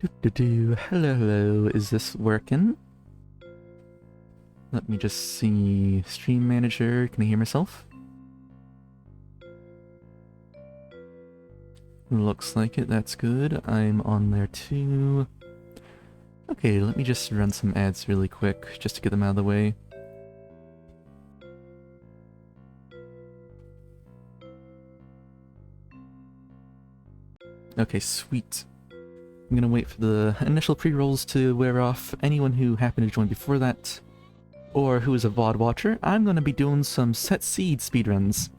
Hello, hello. Is this working? Let me just see. Stream manager. Can I hear myself? Looks like it. That's good. I'm on there too. Okay, let me just run some ads really quick, just to get them out of the way. Okay, sweet. I'm gonna wait for the initial pre-rolls to wear off. Anyone who happened to join before that, or who is a VOD watcher, I'm gonna be doing some Set Seed speedruns.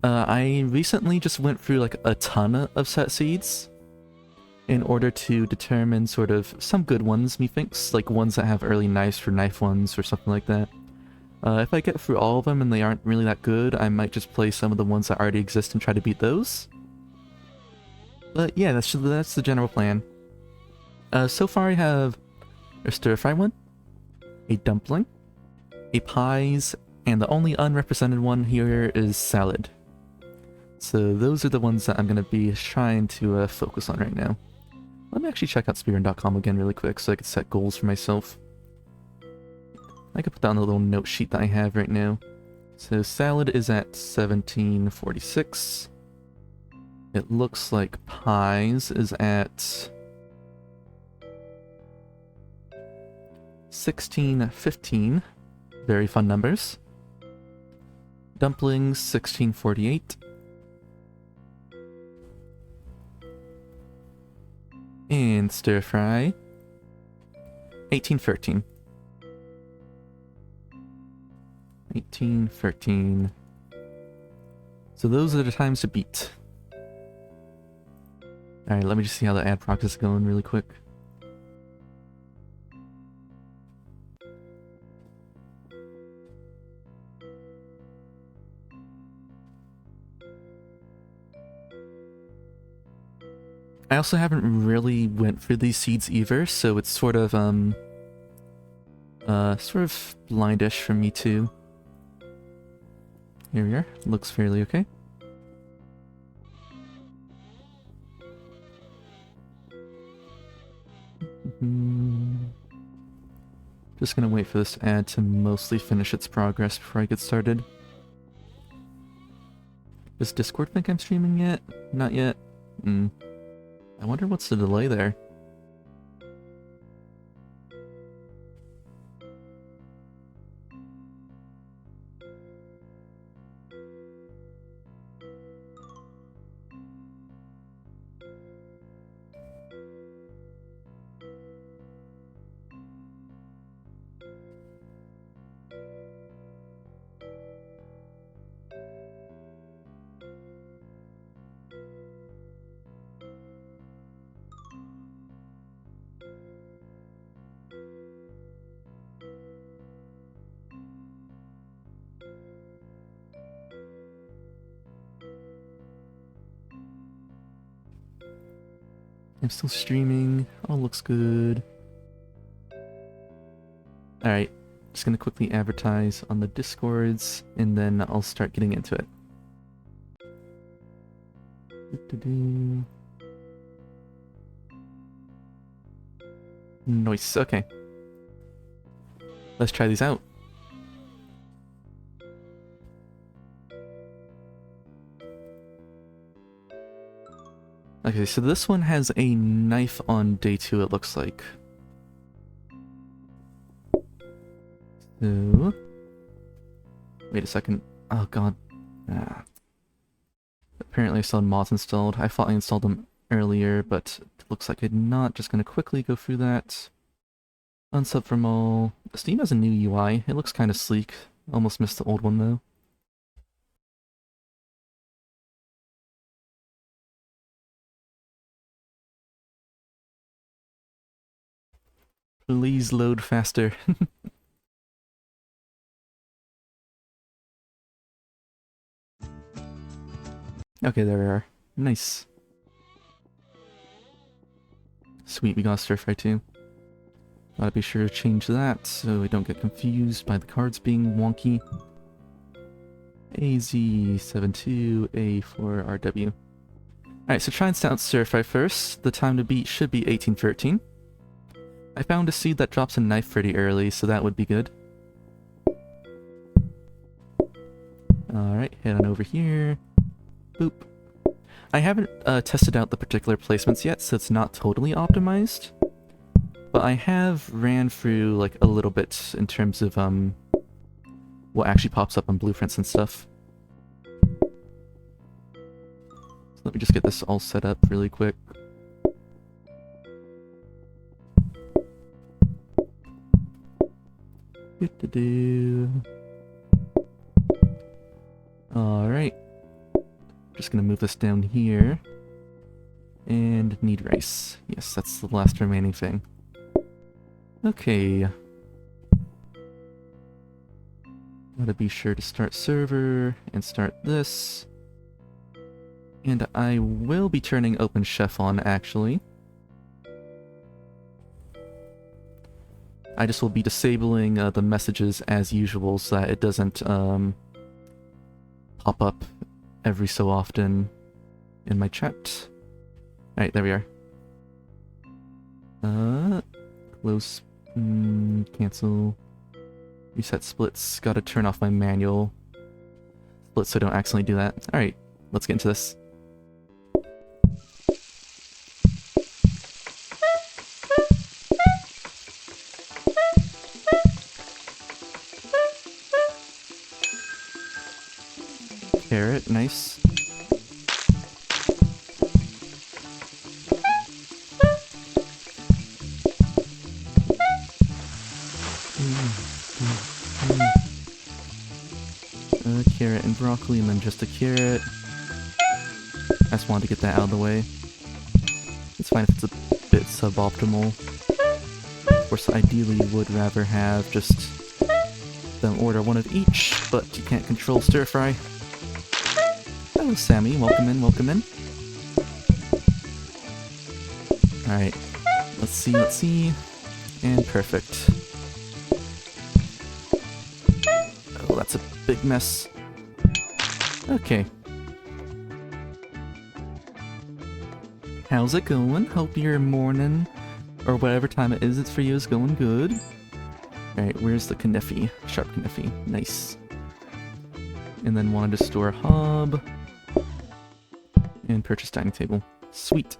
I recently just went through like a ton of Set Seeds in order to determine sort of some good ones, methinks, like ones that have early knives for knife ones or something like that. If I get through all of them and they aren't really that good, I might just play some of the ones that already exist and try to beat those. But yeah, that's the general plan. So far I have a stir-fry one, a dumpling, a pies, and the only unrepresented one here is salad. So those are the ones that I'm going to be trying to focus on right now. Let me actually check out speedrun.com again really quick so I can set goals for myself. I could put that on the little note sheet that I have right now. So salad is at 1746. It looks like pies is at 1615. Very fun numbers. Dumplings 1648. And stir fry 1813. 1813. So those are the times to beat. Alright, let me just see how the ad process is going really quick. I also haven't really went through these seeds either, so it's sort of blindish for me too. Here we are. Looks fairly okay. Just gonna wait for this ad to mostly finish its progress before I get started. Does Discord think I'm streaming yet? Not yet? I wonder what's the delay there. I'm still streaming. All looks good. Alright, just gonna quickly advertise on the Discords, and then I'll start getting into it. Nice, okay. Let's try these out. Okay, so this one has a knife on day 2, it looks like. So... wait a second. Oh god. Apparently I still had mods installed. I thought I installed them earlier, but it looks like I did not. Just gonna quickly go through that. Unsub from all. Steam has a new UI. It looks kind of sleek. Almost missed the old one though. Please load faster. Okay, there we are. Nice. Sweet, we got stir fry too. Gotta be sure to change that so I don't get confused by the cards being wonky. AZ72A4RW. Alright, so try and sound stir fry first. The time to beat should be 1813. I found a seed that drops a knife pretty early, so that would be good. Alright, head on over here. Boop. I haven't tested out the particular placements yet, so it's not totally optimized. But I have ran through like a little bit in terms of what actually pops up on blueprints and stuff. So let me just get this all set up really quick. Alright. Just gonna move this down here. And need rice. Yes, that's the last remaining thing. Okay. Gotta be sure to start server and start this. And I will be turning OpenChef on, actually. I just will be disabling the messages as usual so that it doesn't pop up every so often in my chat. Alright, there we are. Close. Cancel. Reset splits. Gotta turn off my manual split so I don't accidentally do that. Alright, let's get into this. Carrot, nice. Carrot and broccoli, and then just a carrot. I just wanted to get that out of the way. It's fine if it's a bit suboptimal. Of course, ideally would rather have just them order one of each, but you can't control stir fry. Hello, Sammy. Welcome in, welcome in. Alright. Let's see. And perfect. Oh, that's a big mess. Okay. How's it going? Hope your morning, or whatever time it is it's for you, is going good. Alright, where's the kniffy? Sharp kniffy. Nice. And then wanted to store hob. And purchase dining table. Sweet.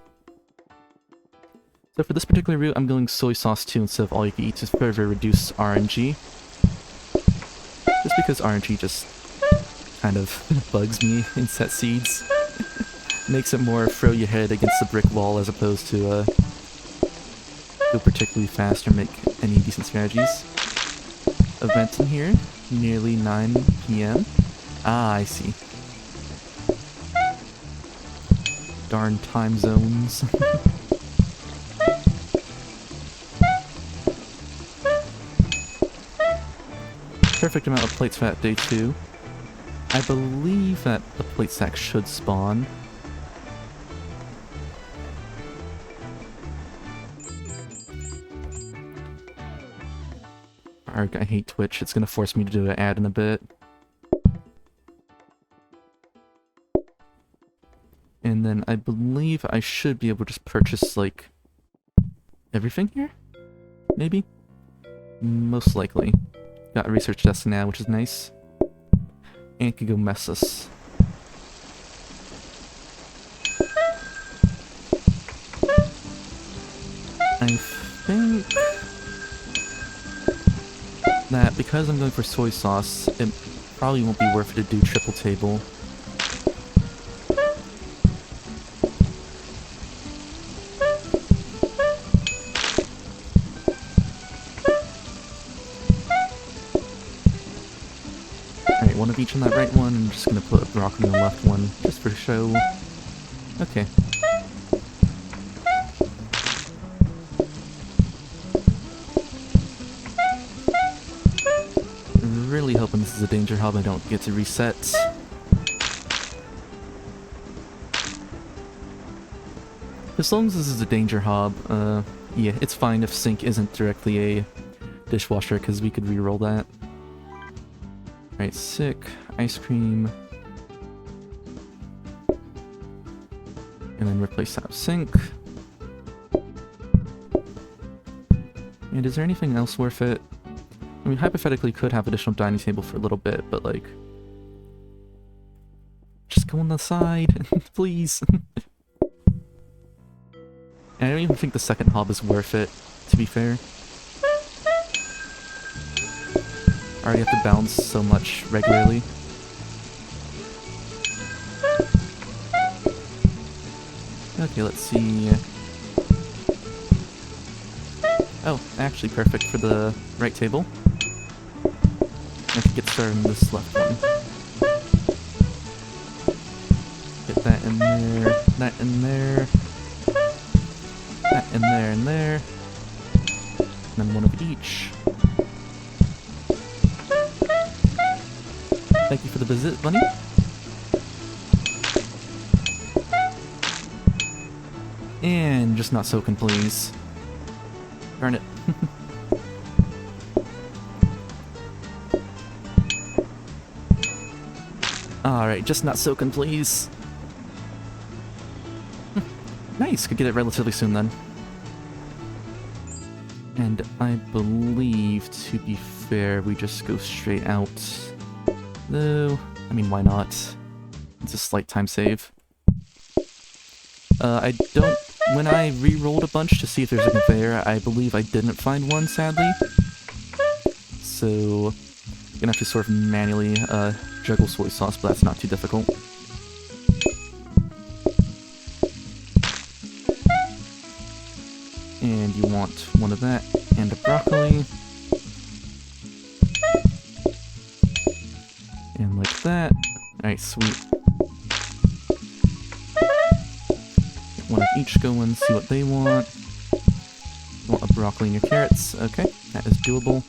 So for this particular route, I'm going soy sauce 2 instead of all you can eat to further reduce RNG. Just because RNG just kind of bugs me in Set Seeds. Makes it more throw your head against the brick wall as opposed to go particularly fast or make any decent strategies. Event in here, nearly 9 PM. Ah, I see. Darn time zones. Perfect amount of plates for that day 2. I believe that the plate stack should spawn. Arg, I hate Twitch. It's gonna force me to do an ad in a bit. And then I believe I should be able to just purchase, like, everything here? Maybe? Most likely. Got a research desk now, which is nice. And can go mess us. I think that because I'm going for soy sauce, it probably won't be worth it to do triple table. Alright, one of each on that right one. I'm just gonna put a broccoli on the left one, just for show. Okay. Really hoping this is a danger hub I don't get to reset. As long as this is a danger hob, yeah, it's fine if sink isn't directly a dishwasher, because we could reroll that. Alright, sick. Ice cream. And then replace that with sink. And is there anything else worth it? I mean, hypothetically could have additional dining table for a little bit, but like... just go on the side, please. And I don't even think the second hob is worth it, to be fair. I already have to bounce so much regularly. Okay, let's see. Oh, actually perfect for the right table. I can get started on this left one. Get that in there, that in there, that in there and there. And then one of each. Thank you for the visit, bunny. And just not soaking, please. Darn it. Alright, just not soaking, please. Nice, could get it relatively soon then. And I believe, to be fair, we just go straight out. Though, I mean, why not? It's a slight time save. I don't... When I re-rolled a bunch to see if there's a conveyor, I believe I didn't find one, sadly. So, I'm gonna have to sort of manually juggle soy sauce, but that's not too difficult. And you want one of that, and a broccoli. And like that. Alright, sweet. Get one of each going, see what they want. You want a broccoli and your carrots. Okay, that is doable.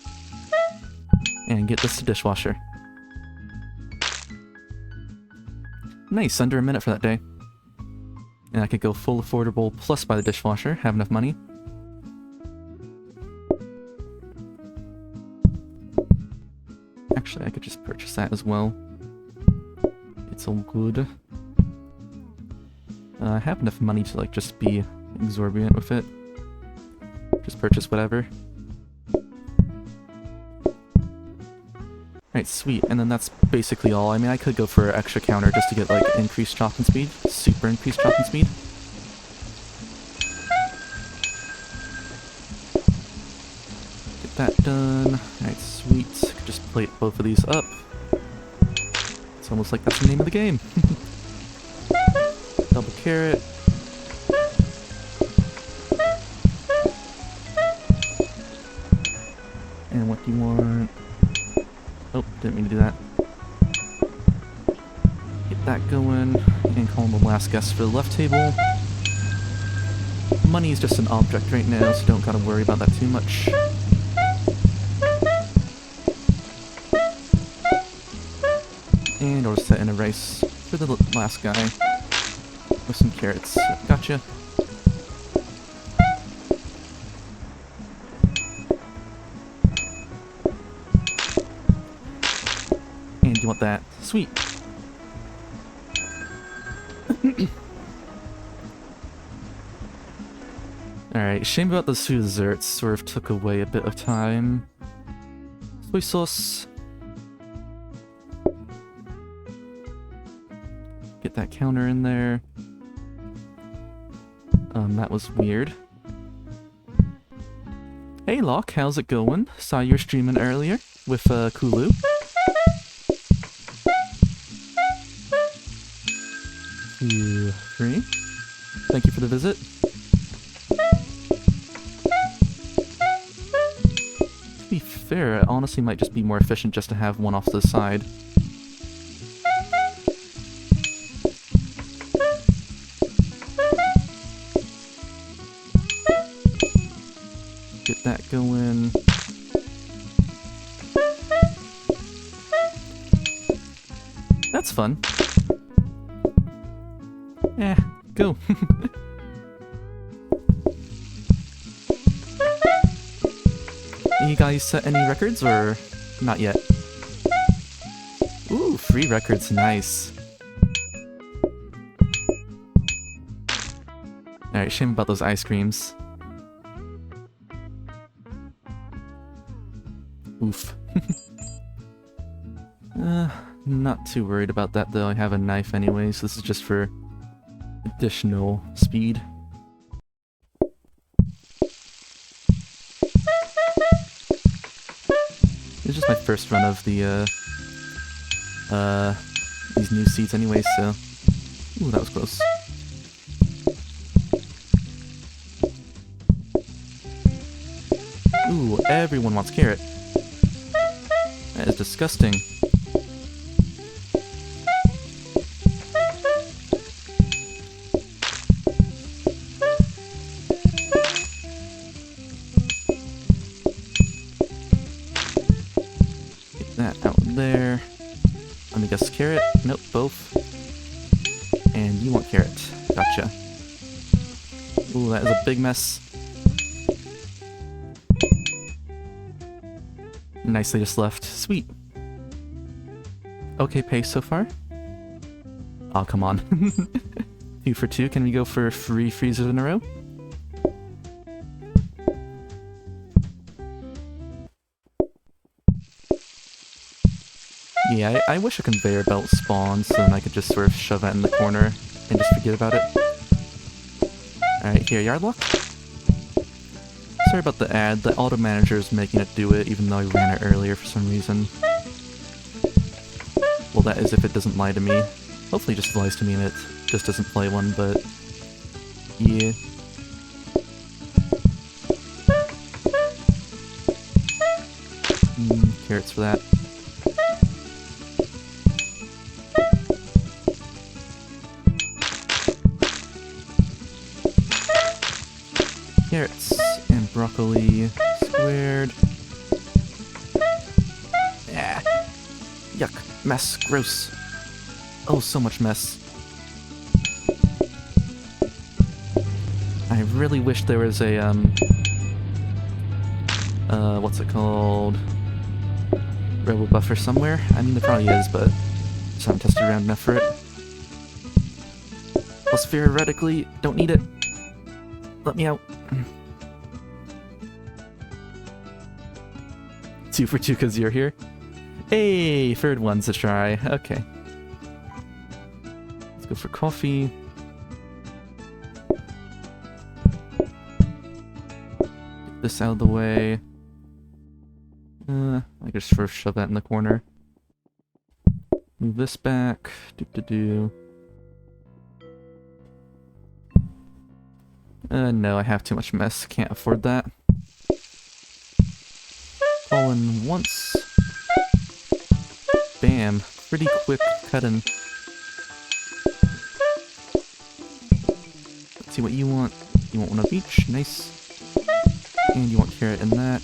And get this to dishwasher. Nice, under a minute for that day. And I could go full affordable plus buy the dishwasher, have enough money. Actually, I could just purchase that as well. It's all good. I have enough money to like just be exorbitant with it. Just purchase whatever. Alright, sweet, and then that's basically all. I mean, I could go for an extra counter just to get, like, increased chopping speed. Super increased chopping speed. Get that done. Alright, sweet. Could just plate both of these up. It's almost like that's the name of the game. Double carrot. And what do you want? Oh, didn't mean to do that. Get that going, and call him the last guest for the left table. Money is just an object right now, so don't gotta worry about that too much. And I'll just set in a rice for the last guy. With some carrots. Gotcha. And you want that. Sweet. Alright, shame about those two desserts. Sort of took away a bit of time. Soy sauce. Get that counter in there. That was weird. Hey Locke, how's it going? Saw you were streaming earlier with Kulu. 2, 3. Thank you for the visit. To be fair, it honestly might just be more efficient just to have one off to the side. Get that going. That's fun. Go. You guys set any records, or not yet? Ooh, free records, nice. Alright, shame about those ice creams. Oof. Not too worried about that though. I have a knife anyway, so this is just for additional speed. It's just my first run of the, these new seeds anyway, so... Ooh, that was close. Ooh, everyone wants carrot. That is disgusting. Get that out there. Let me guess, carrot? Nope, both. And you want carrot. Gotcha. Ooh, that is a big mess. Nicely just left. Sweet. Okay pace so far. Oh, come on. 2 for 2. Can we go for 3 freezers in a row? Yeah, I wish a conveyor belt spawned so then I could just sort of shove that in the corner and just forget about it. Alright, here, yard lock. Sorry about the ad, the auto manager is making it do it even though I ran it earlier for some reason. Well, that is if it doesn't lie to me. Hopefully it just lies to me and it just doesn't play one, but... yeah. Carrots for that. Carrots and broccoli squared. Ah, yuck, mess, gross. Oh, so much mess. I really wish there was a, what's it called? Robo buffer somewhere? I mean, there probably is, but just haven't tested around enough for it. Plus, theoretically, don't need it. Let me out. 2 for 2 because you're here. Hey, third one's a try. Okay. Let's go for coffee. Get this out of the way. I could just sort of shove that in the corner. Move this back. No, I have too much mess. Can't afford that. All in once. Bam. Pretty quick cutting. Let's see what you want. You want one of each. Nice. And you want carrot in that.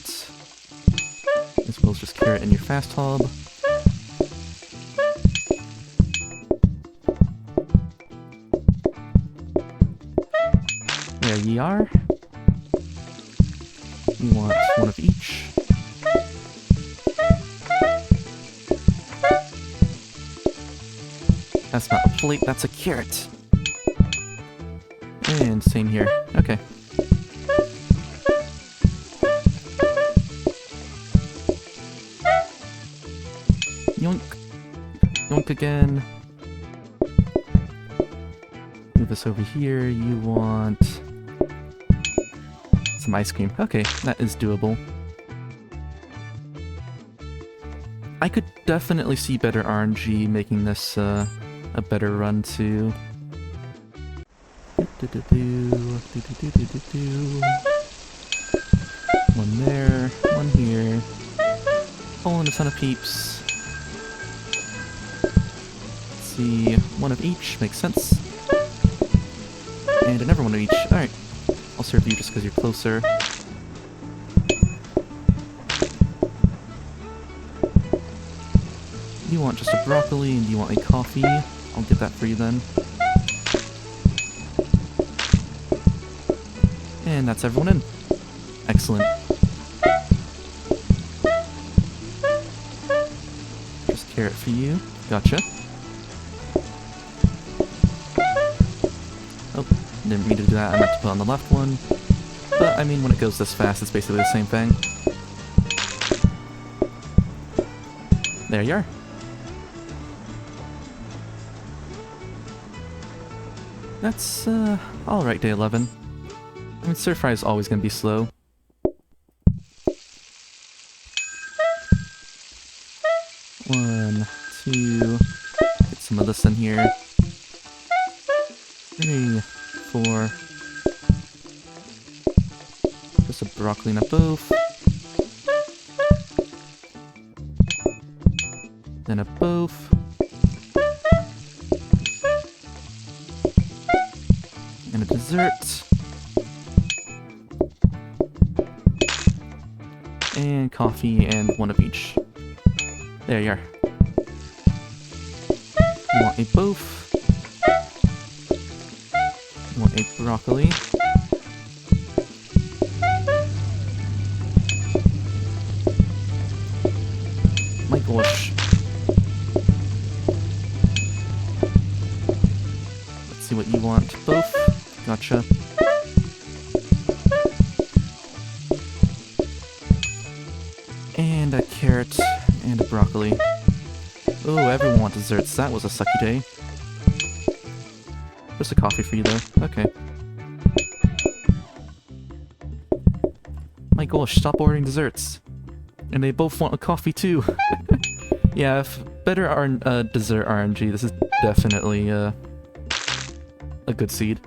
As well as just carrot in your fast hob. There ye are. You want one of each. That's not a plate, that's a carrot. And same here. Okay. Yoink. Yoink again. Move this over here. You want some ice cream. Okay, that is doable. I could definitely see better RNG making this a better run too. One there, one here. Pulling a ton of peeps. Let's see, one of each makes sense. And another one of each. Alright. I'll serve you just because you're closer. You want just a broccoli and you want a coffee. I'll get that for you then. And that's everyone in. Excellent. Just carrot for you. Gotcha. Oh, Didn't mean to do that, I meant to put on the left one. But, I mean, when it goes this fast, it's basically the same thing. There you are. That's, alright, day 11. I mean, stir fry is always gonna be slow. One, two, get some of this in here. 3, 4. Just a broccoli and a both. Then a both. And a dessert. And coffee and one of each. There you are. You want a both. You want a broccoli. My gosh. Let's see what you want. Both. Gotcha. And a carrot and a broccoli. Oh, everyone wants desserts. That was a sucky day. Just a coffee for you though. Okay. My gosh, stop ordering desserts. And they both want a coffee too. Yeah, better dessert RNG. This is definitely a good seed.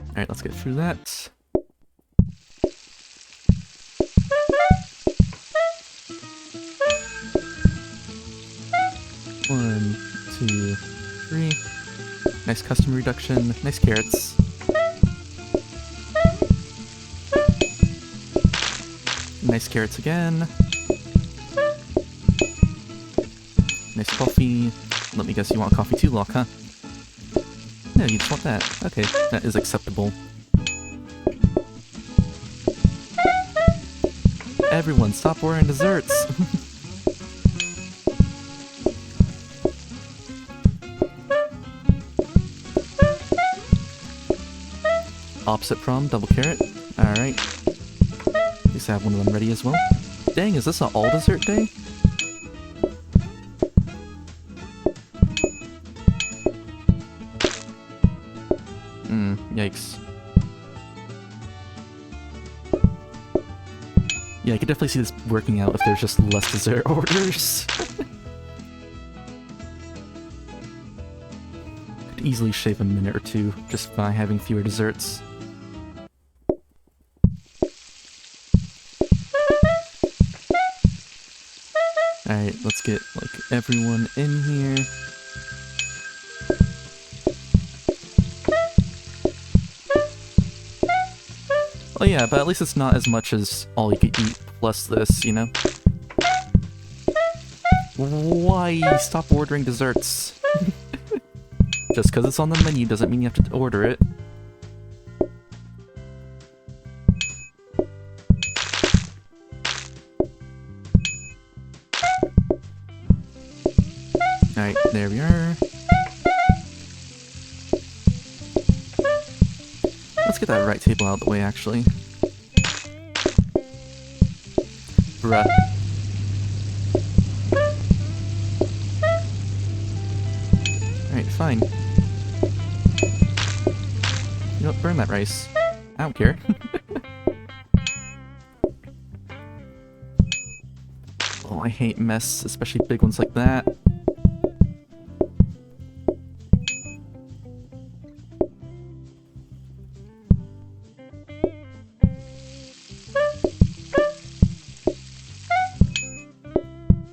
Alright, let's get through that. One, two, three. Nice custom reduction. Nice carrots. Nice carrots again. Nice coffee. Let me guess, you want coffee too, Locke, huh? No, you just want that. Okay, that is acceptable. Everyone, stop ordering desserts! Opposite prom, double carrot. Alright. At least I have one of them ready as well. Dang, is this an all dessert day? Yikes. Yeah, I could definitely see this working out if there's just less dessert orders. Could easily shave a minute or two just by having fewer desserts. Alright, let's get, like, everyone in here. Oh yeah, but at least it's not as much as all you could eat plus this, you know? Why? Stop ordering desserts. Just because it's on the menu doesn't mean you have to order it. Alright, there we are. Let's get that right table out of the way, actually. Bruh. Alright, fine. You know what, burn that rice. I don't care. Oh, I hate mess, especially big ones like that.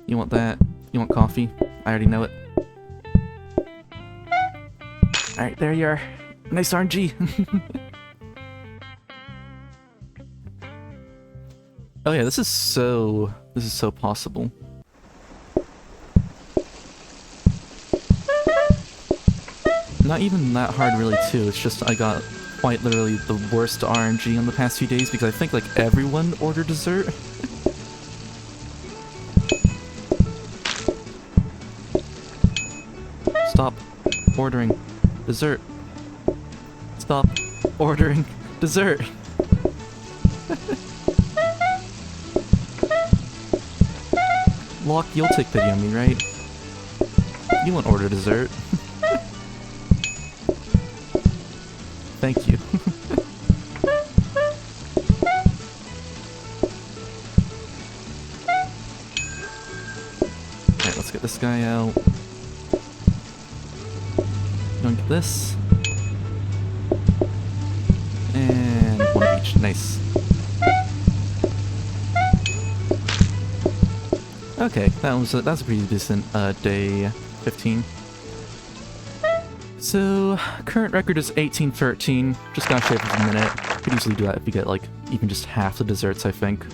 You want that? You want coffee? I already know it. Alright, there you are. Nice RNG! Oh yeah, this is so possible. Not even that hard really too, it's just I got quite literally the worst RNG on the past few days because I think like everyone ordered dessert. Stop ordering dessert. Stop ordering dessert. Locke, you'll take pity on me, right? You won't order dessert. Thank you. Alright, let's get this guy out. Don't get this. And one of each. Nice. Okay, that's a pretty decent day 15. So, current record is 18-13. Just gotta shave for a minute. Could easily do that if you get, like, even just half the desserts, I think.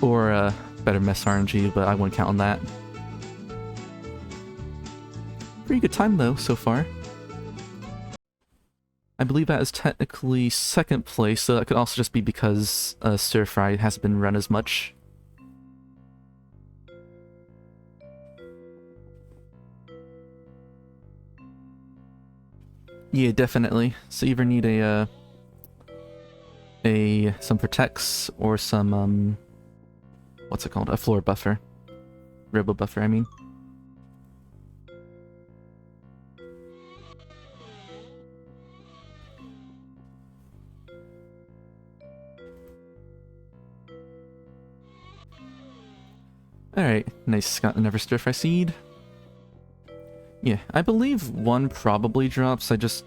Or, better miss RNG, but I wouldn't count on that. Pretty good time, though, so far. I believe that is technically second place, so that could also just be because Stir Fry hasn't been run as much. Yeah, definitely. So you either need some protects or some what's it called? A floor buffer. Robo buffer, I mean. Alright, nice. Got another Stir Fry seed. Yeah, I believe one probably drops. I just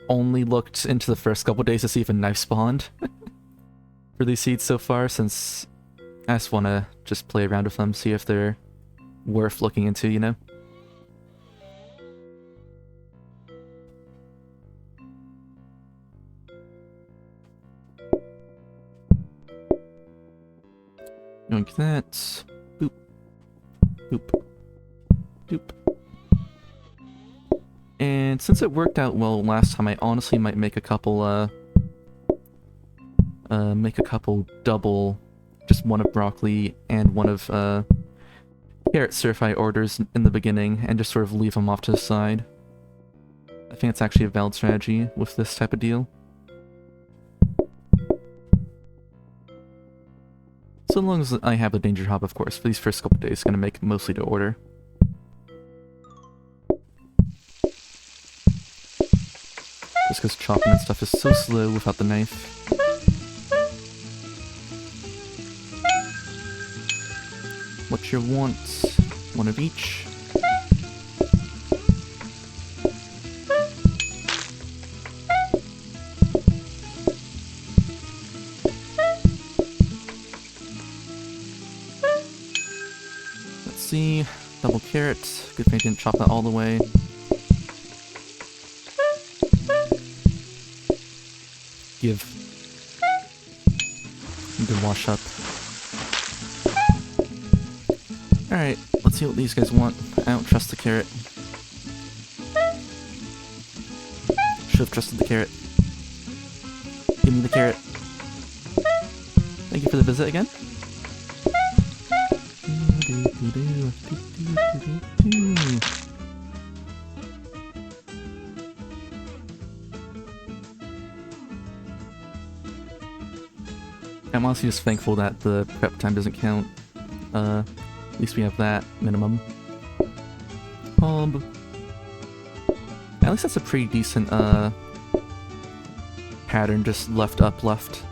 only looked into the first couple days to see if a knife spawned for these seeds so far, since I just want to just play around with them, see if they're worth looking into, you know? Like that. Boop. Boop. Doop. And since it worked out well last time, I honestly might make a couple, double, just one of broccoli and one of, carrot stir-fry orders in the beginning, and just sort of leave them off to the side. I think it's actually a valid strategy with this type of deal. So long as I have the danger hop, of course, for these first couple days, gonna make mostly to order. Just because chopping and stuff is so slow without the knife. What's your wants? One of each. Let's see. Double carrot. Good thing I didn't chop that all the way. Give. You can wash up. Alright, let's see what these guys want. I don't trust the carrot. Should've trusted the carrot. Give me the carrot. Thank you for the visit again. I'm honestly just thankful that the prep time doesn't count. At least we have that minimum. At least that's a pretty decent pattern, just left up left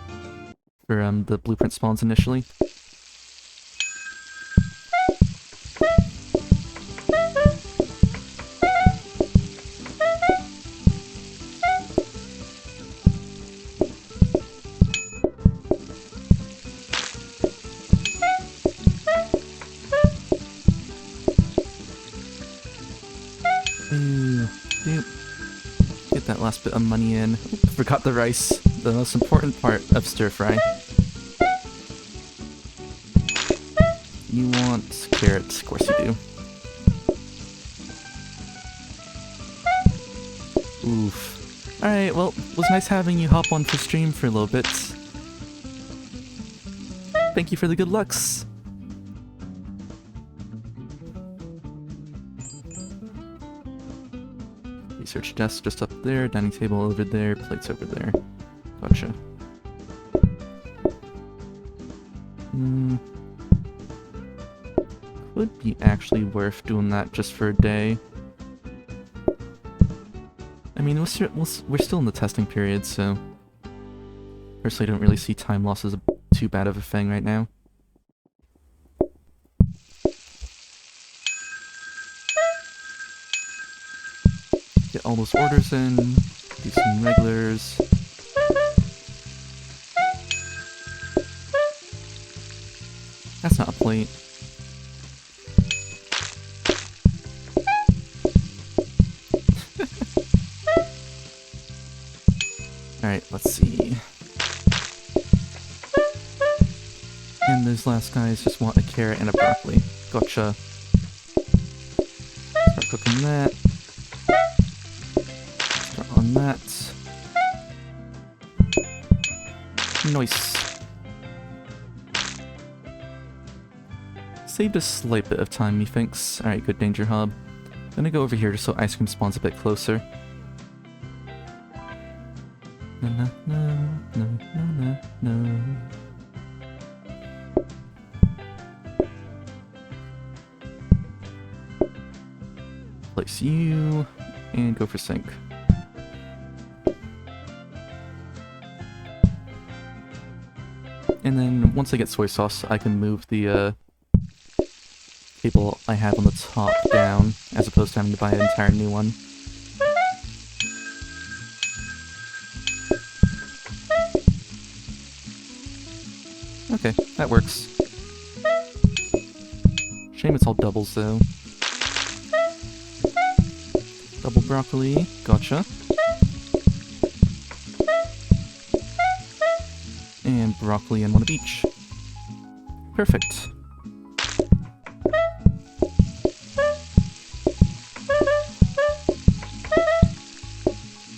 for the blueprint spawns initially. Get that last bit of money in. Oop, forgot the rice, the most important part of stir fry. You want carrots, of course you do. Oof. Alright, well, it was nice having you hop on for stream for a little bit. Thank you for the good lucks. Research desk just up there, dining table over there, plates over there. Gotcha. Would be actually worth doing that just for a day. I mean, we're still in the testing period, so personally I don't really see time loss as too bad of a thing right now. Get all those orders in, do some regulars. That's not a plate. Alright, let's see. And those last guys just want a carrot and a broccoli. Gotcha. Start cooking that. Start on that. Nice. Saved a slight bit of time, methinks. Alright, good danger hub. Gonna go over here just so ice cream spawns a bit closer. No, no, no, no, no, no, no. Place you, and go for sink. And then once I get soy sauce, I can move the table I have on the top down, as opposed to having to buy an entire new one. Okay, that works. Shame it's all doubles though. Double broccoli, gotcha. And broccoli and one of each. Perfect.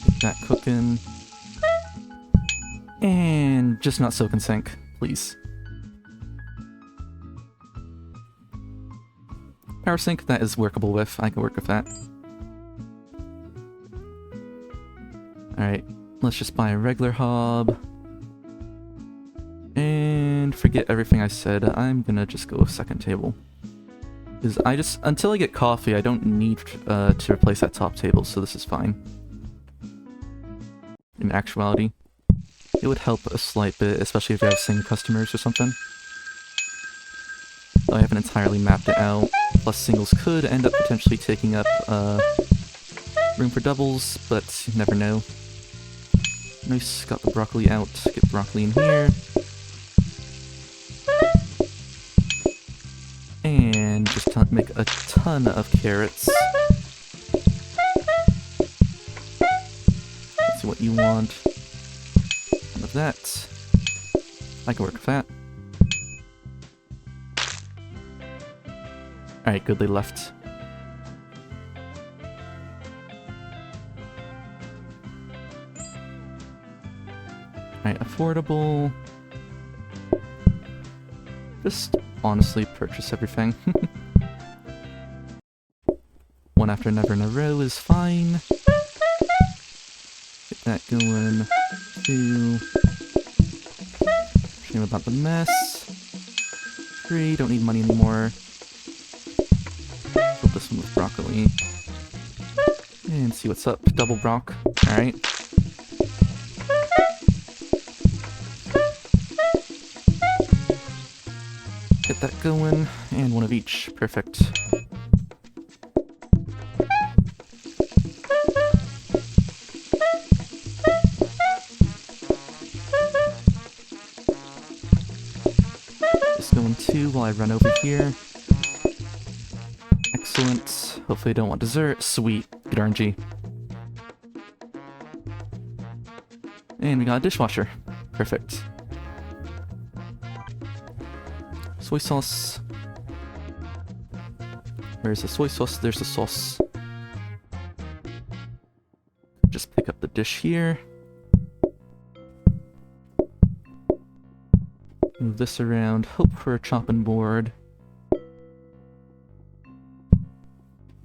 Get that cooking. And just not soak and sink, please. Power sink, that is workable with. I can work with that. Alright, let's just buy a regular hob. And forget everything I said. I'm gonna just go with second table. Because until I get coffee, I don't need to replace that top table, so this is fine. In actuality, it would help a slight bit, especially if you have single customers or something. Though I haven't entirely mapped it out. Plus singles could end up potentially taking up room for doubles, but you never know. Nice, got the broccoli out. Get broccoli in here. And just make a ton of carrots. Let's see what you want. None of that. I can work with that. Alright, good, they left. Alright, affordable. Just honestly purchase everything. One after another in a row is fine. Get that going. 2. Shame about the mess. 3, don't need money anymore. Fill this one with broccoli. And see what's up. Double brock. Alright. Get that going, and one of each. Perfect. Just going 2 while I run over here. Excellent. Hopefully I don't want dessert. Sweet. Good RNG. And we got a dishwasher. Perfect. Soy sauce. Where's the soy sauce? There's the sauce. Just pick up the dish here. Move this around, hope for a chopping board.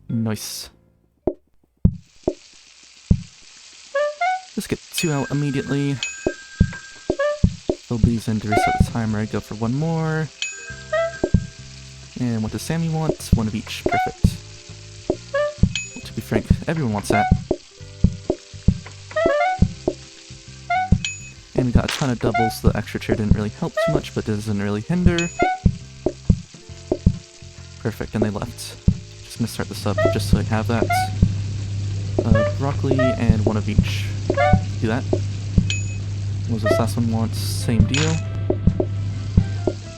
Nice. Just get 2 out immediately. Fill these in to reset the timer. Go for 1 more. And what does Sammy want? 1 of each. Perfect. Well, to be frank, everyone wants that. And we got a ton of doubles, so the extra chair didn't really help too much, but doesn't really hinder. Perfect, and they left. Just gonna start this up just so I have that. Broccoli and 1 of each. Do that. What was this last one want? Same deal.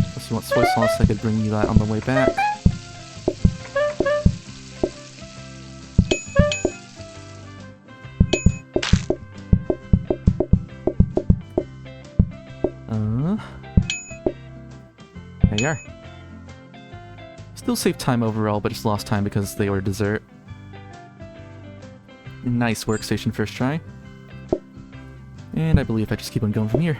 Unless you want soy sauce, I could bring you that on the way back. There you are. Still saved time overall, but just lost time because they were dessert. Nice workstation first try. And I believe I just keep on going from here.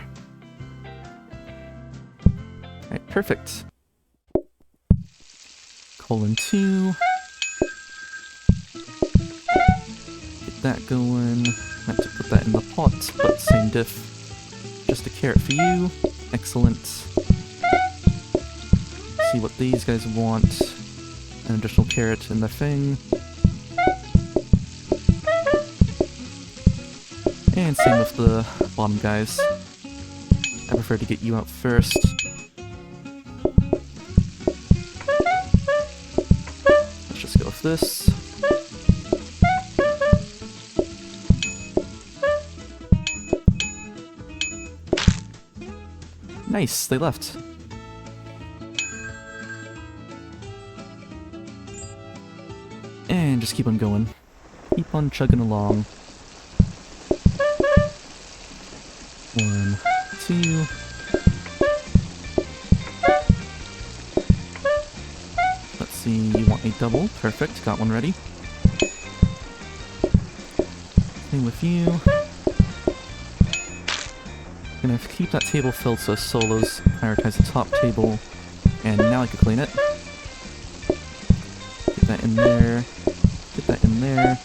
Alright, perfect. :2. Get that going. I have to put that in the pot, but same diff. Just a carrot for you. Excellent. See what these guys want. An additional carrot in the thing. And same with the bottom guys. I prefer to get you out first. Let's just go with this. Nice, they left. And just keep on going. Keep on chugging along. 1, 2. Let's see, you want a double. Perfect, got one ready. Same with you. Gonna keep that table filled so solos prioritize the top table. And now I can clean it. Get that in there. Get that in there.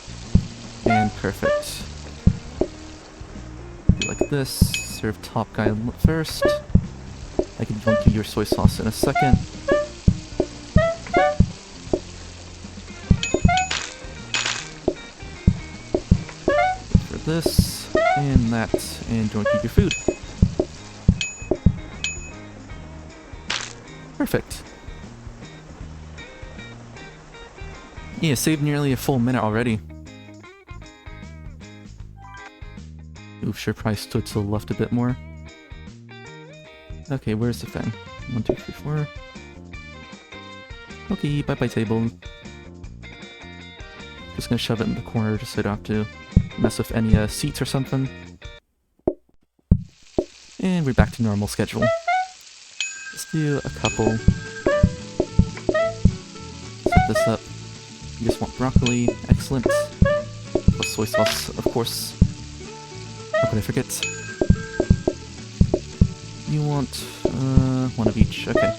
And perfect. Do like this. Serve top guy first. I can dunk you your soy sauce in a second. For this, and that, and don't keep your food. Perfect. Yeah, saved nearly a full minute already. Oof, sure probably stood to the left a bit more. Okay, where's the thing? 1, 2, 3, 4. Okay, bye-bye table. Just gonna shove it in the corner just so I don't have to mess with any seats or something. And we're back to normal schedule. Let's do a couple. Set this up. You just want broccoli. Excellent. Plus soy sauce, of course. How could I forget? You want 1 of each. Okay.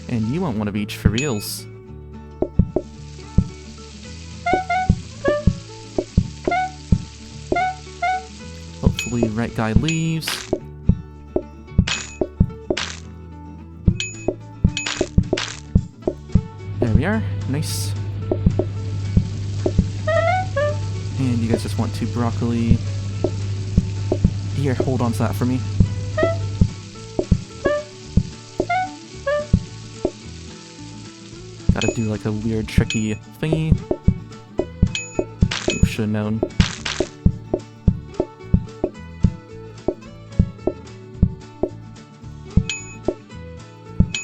And you want 1 of each for reals. Hopefully right guy leaves. There we are. Nice. And you guys just want 2 broccoli. Here, hold on to that for me. Gotta do like a weird tricky thingy. Should've known.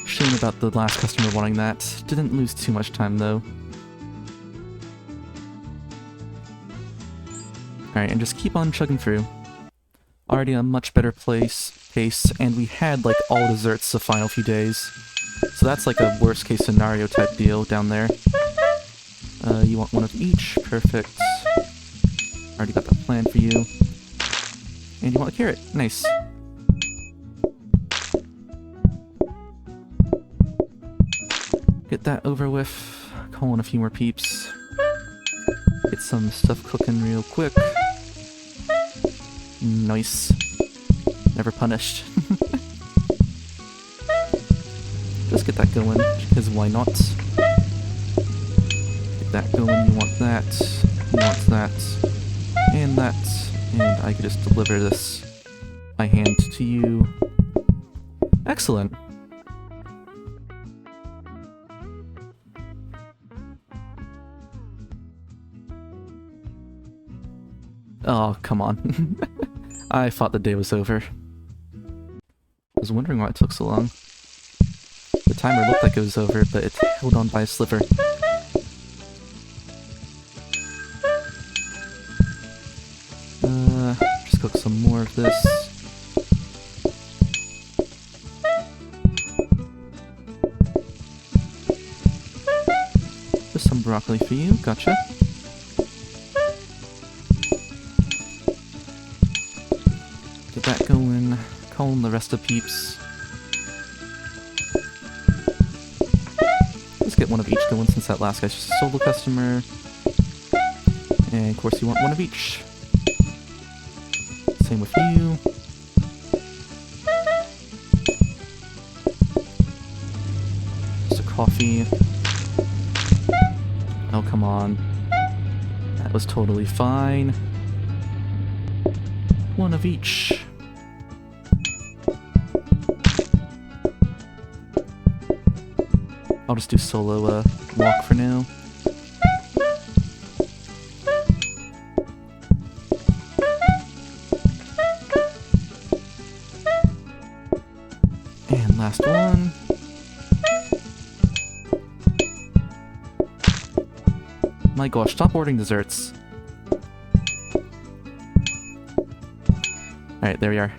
Shame about the last customer wanting that. Didn't lose too much time though. Alright, and just keep on chugging through. Already a much better pace, and we had like all desserts the final few days. So that's like a worst case scenario type deal down there. You want one of each. Perfect. Already got that plan for you. And you want a carrot. Nice. Get that over with. Call in a few more peeps. Get some stuff cooking real quick. Nice. Never punished. Just get that going, because why not? Get that going, you want that, you want that, and I could just deliver this by hand to you. Excellent! Oh, come on. I thought the day was over. I was wondering why it took so long. The timer looked like it was over, but it held on by a sliver. Just cook some more of this. Just some broccoli for you, gotcha. Get that going, call in the rest of peeps. Let's get one of each going since that last guy's just a solo customer. And of course you want one of each. Same with you. Just a coffee. Oh, come on. That was totally fine. One of each. I'll just do solo walk for now. And last one. My gosh, stop ordering desserts. Alright, there we are.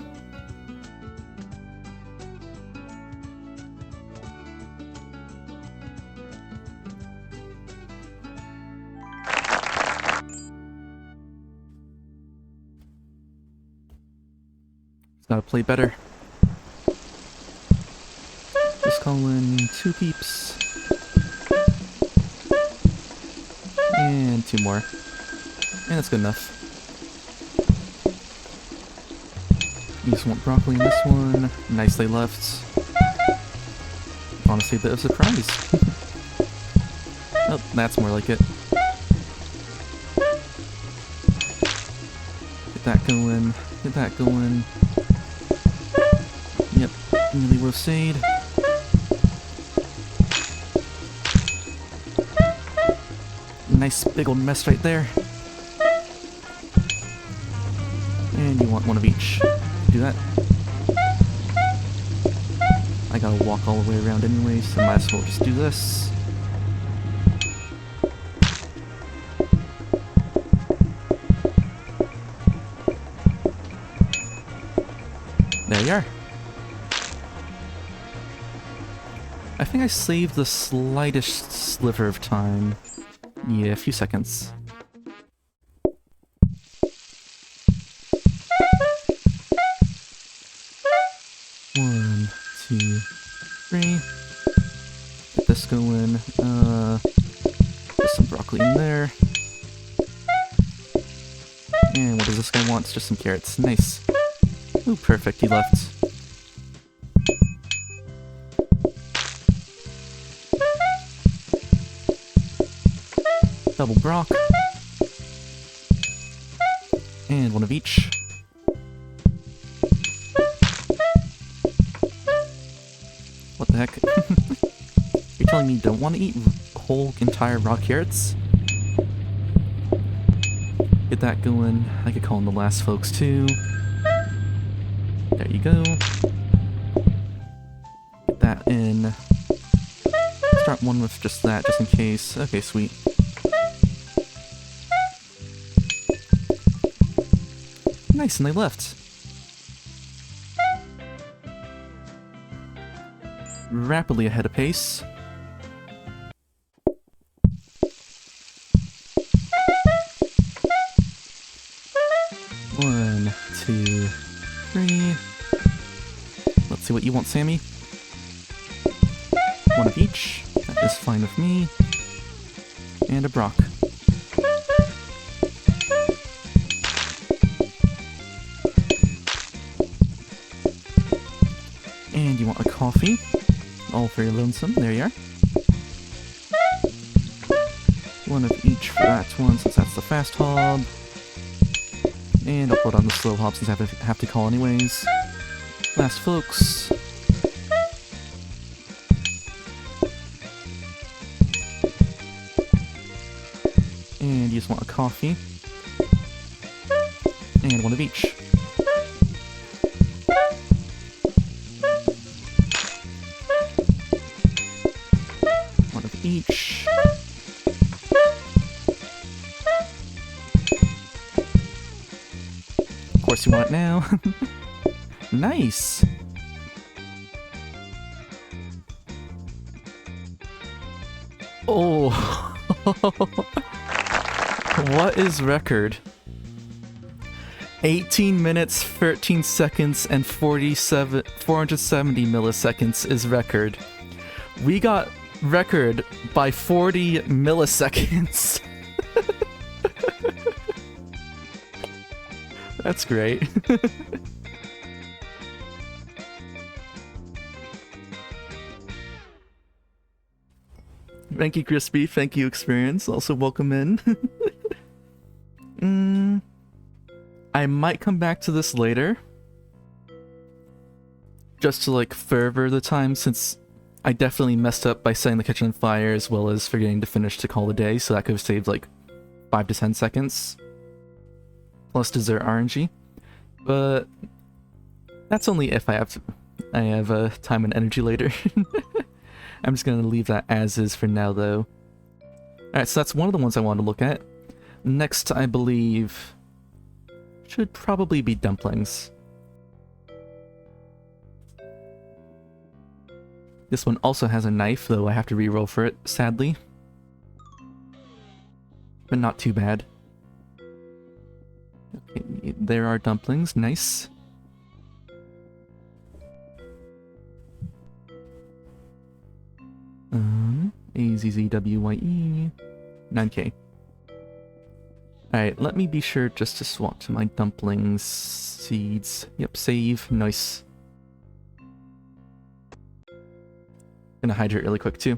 Gotta play better. Just call in 2 peeps. And 2 more. And that's good enough. You just want broccoli in this one. Nicely left. Honestly, a bit of a surprise. Oh, that's more like it. Get that going. Get that going. Yep, really well stayed. Nice big old mess right there. And you want one of each. Do that. I gotta walk all the way around anyway, so might as well just do this. There you are. I think I saved the slightest sliver of time. Yeah, a few seconds. One, two, three. Get this going. Put some broccoli in there. And what does this guy want? Just some carrots. Nice. Ooh, perfect. He left. Double brock. And one of each. What the heck? You're telling me you don't want to eat whole entire raw carrots? Get that going. I could call in the last folks too. There you go. Get that in. Start one with just that, just in case. Okay, sweet. Nice, and they left. Rapidly ahead of pace. you want Sammy? One of each. That is fine with me. And a Brock. And you want a coffee. All very lonesome. There you are. One of each for that one, since that's the fast hob. And I'll put on the slow hob since I have to call anyways. Last folks. And you just want a coffee. And one of each. One of each. Of course you want it now. Nice! Oh! What is record? 18 minutes, 13 seconds, and 470 milliseconds is record. We got record by 40 milliseconds. That's great. Thank you, Crispy. Thank you, Experience. Also, welcome in. I might come back to this later. Just to, like, further the time, since I definitely messed up by setting the kitchen on fire as well as forgetting to finish to call the day, so that could have saved, like, 5 to 10 seconds. Plus dessert RNG. But that's only if I have time and energy later. I'm just gonna leave that as is for now, though. Alright, so that's one of the ones I want to look at. Next, I believe, should probably be dumplings. This one also has a knife, though I have to reroll for it, sadly. But not too bad. Okay, there are dumplings, nice. AZZWYE 9K. Alright, let me be sure just to swap to my dumplings seeds. Yep, save. Nice. Gonna hydrate really quick too.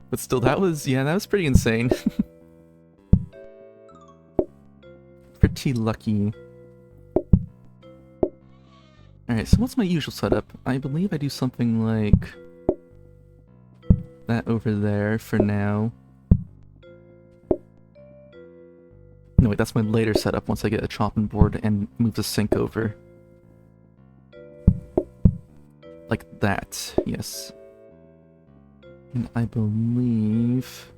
But still, that was pretty insane. Pretty lucky. Alright, so what's my usual setup? I believe I do something like that over there for now. No, wait, that's my later setup once I get a chopping board and move the sink over. Like that, yes. And I believe...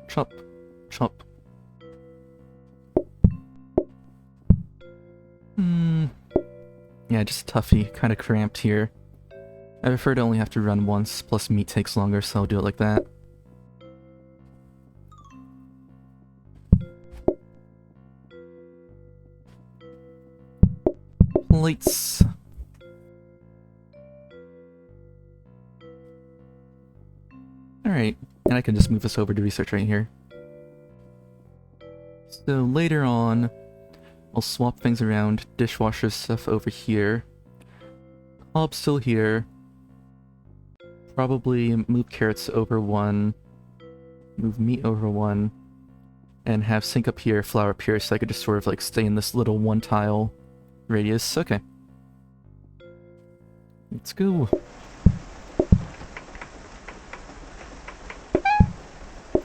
Chop. Chop. Yeah, just toughy. Kind of cramped here. I prefer to only have to run once, plus meat takes longer, so I'll do it like that. Plates. Alright, and I can just move this over to research right here. So later on, I'll swap things around. Dishwasher stuff over here. Hob's still here. Probably move carrots over one. Move meat over one. And have sink up here, flour up here, so I could just sort of like stay in this little one tile radius. Okay. Let's go.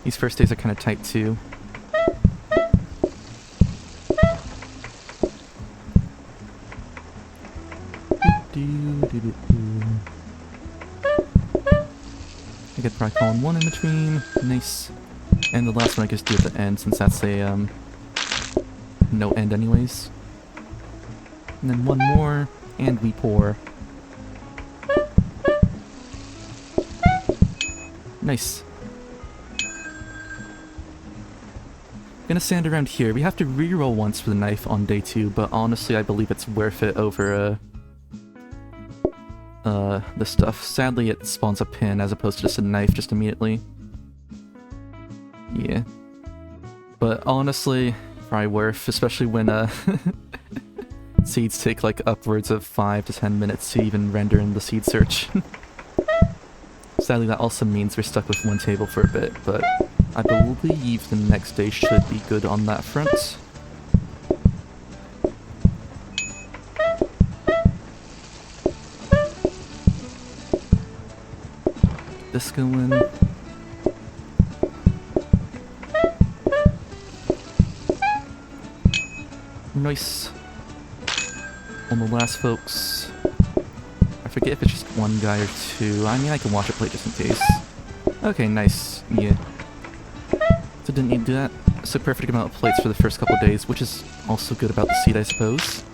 These first days are kind of tight too. I could probably call in one in between. Nice. And the last one I just do at the end, since that's a no end anyways. And then one more, and we pour. Nice. Gonna stand around here. We have to reroll once for the knife on day 2, but honestly I believe it's worth it over this stuff. Sadly it spawns a pin as opposed to just a knife just immediately. Yeah. But honestly, probably worth, especially when seeds take like upwards of 5 to 10 minutes to even render in the seed search. Sadly that also means we're stuck with one table for a bit, but I believe the next day should be good on that front. Get this going. Nice. On the last folks. I forget if it's just one guy or two. I mean, I can watch it play just in case. Okay, nice. Yeah. So didn't need to do that. It's a perfect amount of plates for the first couple of days, which is also good about the seed, I suppose.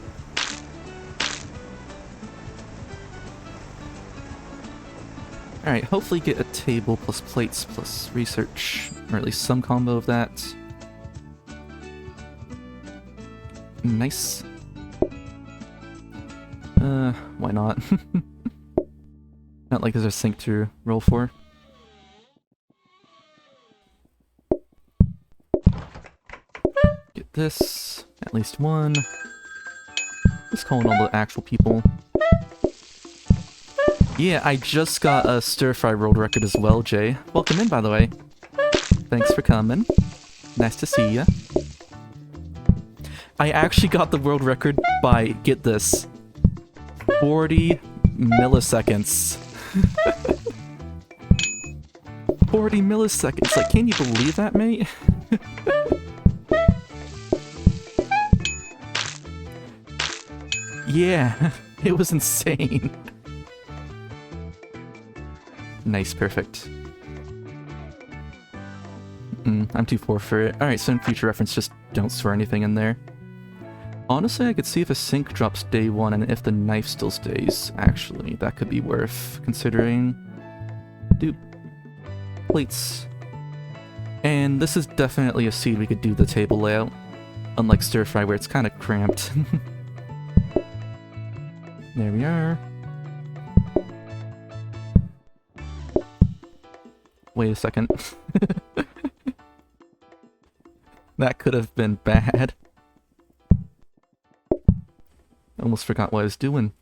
Alright, hopefully get a table plus plates plus research, or at least some combo of that. Nice. Why not? Not like there's a sink to roll for. Get this. At least one. Just calling all the actual people. Yeah, I just got a stir-fry world record as well, Jay. Welcome in, by the way. Thanks for coming. Nice to see ya. I actually got the world record by, get this, 40 milliseconds. 40 milliseconds. Like, can you believe that, mate? Yeah, it was insane. Nice, perfect. I'm too poor for it. Alright, so in future reference, just don't store anything in there. Honestly, I could see if a sink drops day 1 and if the knife still stays. Actually, that could be worth considering. Dude. Plates. And this is definitely a seed we could do the table layout. Unlike stir fry where it's kind of cramped. There we are. Wait a second. That could have been bad. Almost forgot what I was doing.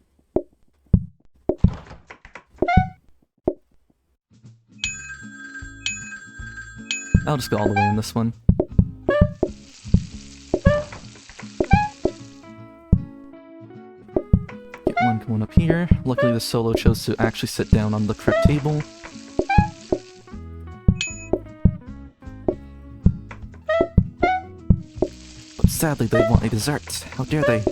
I'll just go all the way in this one. Get one going up here. Luckily the solo chose to actually sit down on the correct table. But sadly they want a dessert. How dare they?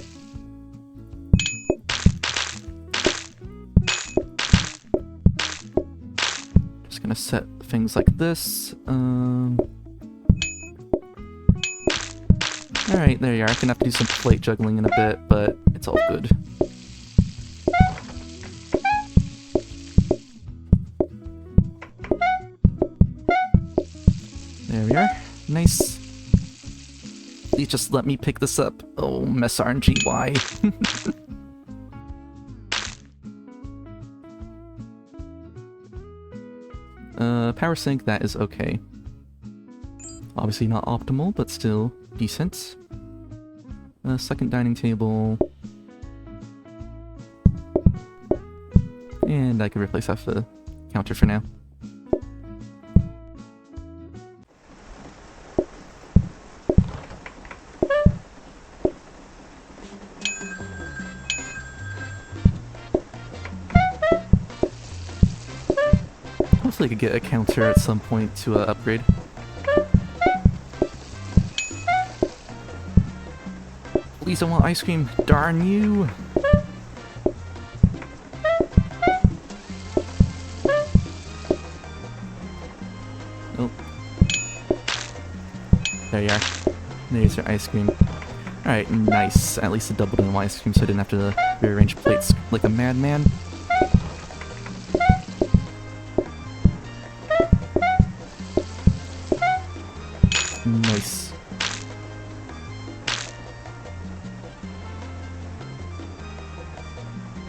Gonna set things like this. Alright, there you are. I'm gonna have to do some plate juggling in a bit, but it's all good. There we are. Nice. Please just let me pick this up. Oh, mess RNG, why? Power sink, that is okay. Obviously not optimal, but still decent. Second dining table. And I can replace off the counter for now. Hopefully I could get a counter at some point to upgrade. Please, I want ice cream. Darn you! Oh. There you are. There's your ice cream. Alright, nice. At least it doubled in ice cream so I didn't have to rearrange plates like a madman. Nice.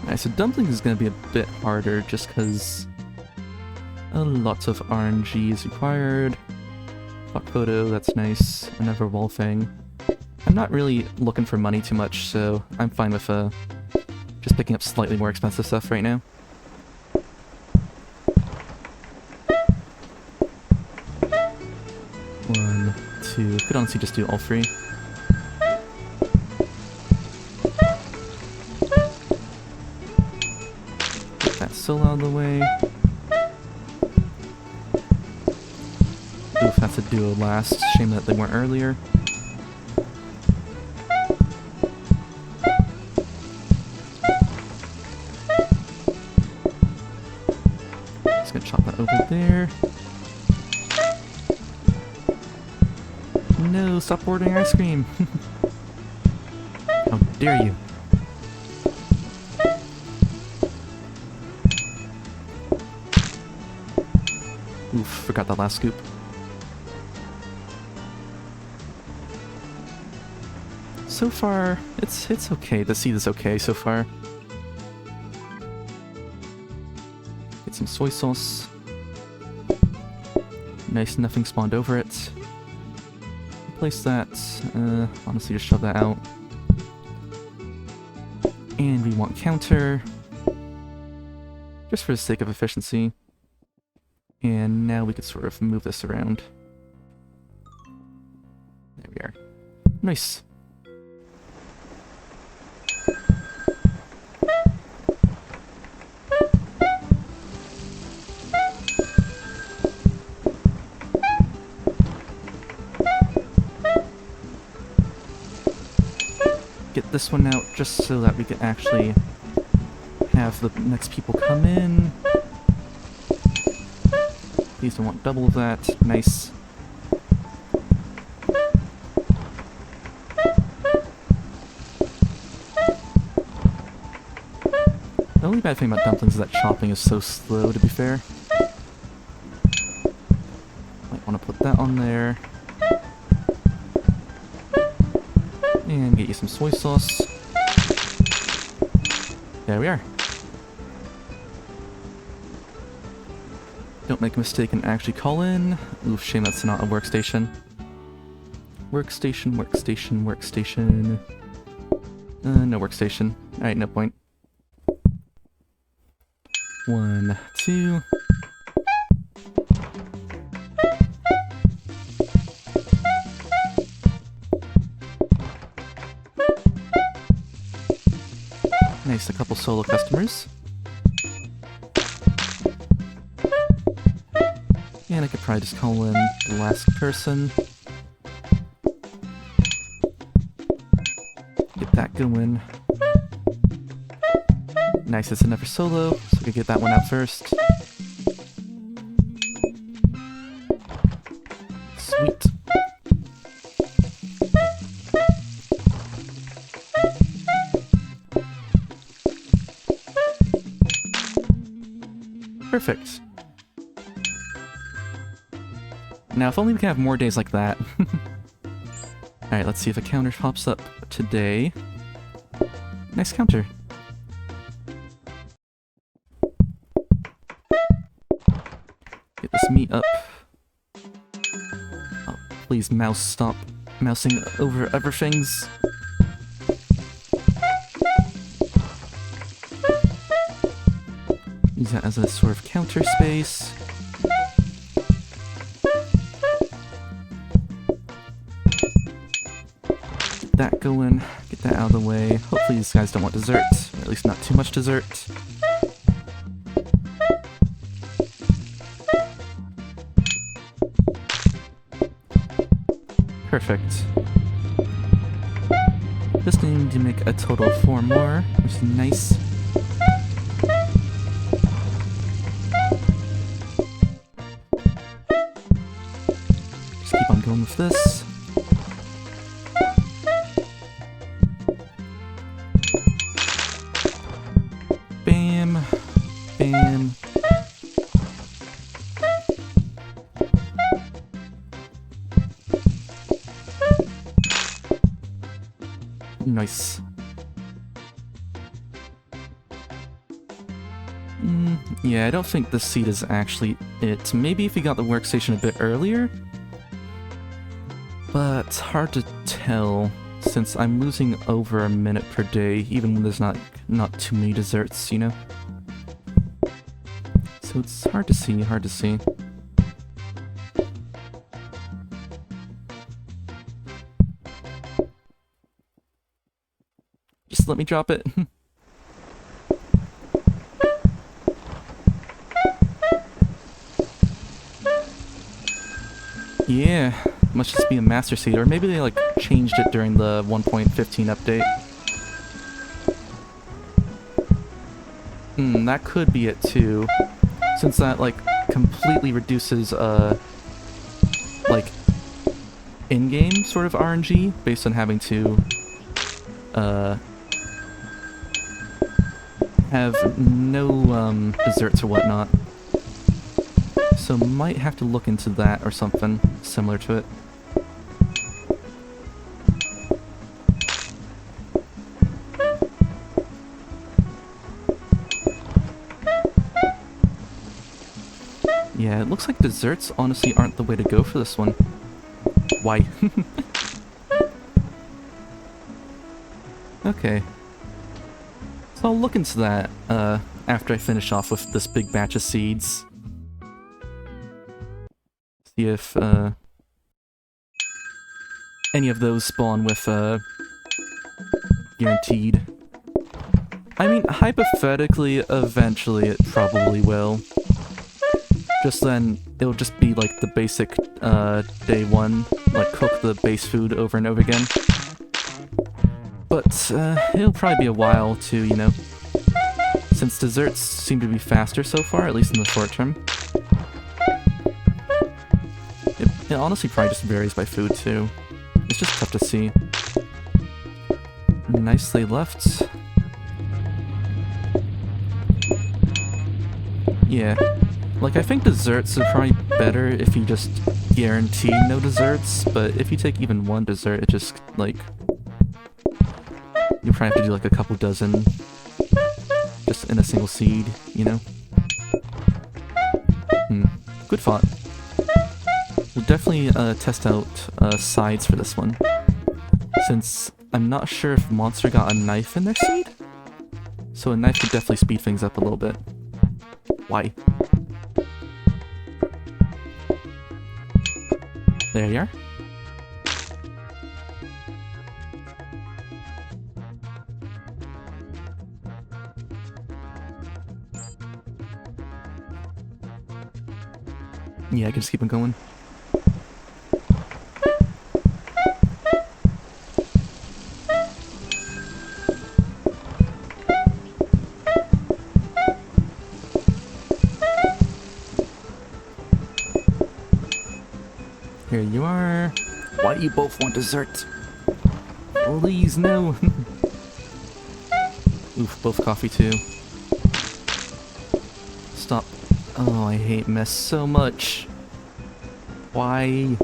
Alright, so dumplings is going to be a bit harder just because a lot of RNG is required. Fuck photo, that's nice. Another wall thing. I'm not really looking for money too much, so I'm fine with just picking up slightly more expensive stuff right now. One, two, could honestly just do all three. Get that solo out of the way. Oof, that's a duo last. Shame that they weren't earlier. Just gonna chop that over there. No, stop ordering ice cream! How dare you! Oof, forgot that last scoop. So far, it's okay. The seed is okay so far. Get some soy sauce. Nice, nothing spawned over it. Place that, honestly just shove that out. And we want counter. Just for the sake of efficiency. And now we could sort of move this around. There we are. Nice. Get this one out just so that we can actually have the next people come in. Please don't want double of that. Nice. The only bad thing about dumplings is that chopping is so slow, to be fair. Might want to put that on there. And get you some soy sauce. There we are. Don't make a mistake and actually call in. Oof, shame that's not a workstation. Workstation, workstation, workstation. No workstation. Alright, no point. 1, 2. Nice, a couple solo customers. And I could probably just call in the last person. Get that going. Nice, it's another solo, so we can get that one out first. Sweet. Perfect. Now, if only we can have more days like that. Alright, let's see if a counter pops up today. Nice counter. Get this meat up. Oh, please, mouse, stop mousing over everything's. Use that as a sort of counter space. Get that going. Get that out of the way. Hopefully these guys don't want dessert. Or at least not too much dessert. Perfect. Just need to make a total of 4 more, which is nice. Just keep on going with this. Nice. Yeah, I don't think this seed is actually it. Maybe if we got the workstation a bit earlier? But it's hard to tell, since I'm losing over a minute per day, even when there's not too many desserts, you know? So it's hard to see, hard to see. Just let me drop it. Yeah, must just be a master seed, or maybe they like changed it during the 1.15 update. That could be it too, since that like completely reduces like in-game sort of RNG based on having to have no desserts or whatnot. So might have to look into that or something similar to it. Yeah, it looks like desserts honestly aren't the way to go for this one. Why? Okay. So I'll look into that after I finish off with this big batch of seeds. See if any of those spawn with guaranteed. I mean, hypothetically, eventually it probably will. Just then, it'll just be like the basic day one, like cook the base food over and over again. But it'll probably be a while too, you know? Since desserts seem to be faster so far, at least in the short term. It honestly probably just varies by food too. It's just tough to see. Nicely left. Yeah. Like, I think desserts are probably better if you just guarantee no desserts, but if you take even one dessert, it just, like... you probably have to do like a couple dozen just in a single seed, you know? Good thought. We'll definitely test out sides for this one, since I'm not sure if Monster got a knife in their seed? So a knife could definitely speed things up a little bit. Why? There you are. Yeah, I can just keep on going. Here you are. Why do you both want dessert? Please, no. Oof, both coffee too. Stop. Oh, I hate mess so much. Why?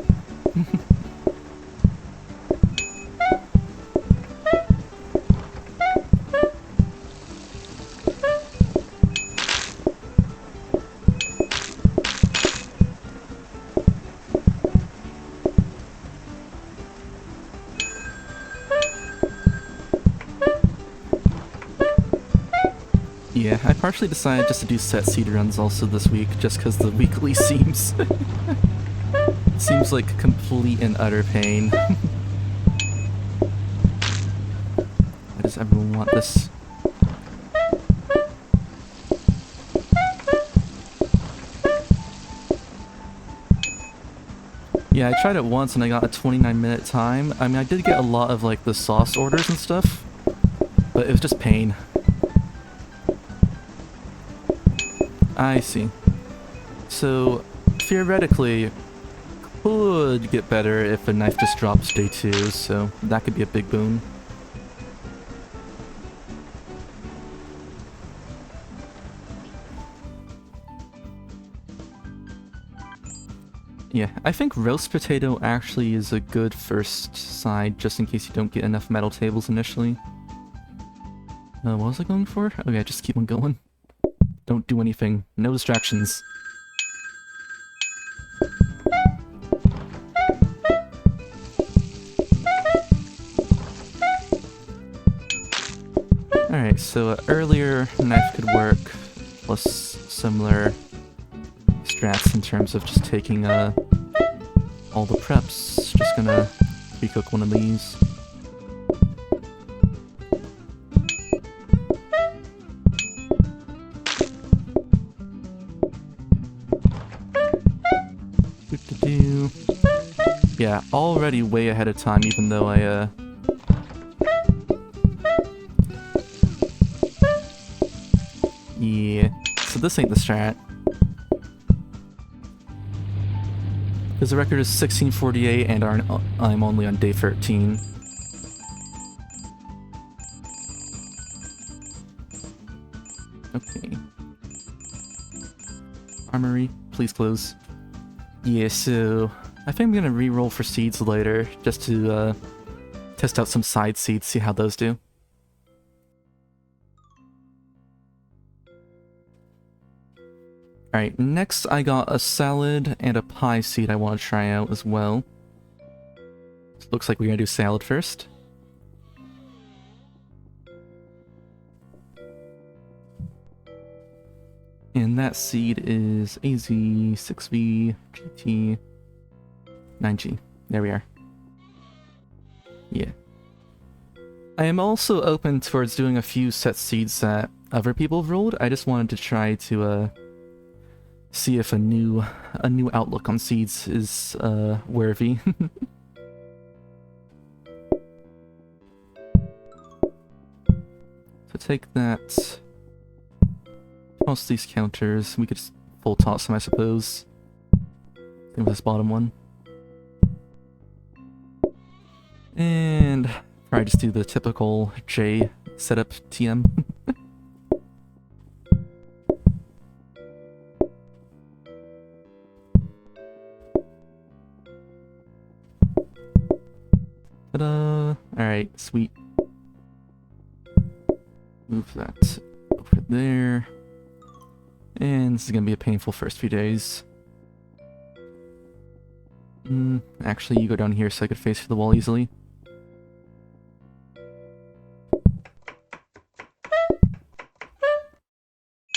Yeah, I partially decided just to do set seed runs also this week, just because the weekly seems like complete and utter pain. Why does everyone want this? Yeah, I tried it once and I got a 29-minute time. I mean, I did get a lot of like the sauce orders and stuff, but it was just pain. I see. So, theoretically, could get better if a knife just drops day 2, so that could be a big boon. Yeah, I think roast potato actually is a good first side, just in case you don't get enough metal tables initially. What was I going for? Okay, just keep on going. Don't do anything. No distractions. Alright, so earlier knife could work, plus similar strats in terms of just taking all the preps. Just gonna pre-cook one of these. Doo-doo-doo. Yeah, already way ahead of time, even though I yeah, so this ain't the strat. Because the record is 1648 and I'm only on day 13. Okay. Armory, please close. Yeah, so I think I'm gonna re-roll for seeds later, just to test out some side seeds, see how those do. Alright, next I got a salad and a pie seed I want to try out as well. So looks like we're gonna do salad first. And that seed is AZ6V GT 9G. There we are. Yeah. I am also open towards doing a few set seeds that other people have rolled. I just wanted to try to see if a new outlook on seeds is worthy. So take that. Toss these counters. We could just full toss them, I suppose. Same with this bottom one. And probably just do the typical J setup TM. Ta-da! Alright, sweet. Move that over there. And this is gonna be a painful first few days. Actually, you go down here so I could face the wall easily.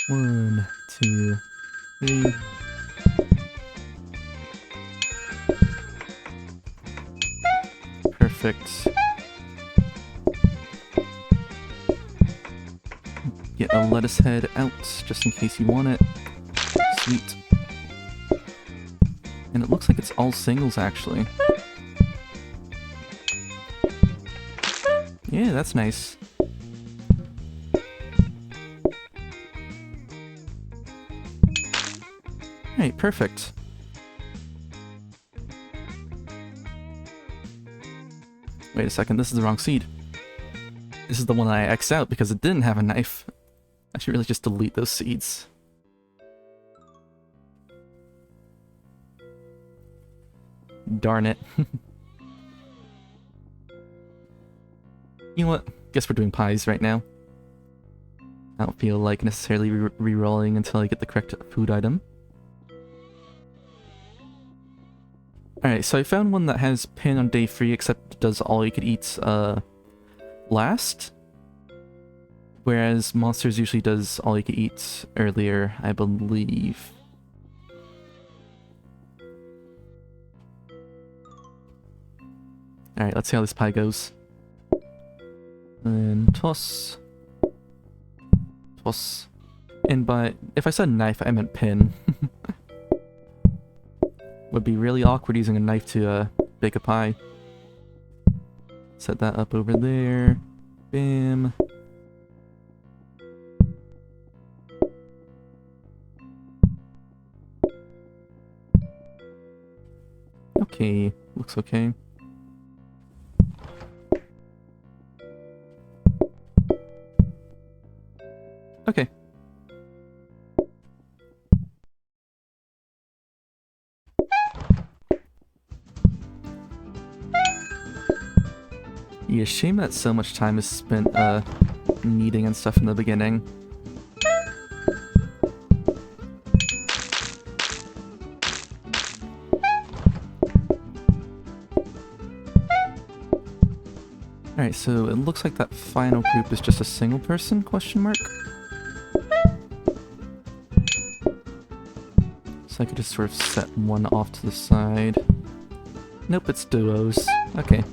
One, two, three. Perfect. Get a lettuce head out, just in case you want it. Sweet. And it looks like it's all singles, actually. Yeah, that's nice. Alright, perfect. Wait a second, this is the wrong seed. This is the one I X'd out because it didn't have a knife. I should really just delete those seeds. Darn it. You know what? Guess we're doing pies right now. I don't feel like necessarily re-rolling until I get the correct food item. Alright, so I found one that has pin on day 3, except it does all you could eat last. Whereas Monsters usually does all you could eat earlier, I believe. Alright, let's see how this pie goes. And toss. Toss. And by... if I said knife, I meant pin. Would be really awkward using a knife to bake a pie. Set that up over there. Bam. Okay, looks okay. Okay. Yeah, shame that so much time is spent, kneading and stuff in the beginning. Alright, so it looks like that final group is just a single person, question mark? So I could just sort of set one off to the side. Nope, it's duos. Okay.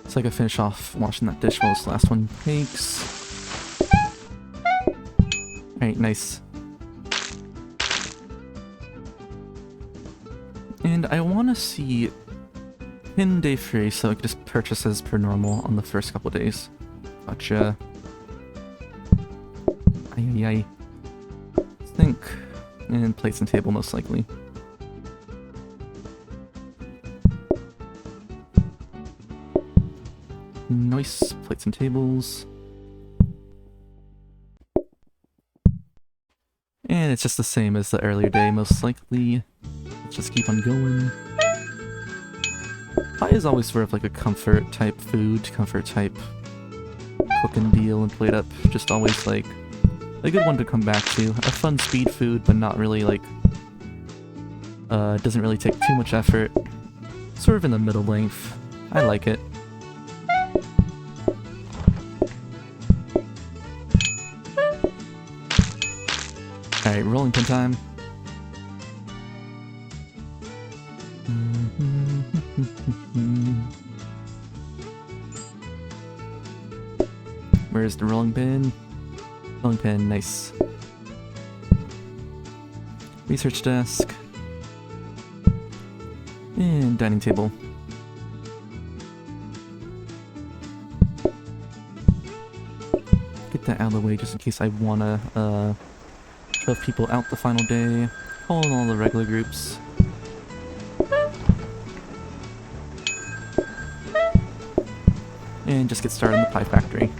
So I can finish off washing that dish while this last one takes. Alright, nice. And I want to see pin day free, so I can just purchase as per normal on the first couple days. Gotcha. Ay. Think. And plates and table, most likely. Nice. Plates and tables. And it's just the same as the earlier day, most likely. Let's just keep on going. Pie is always sort of like a comfort type food, comfort type cooking deal and PlateUp. Just always like a good one to come back to. A fun speed food, but not really like, doesn't really take too much effort. Sort of in the middle length. I like it. Alright, rolling pin time. Where's the rolling pin? Rolling pin, nice. Research desk. And dining table. Get that out of the way just in case I wanna shove people out the final day. Call in all the regular groups. And just get started in the pie factory.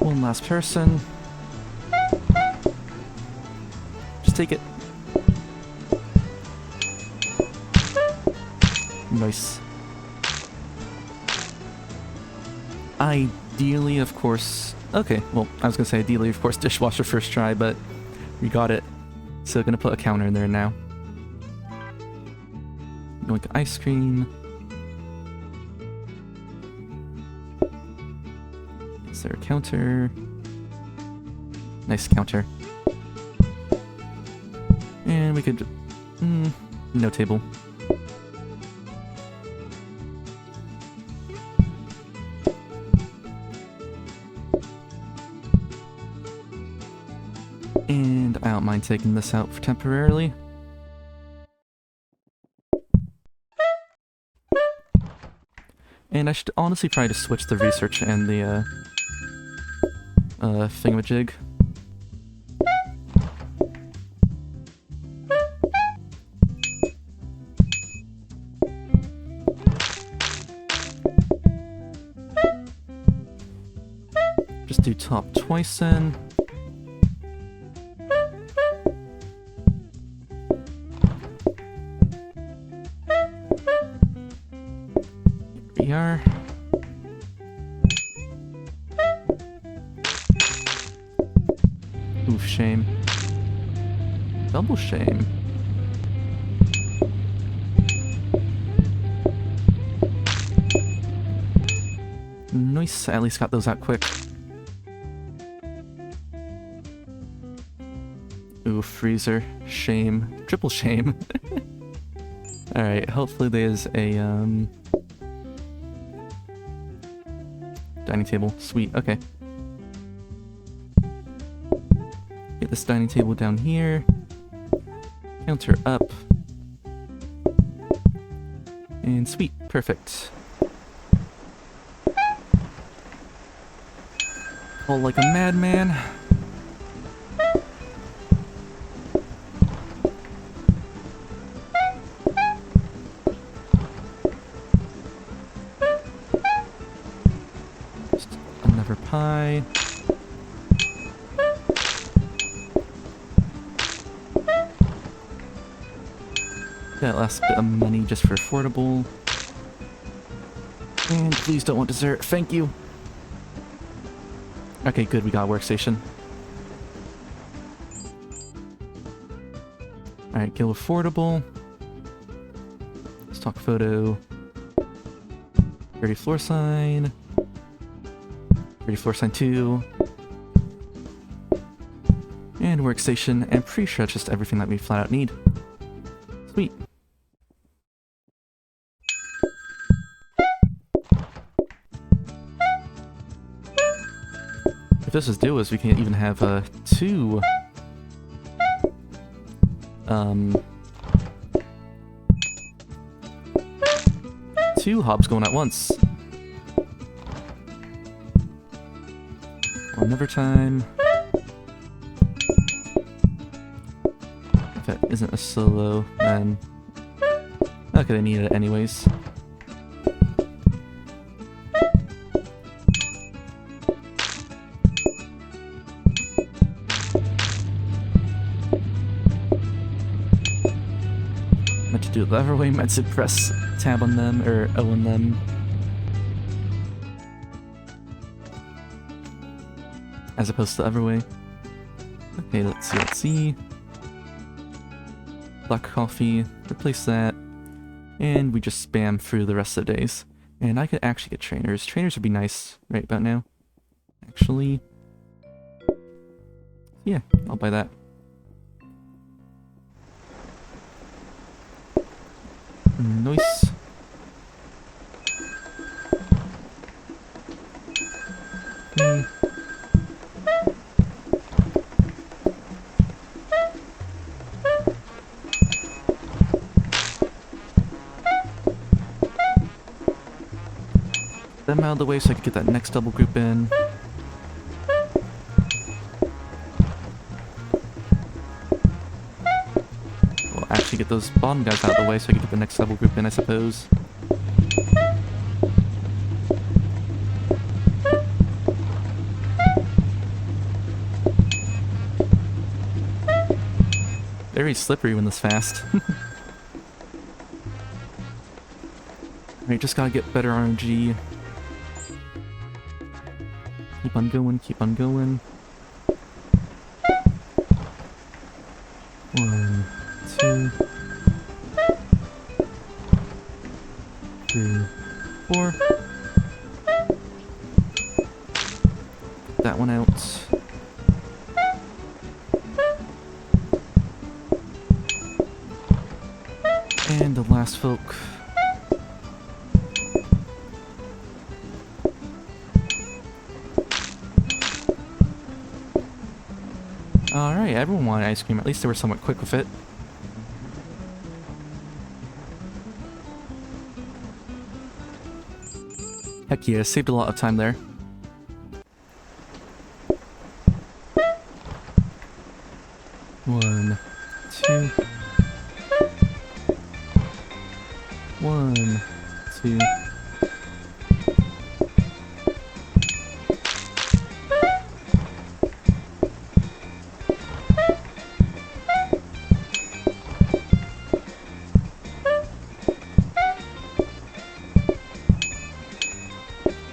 One last person. Just take it. Nice. Ideally, of course... Okay, well, I was gonna say ideally, of course, dishwasher first try, but we got it. So gonna put a counter in there now. Like ice cream. Is there a counter? Nice counter. And we could... no table. And I don't mind taking this out for temporarily. And I should honestly try to switch the research and the thingamajig. Just do top twice then. Here we are. Oof, shame. Double shame. Nice, I at least got those out quick. Ooh, freezer. Shame. Triple shame. Alright, hopefully there's a, dining table. Sweet, okay. Get this dining table down here. Counter up. And sweet, perfect. All like a madman. have our pie. That last bit of money just for affordable. And please don't want dessert. Thank you. Okay, good. We got a workstation. Alright, kill affordable. Stock photo. Dirty floor sign. Dirty floor sign 2. And workstation. And pretty sure that's just everything that we flat out need. Sweet. If this is do us, we can even have two hobs going at once. Another time. If that isn't a solo, then okay, I need it anyways. Meant to do it the other way, meant to press tab on them, or O on them. As opposed to the other way. Okay, let's see. Black coffee, replace that. And we just spam through the rest of the days. And I could actually get trainers. Trainers would be nice right about now. Actually. Yeah, I'll buy that. Nice. Them out of the way so I can get that next double group in. We'll actually get those bottom guys out of the way so I can get the next double group in, I suppose. Very slippery when this fast. Alright, just gotta get better RNG. Keep on going, keep on going. 1, 2, 3, 4. That one out. And the last folk. Alright, everyone wanted ice cream. At least they were somewhat quick with it. Heck yeah, saved a lot of time there. One, two. 1, 2.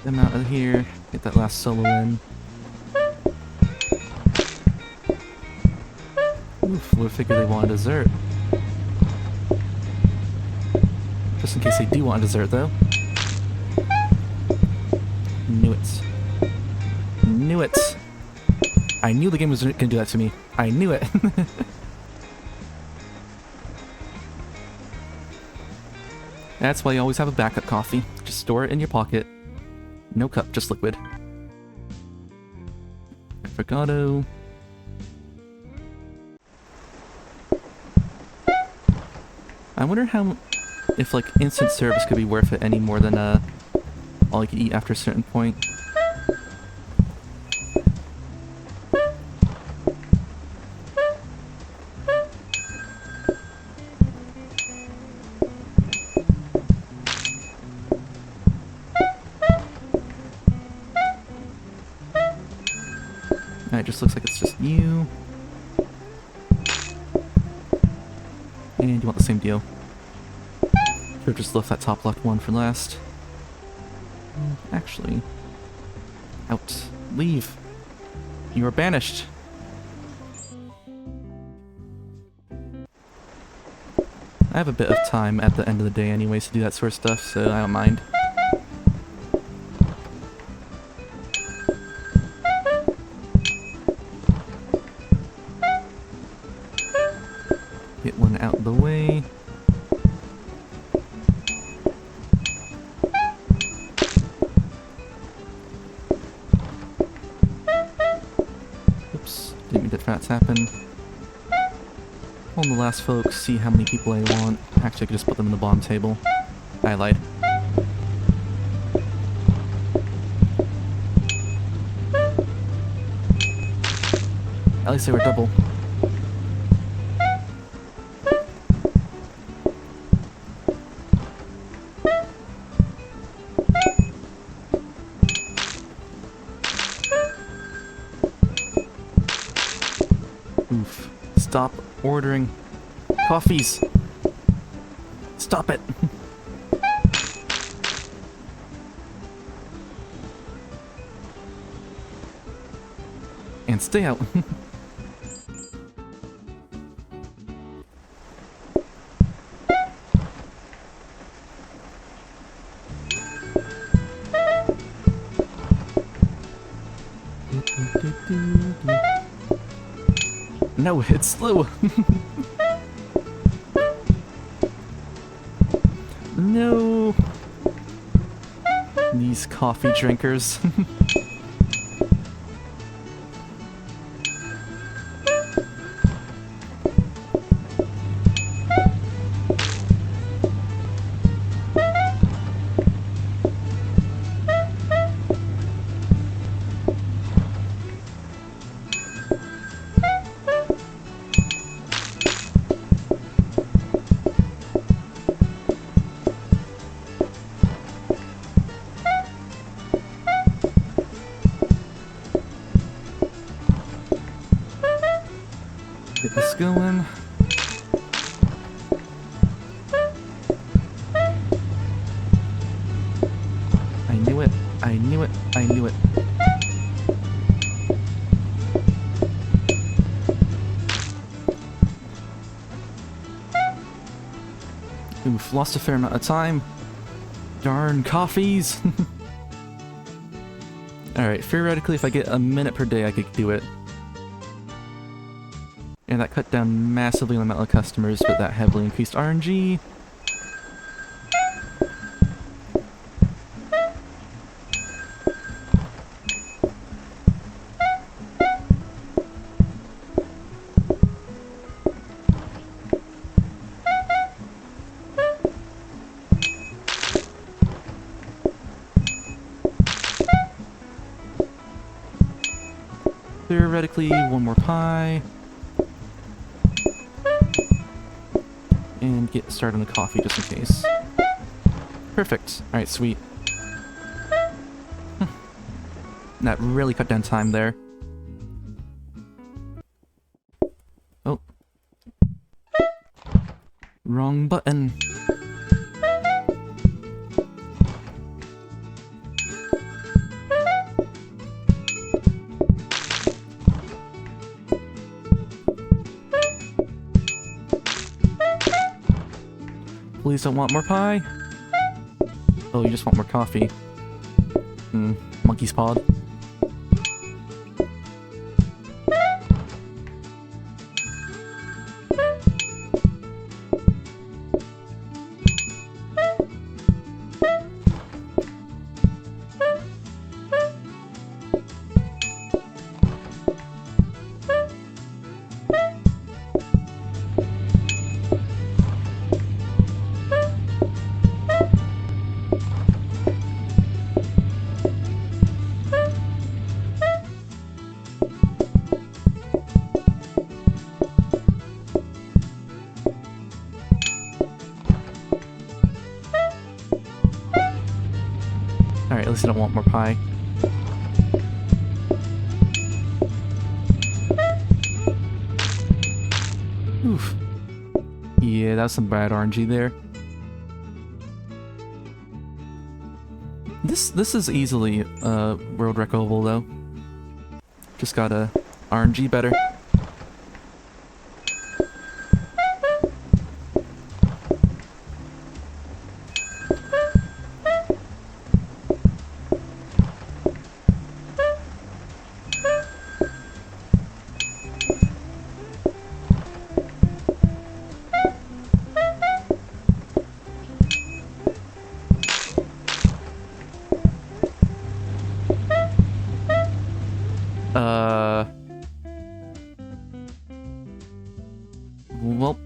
Them out of here. Get that last solo in. Oof, would figure they want a dessert. Just in case they do want a dessert, though. Knew it. Knew it. I knew the game was gonna do that to me. I knew it. That's why you always have a backup coffee. Just store it in your pocket. No cup, just liquid. Avocado. I wonder how... if, like, instant service could be worth it any more than, all you can eat after a certain point. Alright, just looks like it's just you. And you want the same deal. Should've just left that top left one for last. Actually... Out. Leave. You are banished. I have a bit of time at the end of the day anyways to do that sort of stuff, so I don't mind. Get one out of the way. Oops, didn't mean for that to happen. On the last folks, see how many people I want. Actually, I could just put them in the bottom table. I lied. At least they were double. Oof. Stop ordering coffees. Stop it. And stay out. No, it's slow. No. These coffee drinkers. Get this going. I knew it. I knew it. I knew it. Oof, lost a fair amount of time. Darn coffees. Alright, theoretically if I get a minute per day I could do it. And that cut down massively on the amount of customers, but that heavily increased RNG. Theoretically, one more pie. And get started on the coffee just in case. Perfect. Alright, sweet. That really cut down time there. Oh. Wrong button. Please don't want more pie? Oh, you just want more coffee. Monkey's pod. Alright, at least I don't want more pie. Oof. Yeah, that's some bad RNG there. This is easily world recordable though. Just gotta RNG better. Well,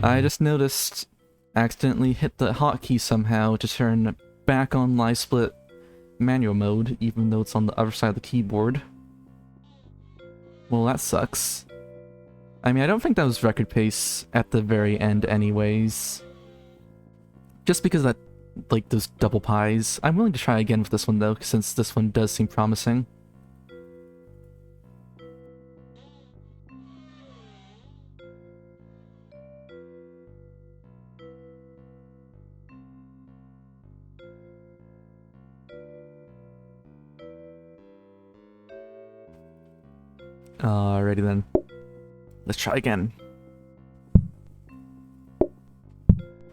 I just noticed accidentally hit the hotkey somehow to turn back on live split manual mode, even though it's on the other side of the keyboard. Well, that sucks. I mean, I don't think that was record pace at the very end anyways. Just because that, like, those double pies. I'm willing to try again with this one though, since this one does seem promising. Alrighty then. Let's try again.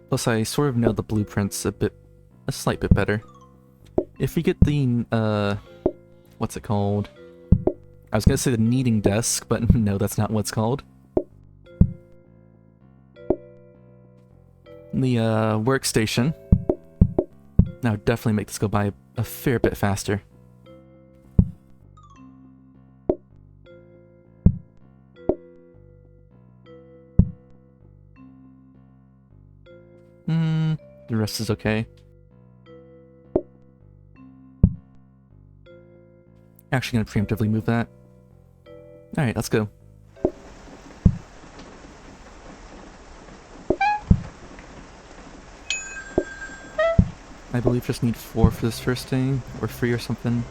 Plus, I sort of know the blueprints a slight bit better. If we get the, what's it called? I was gonna say the kneading desk, but no, that's not what it's called. The, workstation. Now, definitely make this go by a fair bit faster. The rest is okay. Actually gonna preemptively move that. Alright, let's go. I believe just need 4 for this first thing, or 3 or something.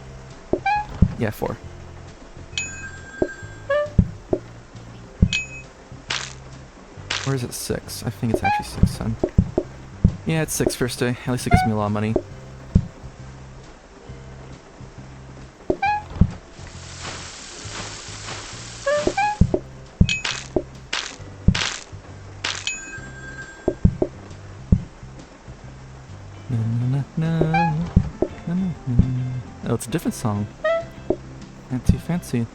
Yeah, 4. Or is it 6? I think it's actually 6 then. Yeah, it's 6 first day. At least it gives me a lot of money. Oh, it's a different song. Fancy, fancy.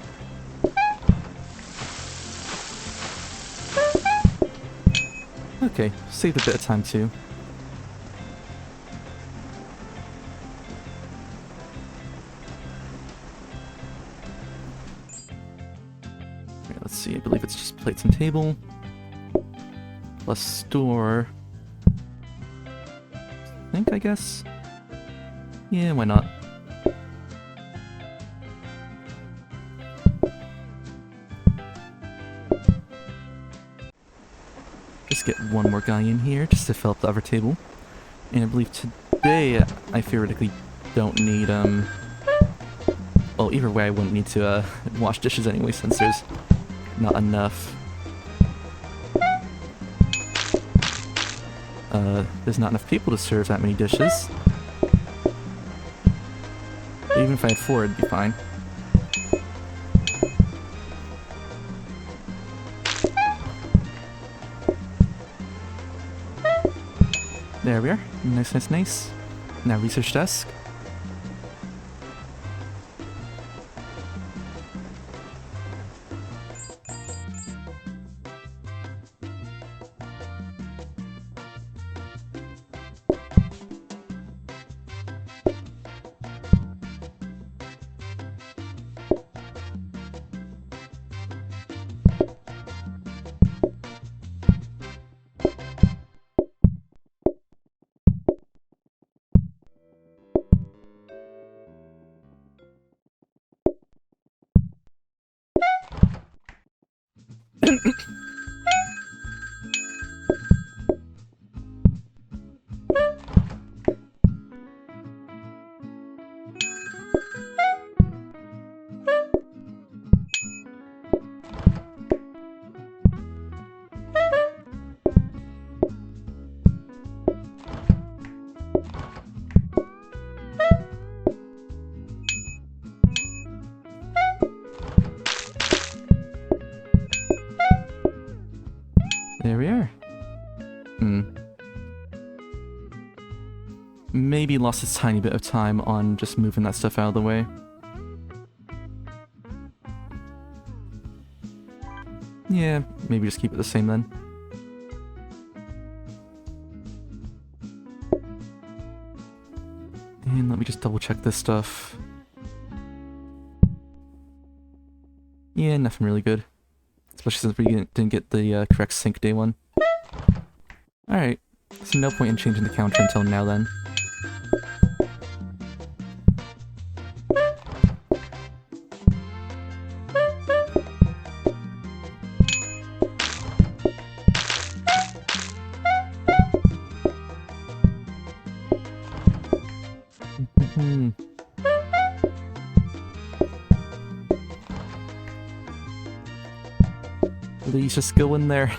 Okay, saved a bit of time too. Okay, let's see, I believe it's just plates and table. Plus store. I guess? Yeah, why not? Just get one more guy in here just to fill up the other table. And I believe today I theoretically don't need, well, either way I wouldn't need to, wash dishes anyway since there's not enough. There's not enough people to serve that many dishes. Even if I had 4, it'd be fine. There we are. Nice, nice, nice. Now research desk. There we are. Maybe lost a tiny bit of time on just moving that stuff out of the way. Yeah, maybe just keep it the same then. And let me just double check this stuff. Yeah, nothing really good. Especially since we didn't get the correct sync day one. Alright, so no point in changing the counter until now then. Please just go in there.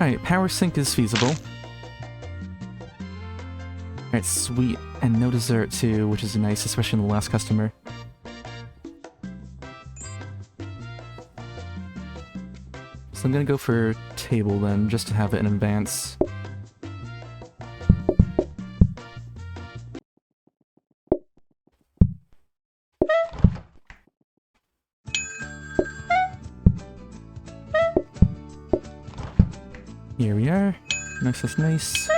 Alright, power sync is feasible. Alright, sweet. And no dessert too, which is nice, especially in the last customer. So I'm gonna go for table then, just to have it in advance. Here we are. Nice, nice, nice.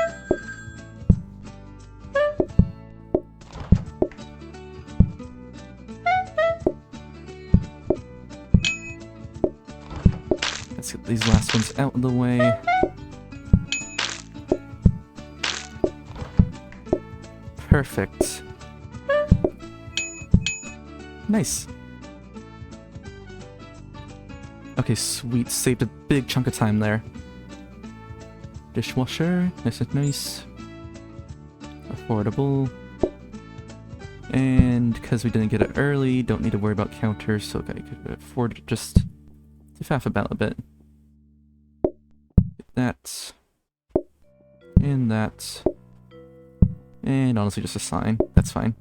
Let's get these last ones out of the way. Perfect. Nice. Okay, sweet. Saved a big chunk of time there. Dishwasher, nice and nice. Affordable. And because we didn't get it early, don't need to worry about counters, so I could afford to just faff about a bit. Get that. And that. And honestly just a sign. That's fine.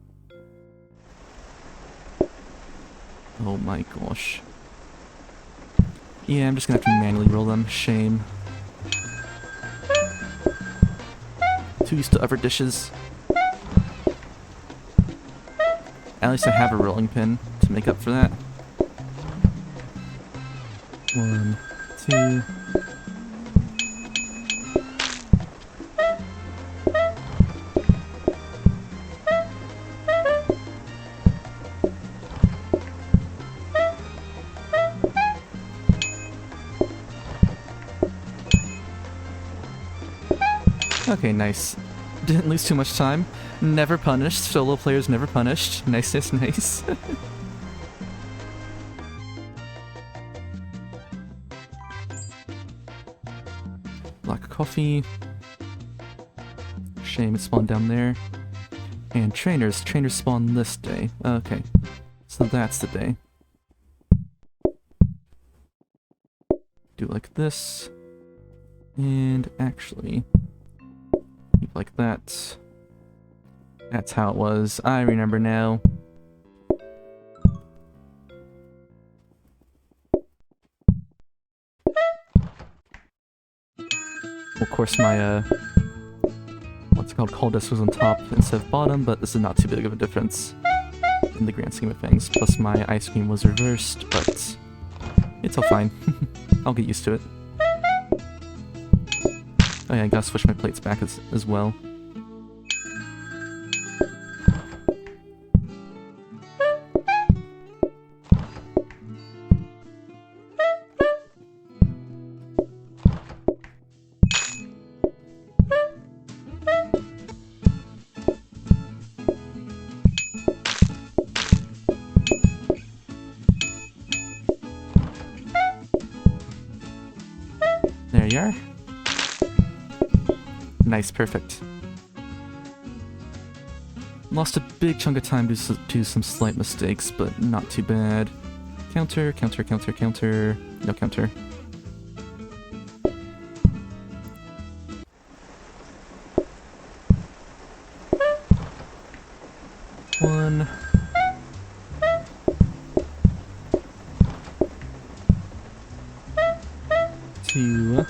Oh my gosh. Yeah, I'm just gonna have to manually roll them. Shame. Too used to other dishes. At least I have a rolling pin to make up for that. 1, 2. Okay, nice. Didn't lose too much time. Never punished. Solo players never punished. Nice, nice, nice. Black coffee. Shame it spawned down there. And trainers. Trainers spawn this day. Okay. So that's the day. Do like this. And actually... like that. That's how it was. I remember now. Of course my, what's it called? Call desk was on top instead of bottom, but this is not too big of a difference in the grand scheme of things. Plus my ice cream was reversed, but it's all fine. I'll get used to it. Oh yeah, I gotta switch my plates back as well. There you are. Nice, perfect. Lost a big chunk of time due to some slight mistakes, but not too bad. Counter, counter, counter, counter. No counter. One. 2.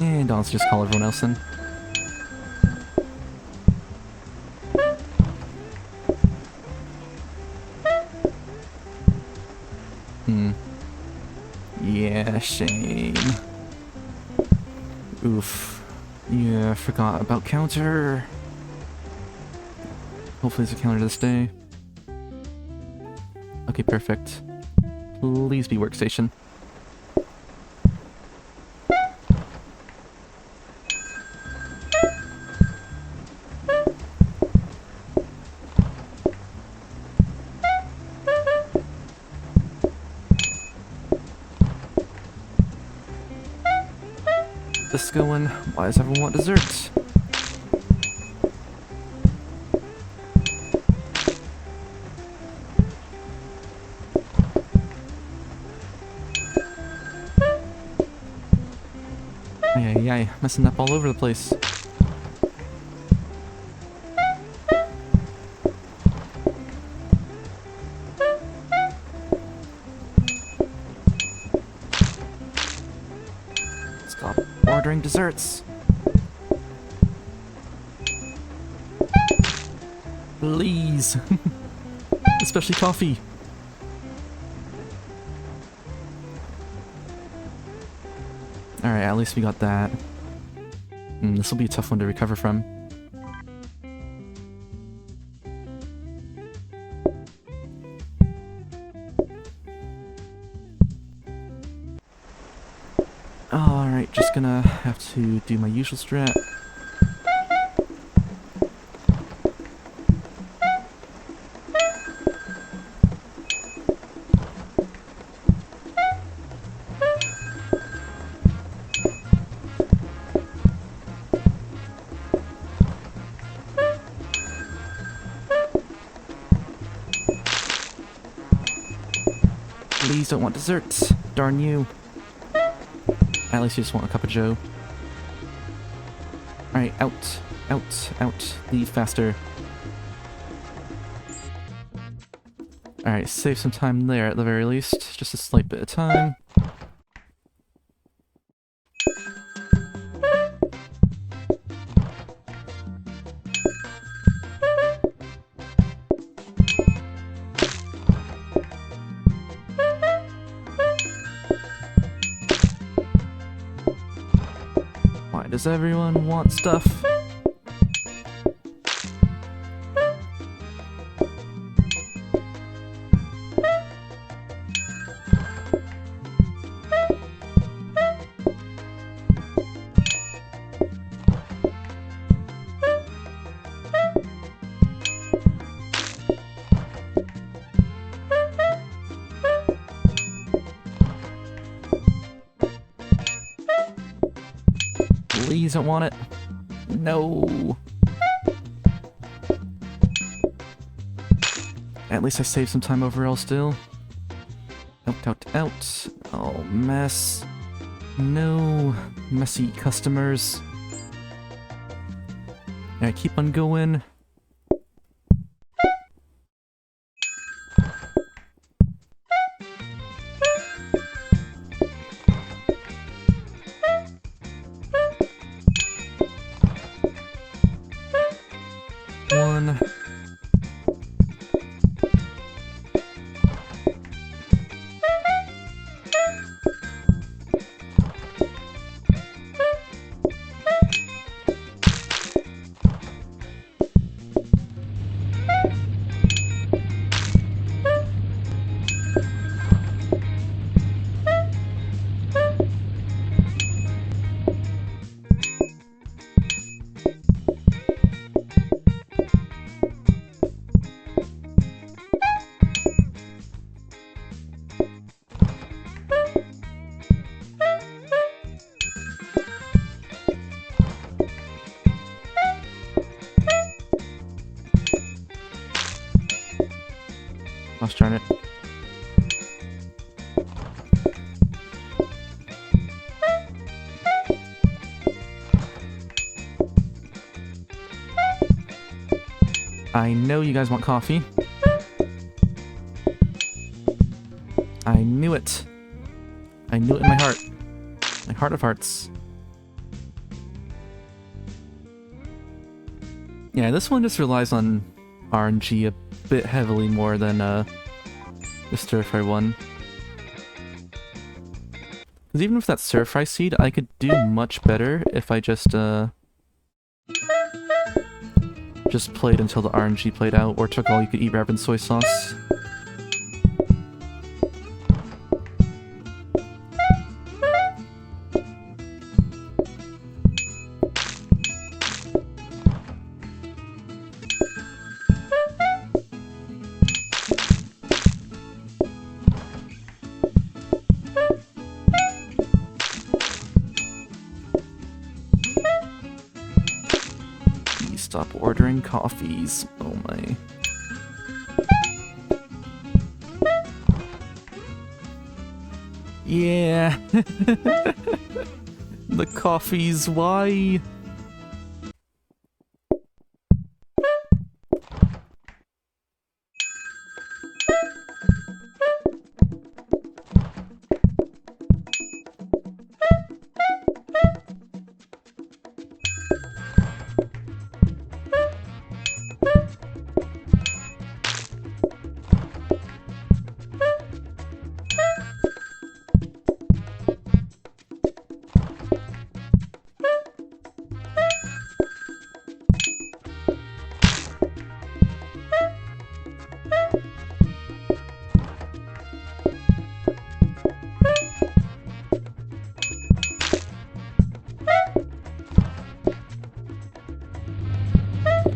And let's just call everyone else in. Yeah, shame. Oof. Yeah, forgot about counter. Hopefully there's a counter this day. Okay, perfect. Please be workstation. This going? Why does everyone want dessert? Ay, messing up all over the place. Stop ordering desserts. Please. Especially coffee. Alright, at least we got that. This will be a tough one to recover from. Alright, just gonna have to do my usual strat. Please don't want desserts. Darn you. At least you just want a cup of joe. Alright, out. Out. Leave faster. Alright, save some time there at the very least. Just a slight bit of time. Does everyone want stuff? Please don't want it. No. At least I saved some time overall still. Out. Oh, mess. No. Messy customers. Alright, keep on going. One. Gosh darn it. I know you guys want coffee. I knew it. I knew it in my heart. My heart of hearts. Yeah, this one just relies on RNG a bit heavily more than the stir-fry one. Because even with that stir-fry seed, I could do much better if I just played until the RNG played out, or took all you could eat wrapped in soy sauce. Stop ordering coffees. Oh my. Yeah. The coffees, why?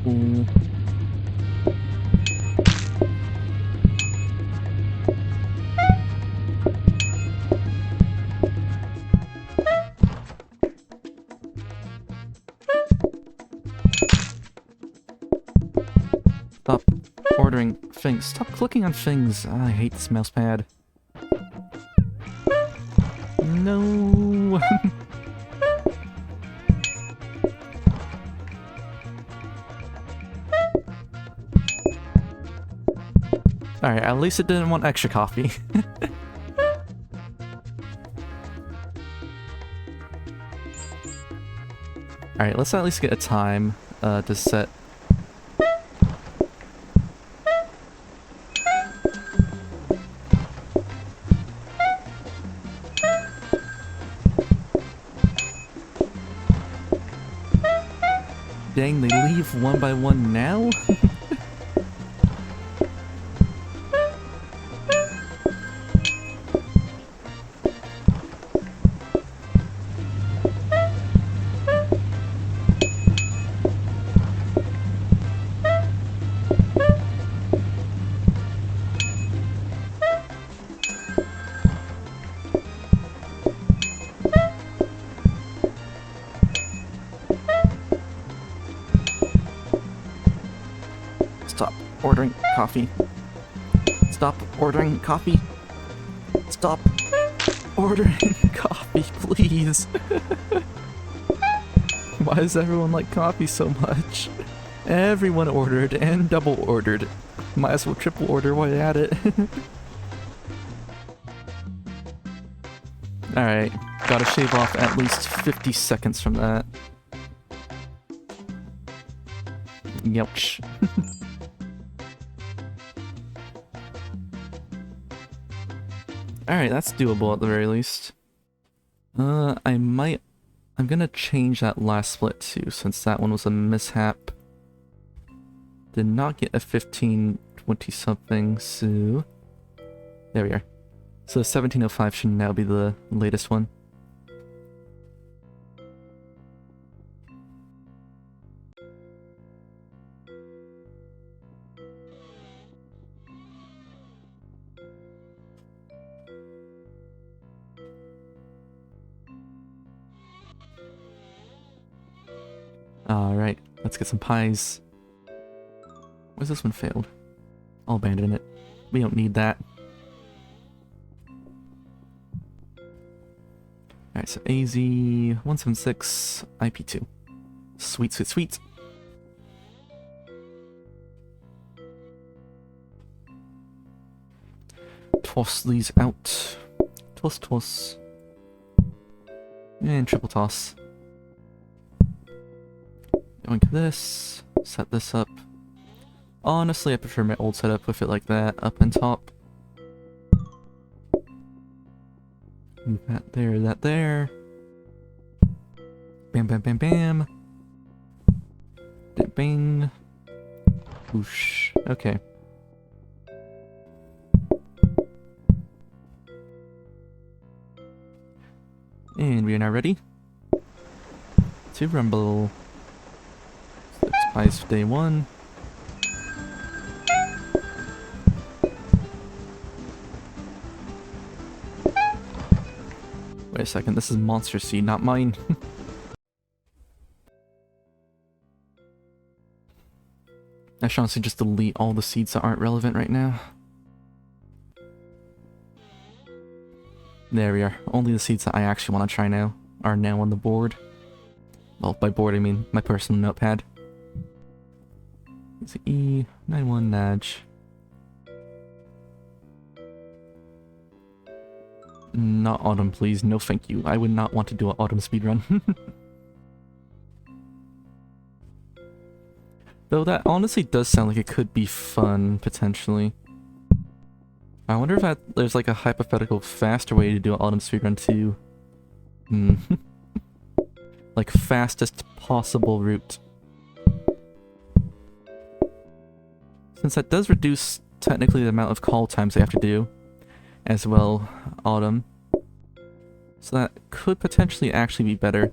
Ooh. Stop ordering things. Stop clicking on things. I hate this mouse pad. No. Alright, at least it didn't want extra coffee. Alright, let's at least get a time to set. Dang, they leave one by one now? Stop ordering coffee. Stop ordering coffee. Stop ordering coffee, please. Why does everyone like coffee so much? Everyone ordered and double ordered. Might as well triple order while you're at it. Alright, gotta shave off at least 50 seconds from that. Youch. Alright, that's doable at the very least. I'm gonna change that last split too, since that one was a mishap. Did not get a 1520 something, so... There we are. So 1705 should now be the latest one. Alright, let's get some pies. Where's this one failed? I'll abandon it. We don't need that. Alright, so AZ176 IP2. Sweet, sweet, sweet. toss these out. Toss, toss. And triple toss. Going to this. Set this up. Honestly, I prefer my old setup with it like that, up and top. Move that there, that there. Bam, bam, bam, bam. Bang, bang. Whoosh. Okay. And we are now ready to rumble. So it's pies for day one. Wait a second, this is Monster Seed, not mine. I should honestly just delete all the seeds that aren't relevant right now. There we are. Only the seeds that I actually want to try now are now on the board. Well, by board I mean my personal notepad. It's E91 Nudge. Not autumn, please. No thank you. I would not want to do an autumn speedrun. Though that honestly does sound like it could be fun, potentially. I wonder if there's like a hypothetical faster way to do an autumn speedrun too. Like fastest possible route. Since that does reduce technically the amount of call times they have to do. As well, autumn. So that could potentially actually be better.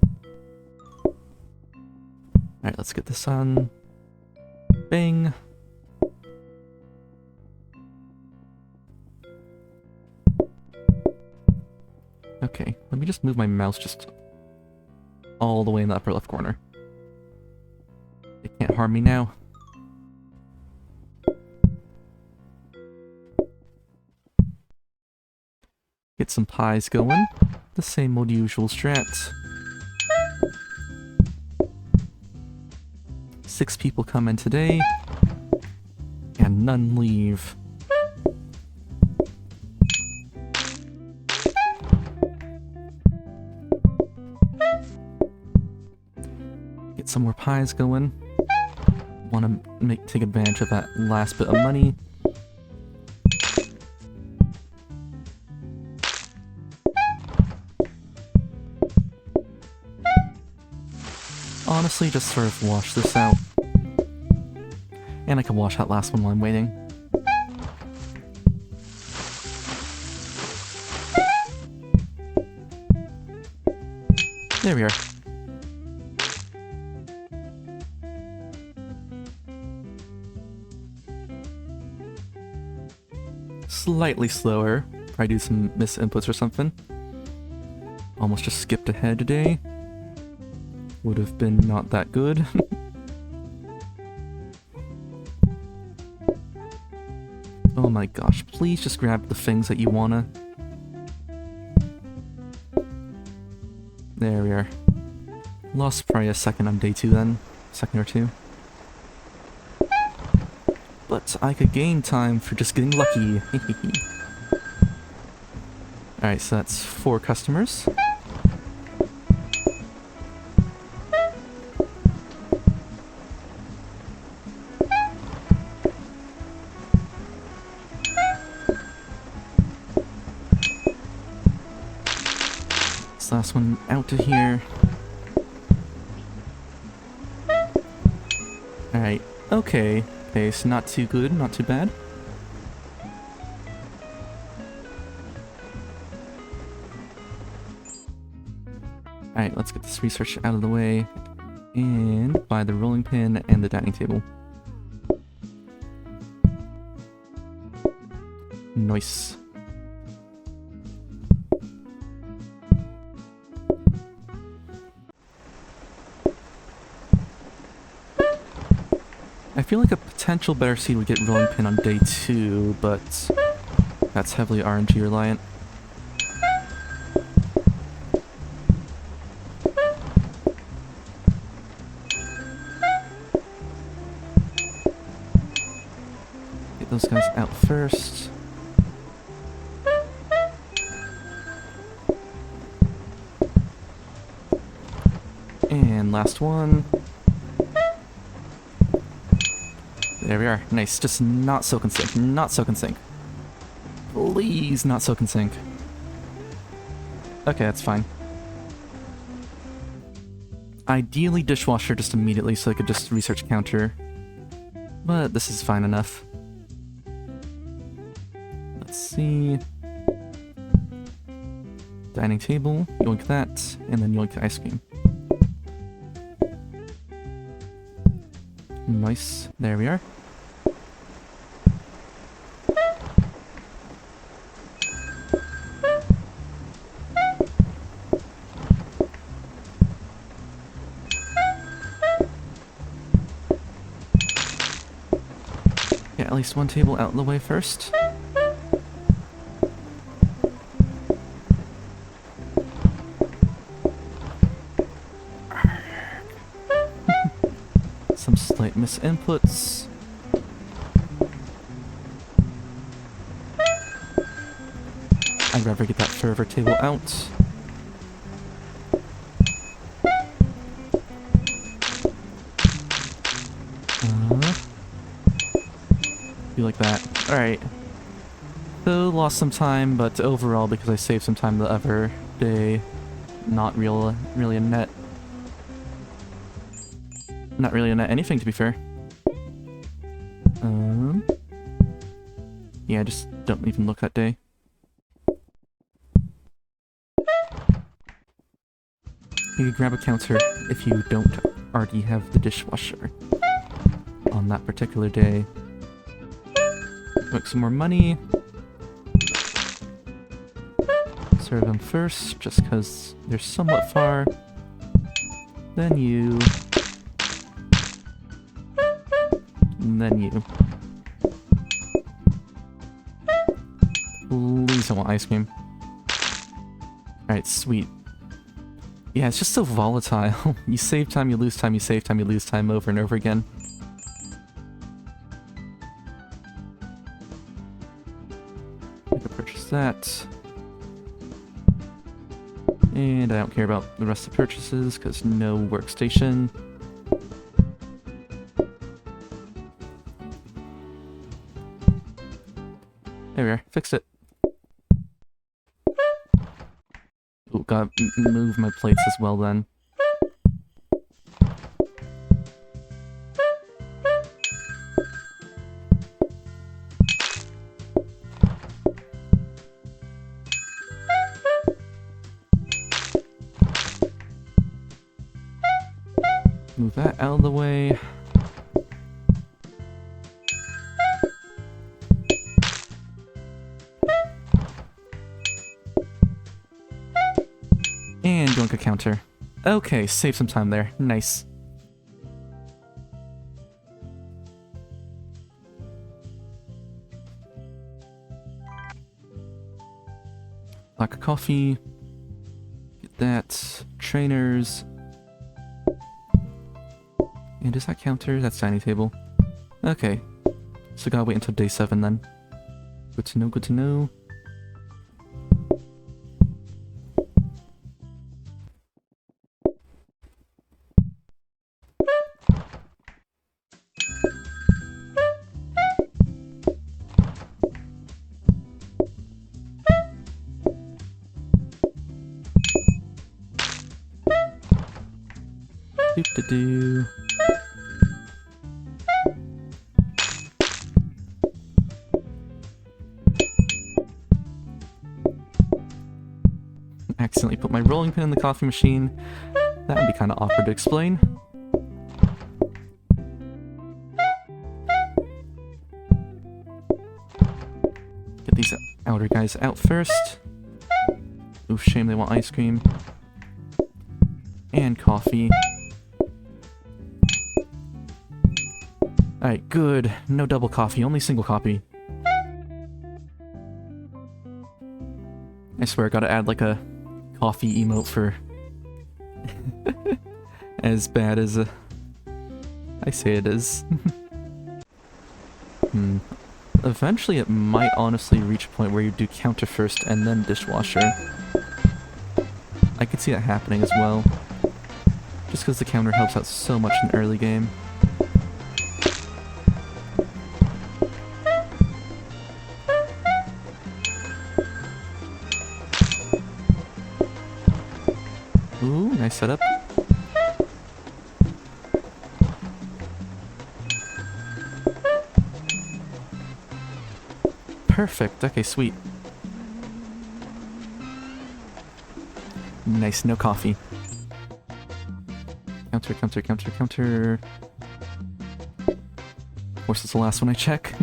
Alright, let's get this on. Bang. Okay, let me just move my mouse just all the way in the upper left corner. It can't harm me now. Get some pies going. The same old usual strat. 6 people come in today, and none leave. Get some more pies going. Want to take advantage of that last bit of money. Honestly, just sort of wash this out. And I can wash that last one while I'm waiting. There we are. Slightly slower. Probably do some misinputs or something. Almost just skipped ahead today. Would have been not that good. Oh my gosh, please just grab the things that you wanna. There we are. Lost probably a second on day 2 then. Second or 2. But I could gain time for just getting lucky. Alright, so that's 4 customers. Last one out of here. Alright, okay. Pace not too good, not too bad. Alright, let's get this research out of the way. And buy the rolling pin and the dining table. Nice. I feel like a potential better seed would get rolling pin on day 2, but that's heavily RNG reliant. Get those guys out first. And last one. There we are. Nice. Just not soak and sink. Not soak and sink. Please, not soak and sink. Okay, that's fine. Ideally dishwasher just immediately so I could just research counter. But this is fine enough. Let's see. Dining table, yoink that, and then yoink the ice cream. Nice. There we are. Get at least one table out of the way first. Some slight misinputs. I'd rather get that fervor table out. Be like that. Alright. So, lost some time, but overall, because I saved some time the other day, not really a net. Not really a net anything, to be fair. Yeah, just don't even look that day. You can grab a counter if you don't already have the dishwasher on that particular day. Make some more money. Serve them first, just because they're somewhat far. Then you. And then you. Please don't want ice cream. Alright, sweet. Yeah, it's just so volatile. You save time, you lose time, you save time, you lose time over and over again. I can purchase that. And I don't care about the rest of the purchases, because no workstation. There we are. Fixed it. Ooh, gotta move my plates as well then. Move that out of the way. And doink a counter. Okay, save some time there. Nice. Black coffee. Get that. Trainers. And is that counter? That's dining table. Okay. So gotta wait until day 7 then. Good to know, good to know. Doop-de-doo. Accidentally put my rolling pin in the coffee machine. That would be kind of awkward to explain. Get these outer guys out first. Ooh, shame they want ice cream. And coffee. Alright, good. No double coffee, only single coffee. I swear I gotta add like a coffee emote for as bad as I say it is. Eventually it might honestly reach a point where you do counter first and then dishwasher. I could see that happening as well. Just because the counter helps out so much in early game. Ooh, nice setup. Perfect. Okay, sweet. Nice, no coffee. Counter, counter, counter, counter. Of course, it's the last one I check.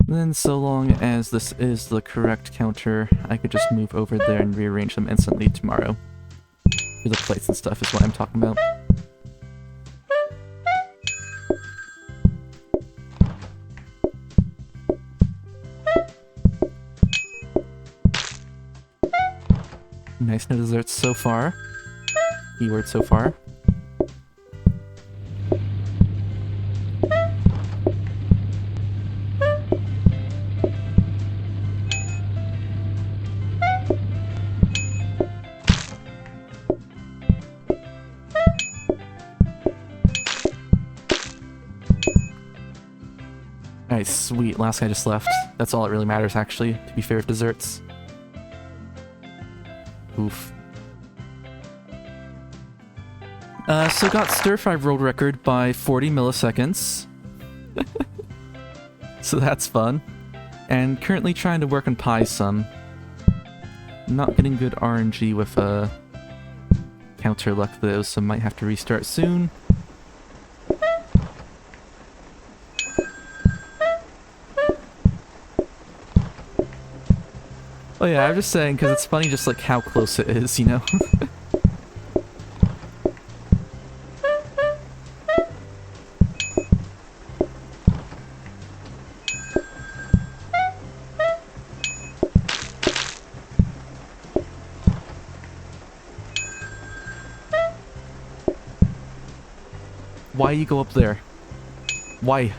Then, so long as this is the correct counter, I could just move over there and rearrange them instantly tomorrow. For the plates and stuff is what I'm talking about. Nice, no desserts so far. Keyword so far. Alright, sweet. Last guy just left. That's all that really matters, actually, to be fair with desserts. Oof. So got stir-fry world record by 40 milliseconds. So that's fun. And currently trying to work on pie some. Not getting good RNG with counter luck though, so might have to restart soon. Oh yeah, I'm just saying, because it's funny just like how close it is, you know? Why you go up there? Why?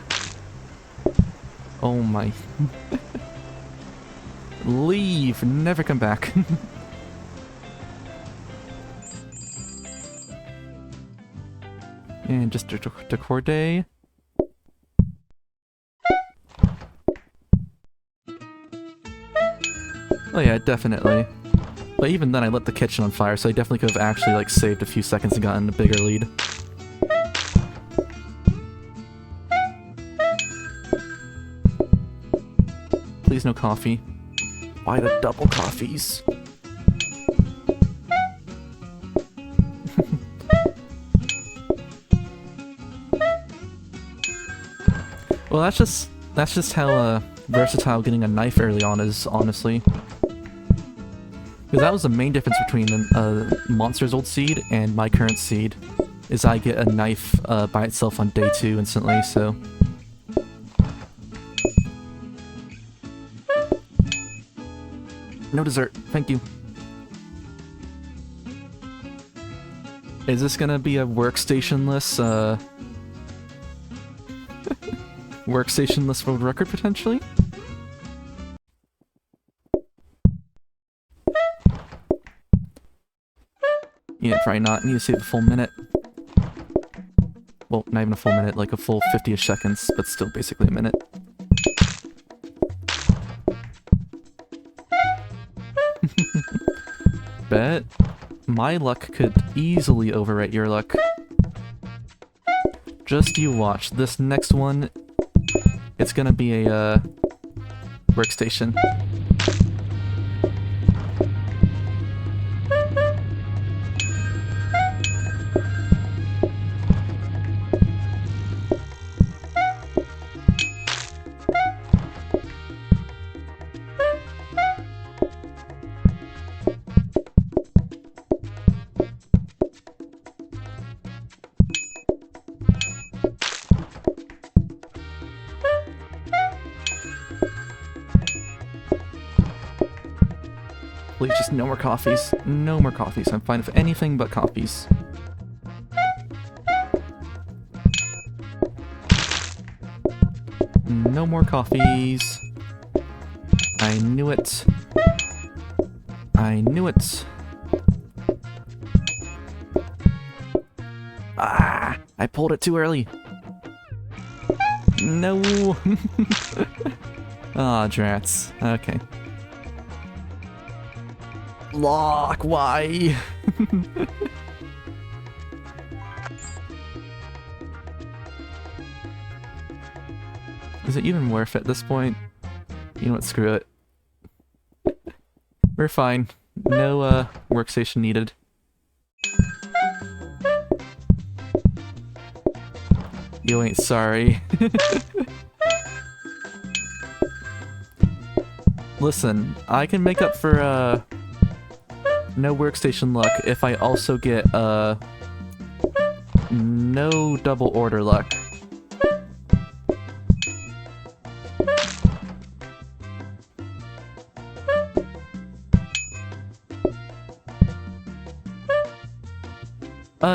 Oh my... Leave! Never come back. And just decor day. Oh yeah, definitely. But even then I lit the kitchen on fire, so I definitely could have actually like saved a few seconds and gotten a bigger lead. Please no coffee. Why the double coffees? Well, that's just how versatile getting a knife early on is, honestly. Because that was the main difference between Monster's old seed and my current seed, is I get a knife by itself on day 2 instantly, so... No dessert, thank you. Is this gonna be a workstation-less, workstation-less world record, potentially? Yeah, probably not. Need to save a full minute. Well, not even a full minute, like a full 50-ish seconds, but still basically a minute. Bet my luck could easily overwrite your luck. Just you watch. This next one, it's gonna be a workstation. Please, just no more coffees. No more coffees. I'm fine with anything but coffees. No more coffees. I knew it. I knew it. Ah! I pulled it too early. No! Aw, drats. Okay. Lock, why? Is it even worth it at this point? You know what, screw it. We're fine. No, workstation needed. You ain't sorry. Listen, I can make up for, no workstation luck if I also get, no double order luck.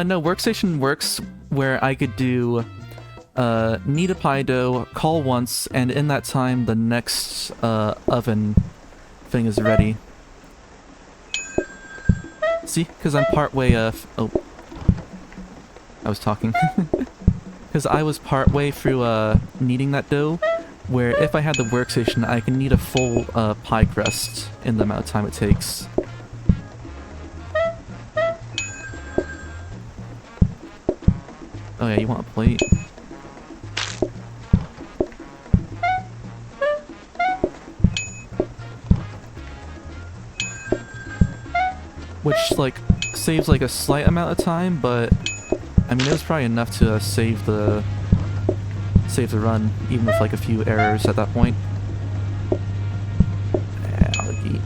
No, workstation works where I could do, knead a pie dough, call once, and in that time the next, oven thing is ready. See? Because I'm partway, oh. I was talking. Because I was partway through, kneading that dough, where if I had the workstation, I can knead a full, pie crust in the amount of time it takes. Oh yeah, you want a plate? Which, like, saves, like, a slight amount of time, but... I mean, it was probably enough to, save the run, even with, like, a few errors at that point. I'll eat.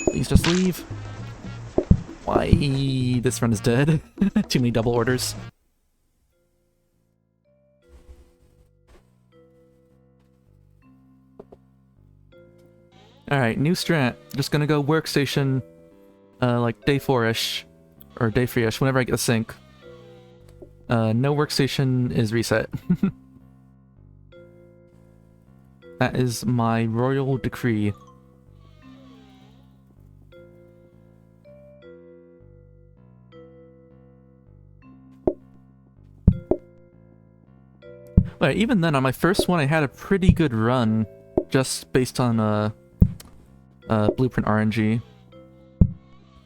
Please just leave. Why? This run is dead. Too many double orders. Alright, new strat. Just gonna go workstation, like day 4-ish. Or day 3-ish, whenever I get the sync. No workstation is reset. That is my royal decree. But even then, on my first one, I had a pretty good run, just based on, Blueprint RNG.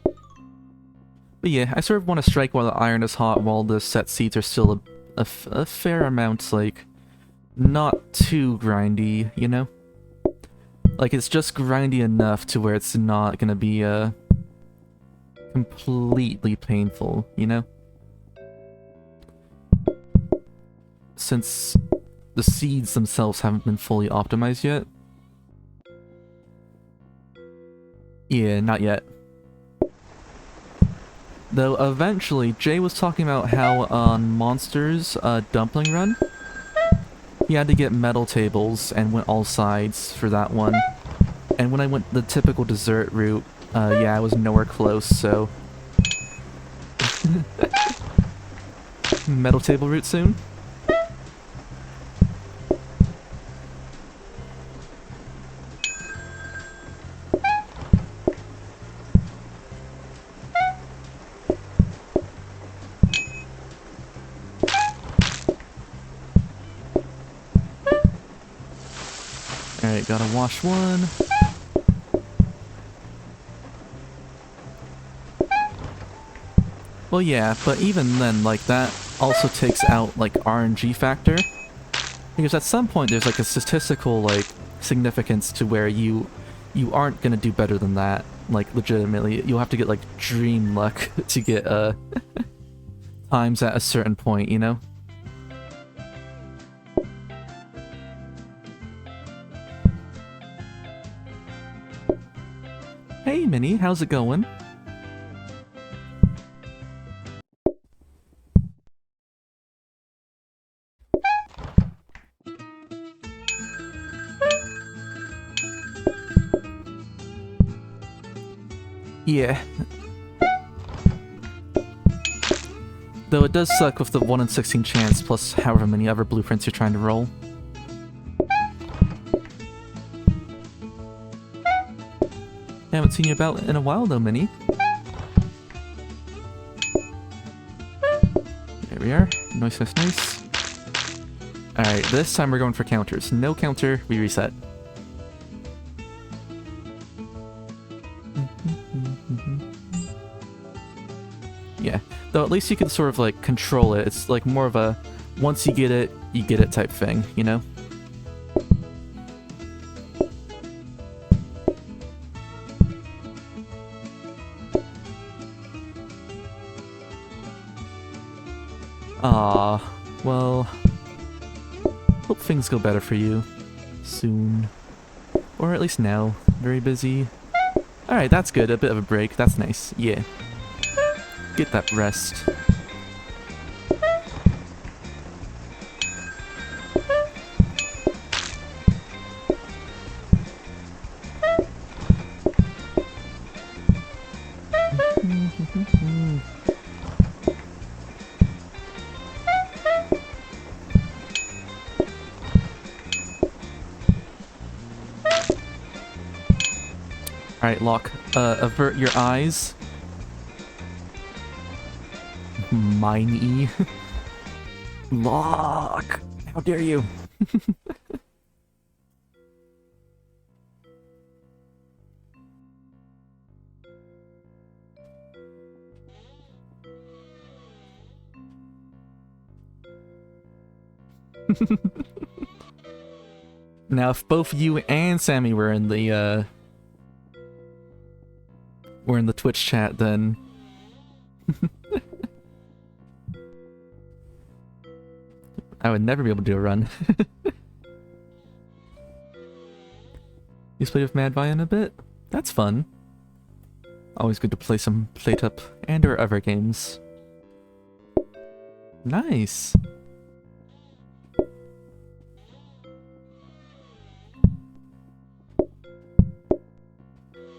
But yeah, I sort of want to strike while the iron is hot, while the set seeds are still a fair amount, like, not too grindy, you know? Like, it's just grindy enough to where it's not gonna be, completely painful, you know? Since the seeds themselves haven't been fully optimized yet. Yeah, not yet. Though eventually, Jay was talking about how on Monsters, Dumpling Run, he had to get metal tables and went all sides for that one. And when I went the typical dessert route, yeah, I was nowhere close, so... Metal table route soon? Alright, gotta wash one. Well, yeah, but even then, like, that also takes out, like, RNG factor. Because at some point there's, like, a statistical, like, significance to where you aren't gonna do better than that. Like, legitimately. You'll have to get, like, dream luck to get, times at a certain point, you know? Hey, Minnie, how's it going? Yeah. Though it does suck with the 1 in 16 chance plus however many other blueprints you're trying to roll. Haven't seen you about in a while though, Minnie. There we are. Nice, nice, nice. Alright, this time we're going for counters. No counter, we reset. Yeah, though at least you can sort of like control it. It's like more of a once you get it type thing, you know? Ah, well, hope things go better for you soon. Or at least now. Very busy. Alright, that's good. A bit of a break. That's nice. Yeah. Get that rest. Alright, Locke. Avert your eyes. Mine-y. Locke! How dare you? Now, if both you and Sammy were in the Twitch chat, then I would never be able to do a run. You played with Mad Vian a bit? That's fun. Always good to play some PlateUp and or other games. Nice.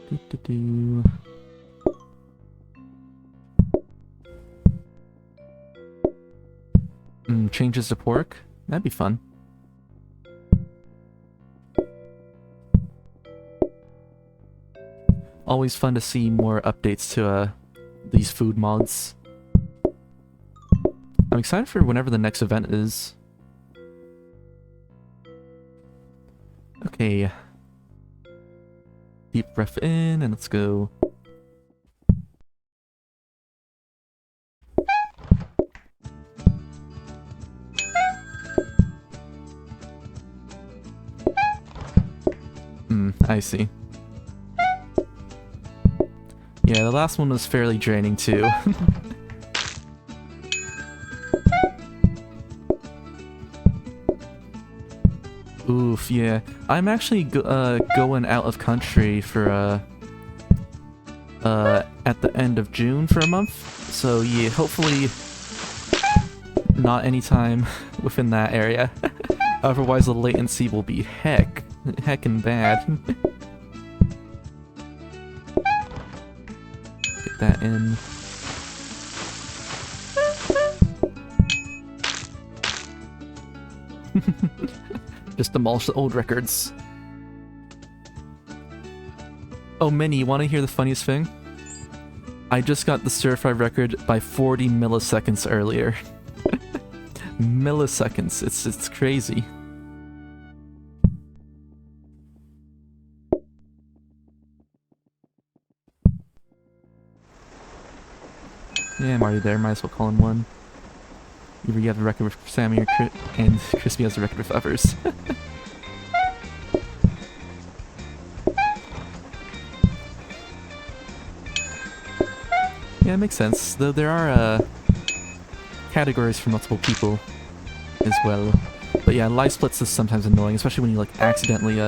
Do-do-do. Changes to pork? That'd be fun. Always fun to see more updates to these food mods. I'm excited for whenever the next event is. Okay. Deep breath in, and let's go. I see. Yeah, the last one was fairly draining too. Oof, yeah. I'm actually going out of country for at the end of June for a month. So yeah, hopefully not anytime within that area. Otherwise the latency will be heckin' bad. Get that in. Just demolish the old records. Oh, Minnie, you want to hear the funniest thing? I just got the certified record by 40 milliseconds earlier. Milliseconds, it's crazy. Yeah, I'm already there, might as well call in one. Either you have the record with Sammy or and Crispy has the record with others. Yeah, it makes sense. Though there are categories for multiple people as well. But yeah, live splits is sometimes annoying, especially when you like accidentally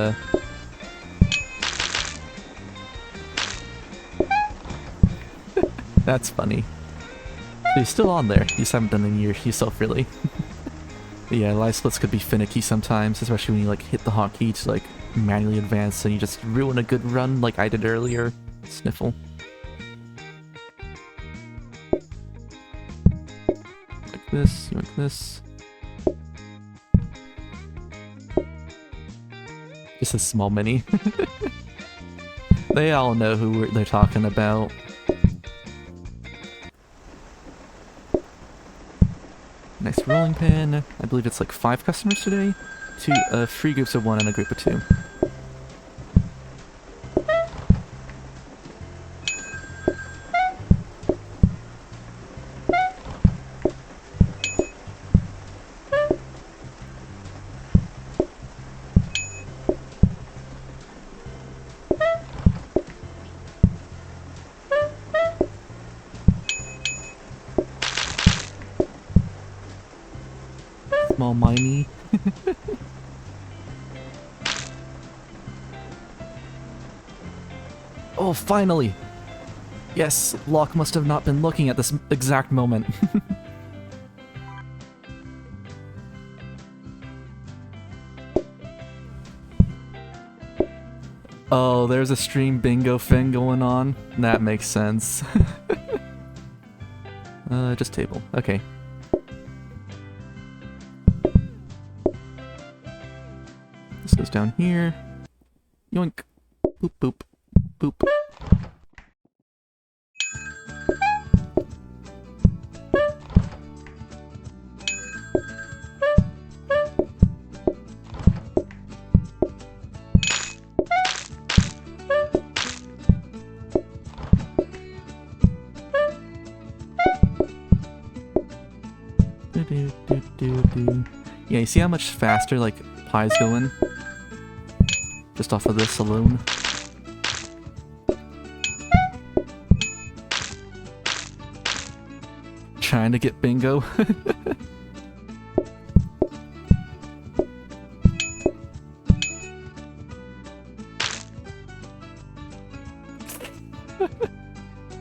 That's funny. So you're still on there. You just haven't done any yourself really. But yeah, live splits could be finicky sometimes, especially when you like hit the hotkey to like manually advance and you just ruin a good run like I did earlier. Sniffle. this, yoink this. Just a small mini. They all know who they're talking about. Nice rolling pin. I believe it's like 5 customers today. 3 groups of 1 and a group of 2. Small miney. Oh, finally! Yes, Locke must have not been looking at this exact moment. Oh, there's a stream bingo thing going on. That makes sense. Just table. Okay. This goes down here. Yoink. Boop, boop, boop. Yeah, you see how much faster, like, pie's going? Just off of this alone. Trying to get bingo.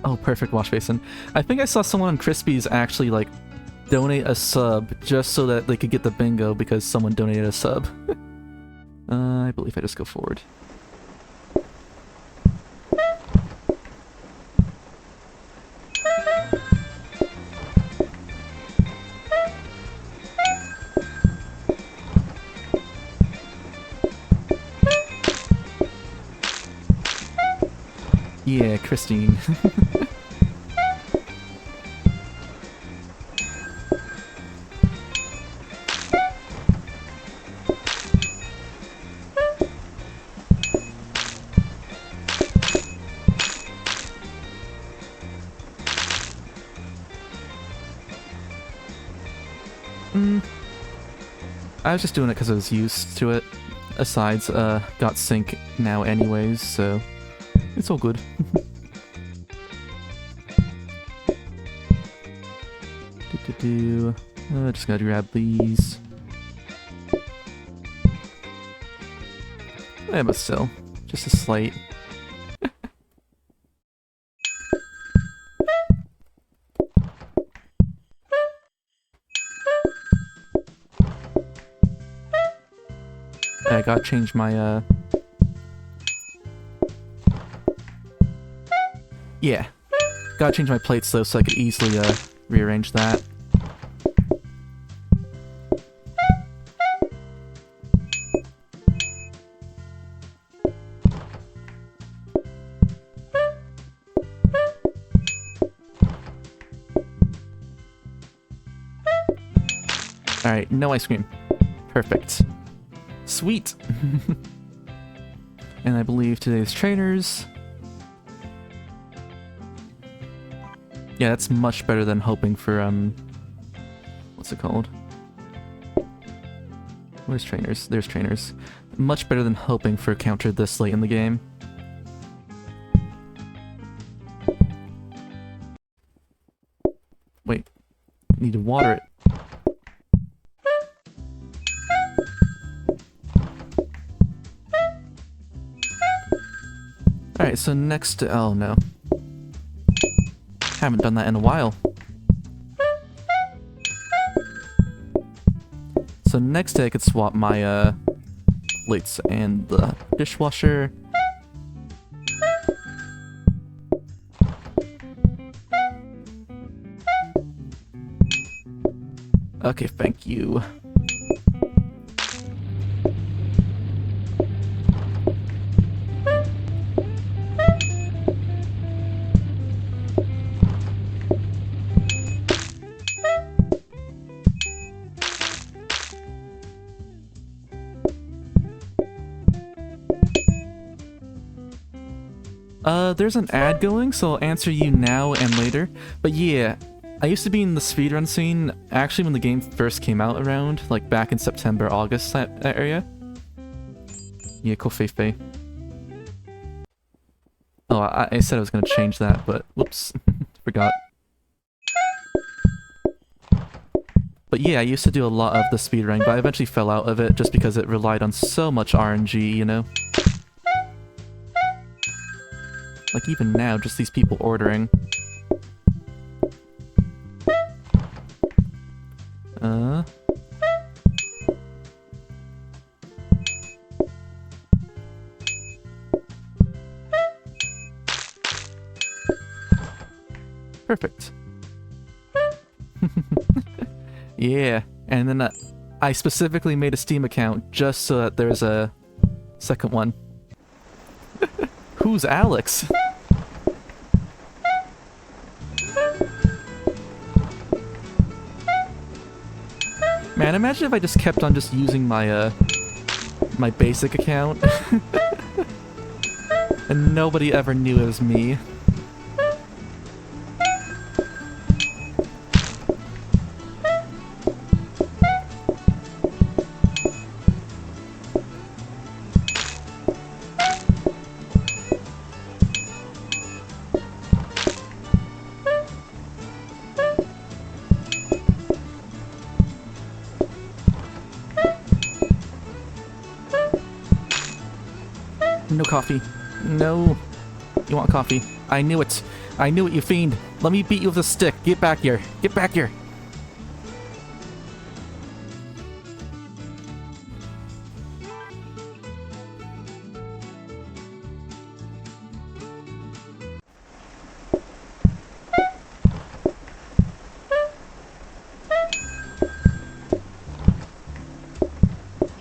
Oh, perfect wash basin. I think I saw someone on Crispy's actually, like, donate a sub just so that they could get the bingo because someone donated a sub. I believe I just go forward. Yeah, Christine. I was just doing it because I was used to it. Asides, got sync now anyways, so it's all good. Just gotta grab these. Yeah, but still, just a slight. I gotta change my, yeah. Gotta change my plates though so I could easily, rearrange that. Alright, no ice cream. Perfect. Sweet! And I believe today's trainers... Yeah, that's much better than hoping for, what's it called? Where's trainers? There's trainers. Much better than hoping for a counter this late in the game. Wait. I need to water it. Alright, so next... Oh, no. Haven't done that in a while. So next day I could swap my, plates and the dishwasher. Okay, thank you. There's an ad going, so I'll answer you now and later. But yeah, I used to be in the speedrun scene, actually when the game first came out around, like back in September, August, that area. Yeah, Kofefe. Oh, I said I was gonna change that, but whoops, forgot. But yeah, I used to do a lot of the speedrunning, but I eventually fell out of it just because it relied on so much RNG, you know? Like even now, just these people ordering. Perfect. Yeah, and then I specifically made a Steam account just so that there's a second one. Who's Alex? Man, imagine if I just kept on just using my my basic account and nobody ever knew it was me. No coffee. No. You want coffee? I knew it. I knew it, you fiend. Let me beat you with a stick. Get back here. Get back here.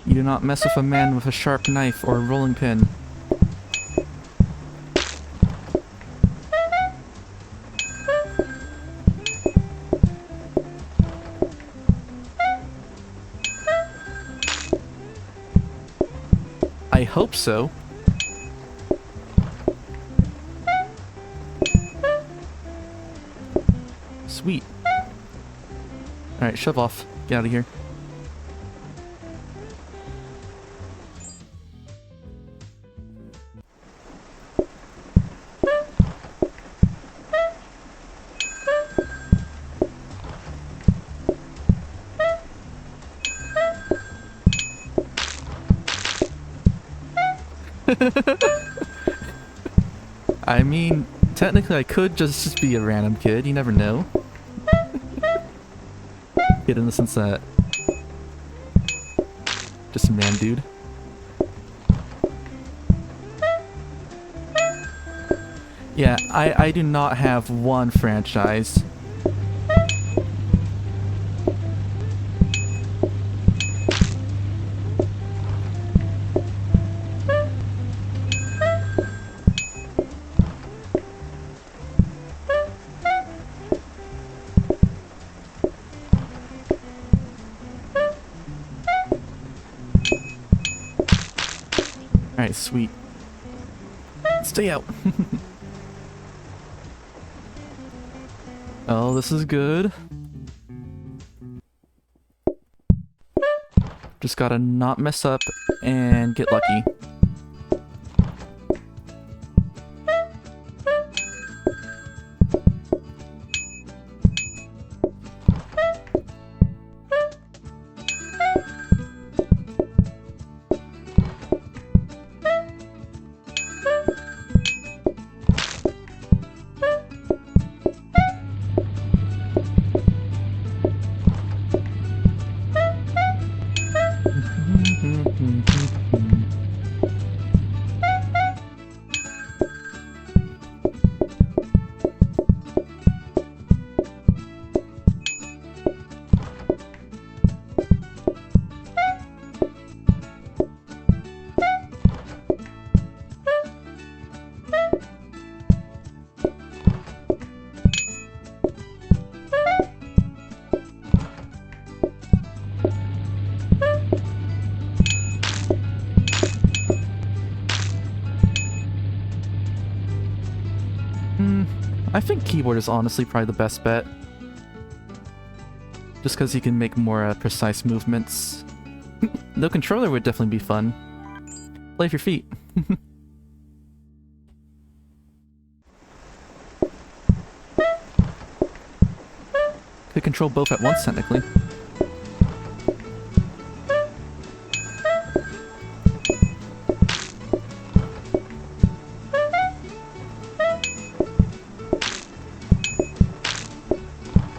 You do not mess with a man with a sharp knife or a rolling pin. I hope so. Sweet. Alright, shove off. Get out of here. I mean, technically I could just be a random kid, you never know. Kid in the sense that... just a man dude. Yeah, I do not have one franchise. Alright, sweet. Stay out. Oh, this is good. Just gotta not mess up and get lucky. I think keyboard is honestly probably the best bet. Just because you can make more precise movements. The controller would definitely be fun. Play with your feet. Could control both at once, technically.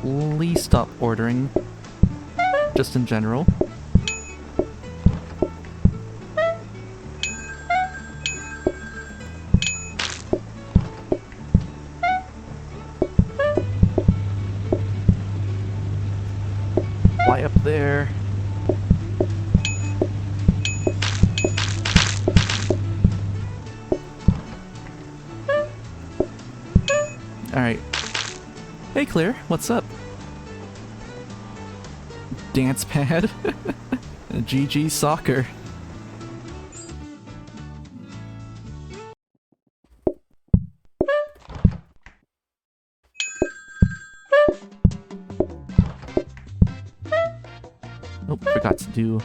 Please stop ordering. Just in general. Why up there? Alright. Hey Claire, what's up? Dance pad? GG soccer. Oh, forgot to do...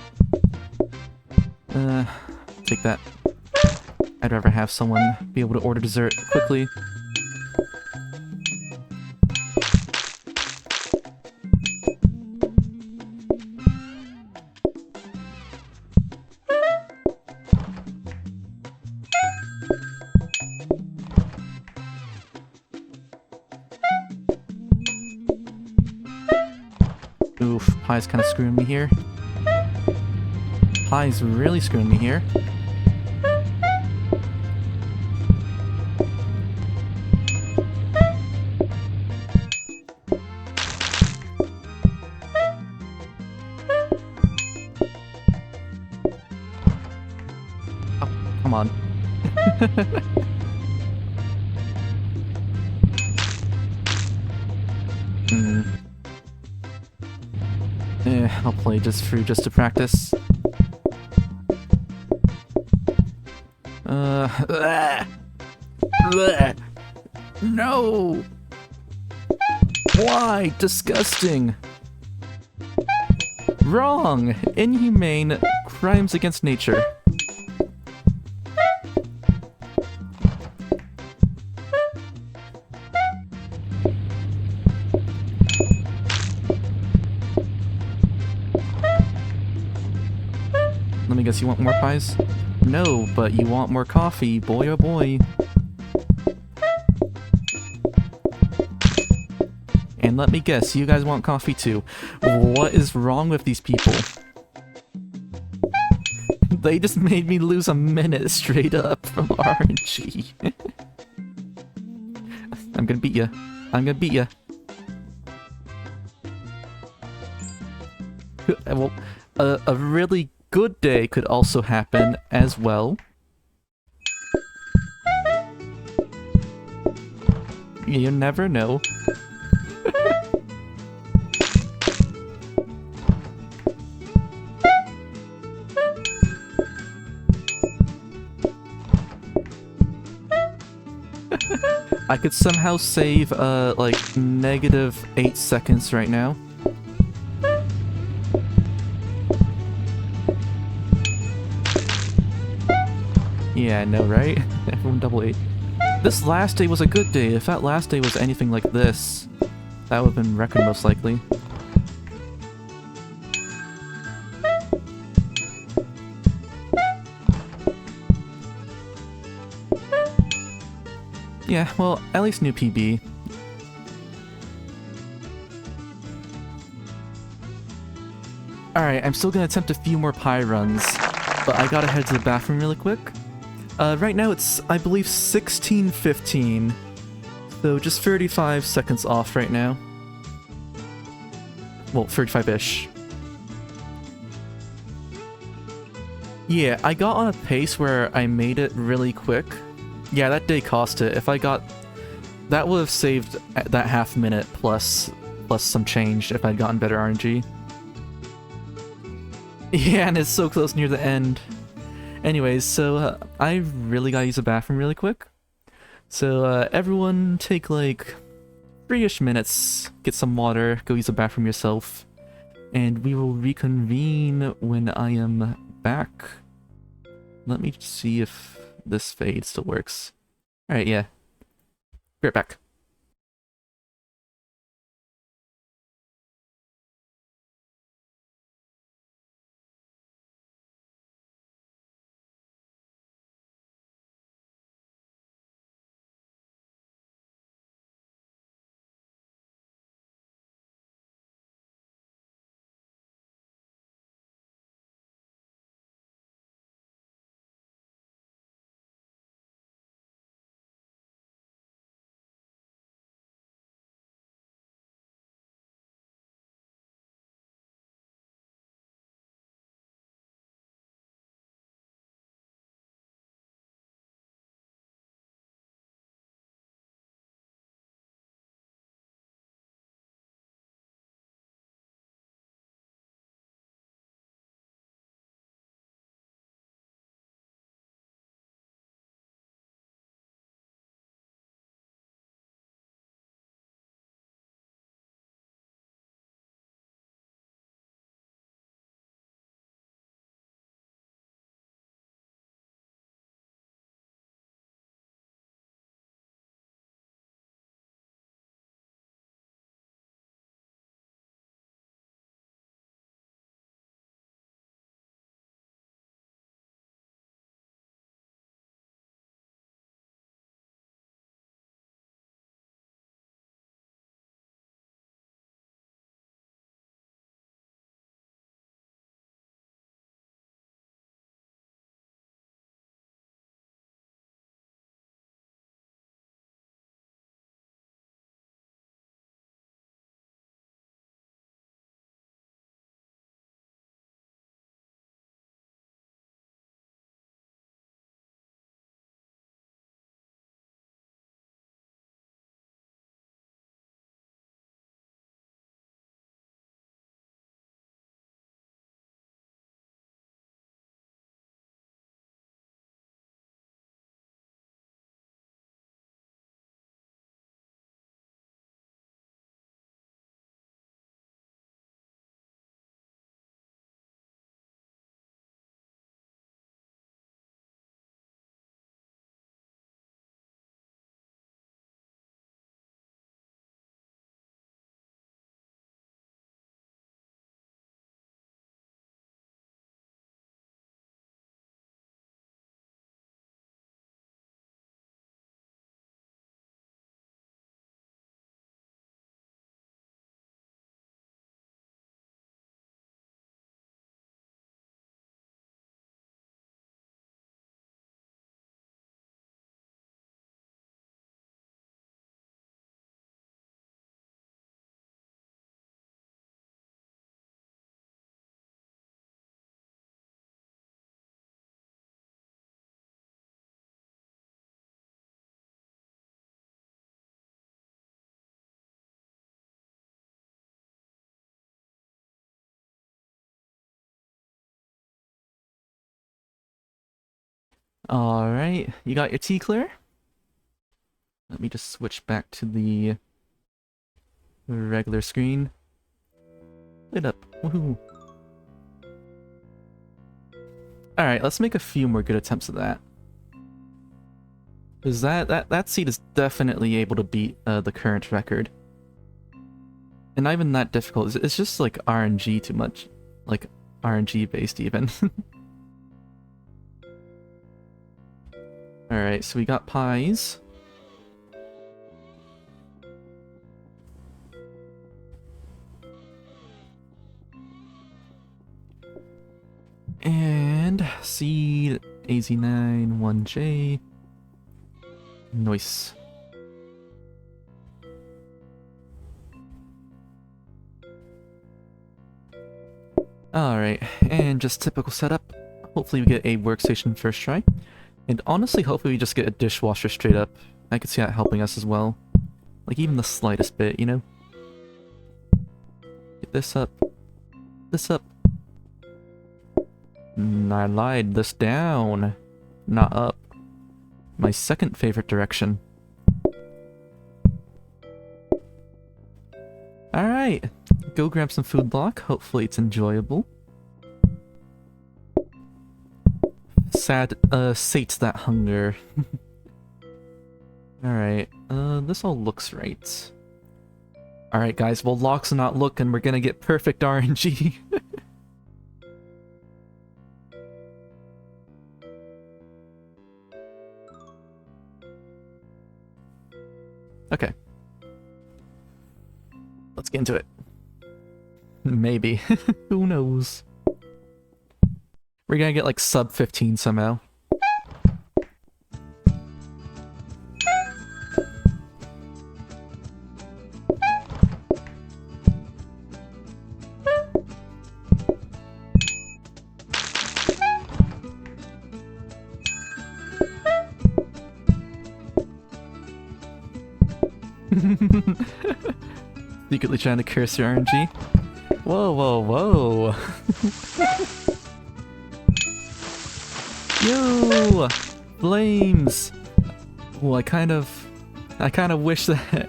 take that. I'd rather have someone be able to order dessert quickly. Oof, Pie's kind of screwing me here. Pie's really screwing me here. Oh, come on. I'll play just to practice. No! Why? Disgusting! Wrong! Inhumane crimes against nature. Let me guess, you want more pies? No, but you want more coffee, boy oh boy. And let me guess, you guys want coffee too. What is wrong with these people? They just made me lose a minute straight up from RNG. I'm gonna beat ya. I'm gonna beat ya. Well, a really good day could also happen as well. You never know. I could somehow save, like, -8 seconds right now. Yeah, I know, right? Everyone double 8. This last day was a good day. If that last day was anything like this, that would have been record most likely. Yeah, well, at least new PB. Alright, I'm still gonna attempt a few more pie runs, but I gotta head to the bathroom really quick. Right now it's, I believe, 16:15, so just 35 seconds off right now. Well, 35-ish. Yeah, I got on a pace where I made it really quick. Yeah, that day cost it. If I got... that would have saved that half minute plus some change if I'd gotten better RNG. Yeah, and it's so close near the end. Anyways, so I really gotta use the bathroom really quick. So everyone take like 3-ish minutes, get some water, go use the bathroom yourself, and we will reconvene when I am back. Let me see if this fade still works. Alright, yeah. Be right back. Alright, you got your tea clear? Let me just switch back to the regular screen. Lit up. Woohoo. Alright, let's make a few more good attempts at that. Because that seed is definitely able to beat the current record. And not even that difficult. It's just like RNG too much. Like RNG based even. Alright, so we got pies. And seed AZ9 1J. Nice. Alright, and just typical setup. Hopefully we get a workstation first try. And honestly, hopefully we just get a dishwasher straight up. I could see that helping us as well. Like even the slightest bit, you know? Get this up. This up. I lied, this down. Not up. My second favorite direction. Alright, go grab some food block. Hopefully it's enjoyable. Sate that hunger. Alright, this all looks right. Alright guys, well Locke's not looking, we're gonna get perfect RNG. Okay. Let's get into it. Maybe. Who knows? We're gonna get like sub 15 somehow. Secretly trying to curse your RNG. Whoa, whoa, whoa. Yo! Flames! Well, I kind of wish that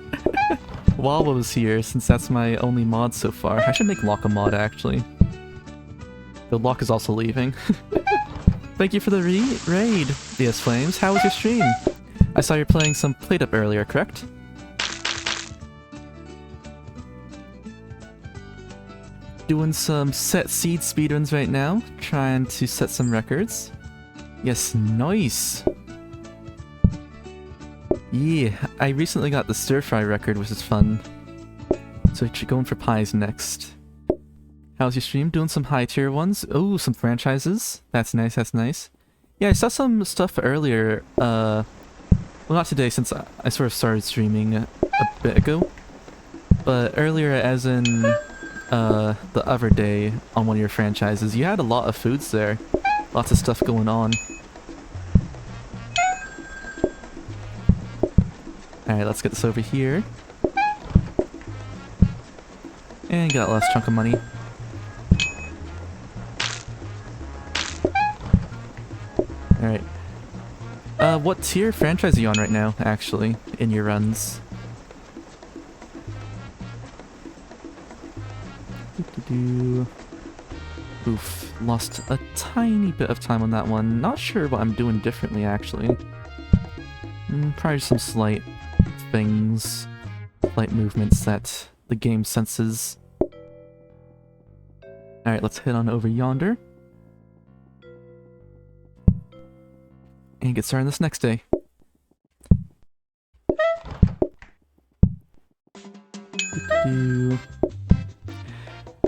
Wawa was here, since that's my only mod so far. I should make Locke a mod, actually. Though Locke is also leaving. Thank you for the raid, DS Flames. How was your stream? I saw you playing some PlateUp earlier, correct? Doing some Set Seed speedruns right now, trying to set some records. Yes, nice! Yeah, I recently got the stir-fry record, which is fun. So going for pies next. How's your stream? Doing some high-tier ones? Oh, some franchises? That's nice, that's nice. Yeah, I saw some stuff earlier, well not today since I sort of started streaming a bit ago. But earlier as in the other day on one of your franchises, you had a lot of foods there. Lots of stuff going on. Alright, let's get this over here. And got a last chunk of money. Alright. What tier franchise are you on right now, actually, in your runs? Oof, lost a tiny bit of time on that one. Not sure what I'm doing differently, actually. Probably some slight things, slight movements that the game senses. Alright, let's head on over yonder. And get started this next day.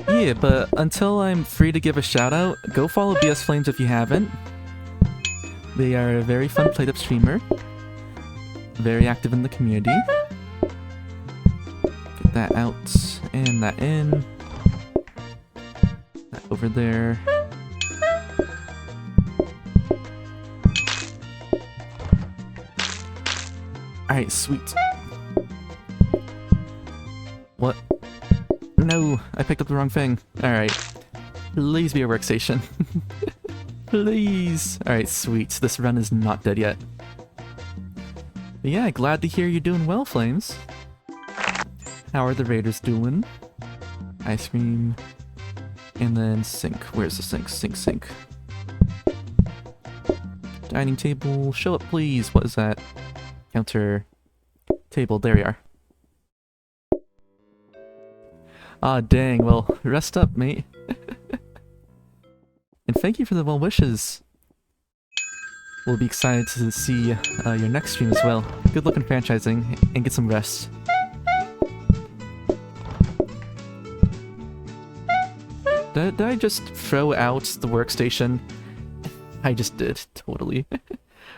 Yeah, but until I'm free to give a shout out, go follow BS Flames if you haven't. They are a very fun PlateUp streamer. Very active in the community. Get that out, and that in. That over there. Alright, sweet. What? No, I picked up the wrong thing. Alright. Please be a workstation. Please. Alright, sweet. This run is not dead yet. But yeah, glad to hear you're doing well, Flames. How are the raiders doing? Ice cream. And then sink. Where's the sink? Sink, sink. Dining table. Show up, please. What is that? Counter. Table. There we are. Ah, dang. Well, rest up, mate. And thank you for the well wishes. We'll be excited to see your next stream as well. Good luck in franchising, and get some rest. Did I just throw out the workstation? I just did, totally.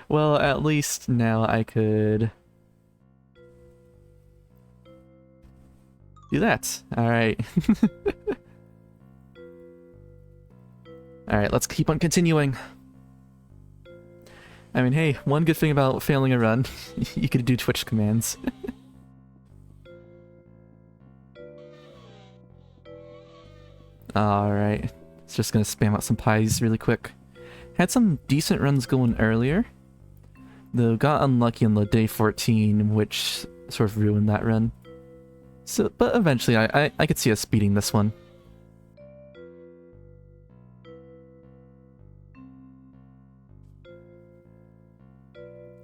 Well, at least now I could do that. Alright. Alright, let's keep on continuing. I mean, hey, one good thing about failing a run, you could do Twitch commands. Alright, it's just gonna spam out some pies really quick. Had some decent runs going earlier, though got unlucky on the day 14, which sort of ruined that run. So, but eventually I could see us speeding this one.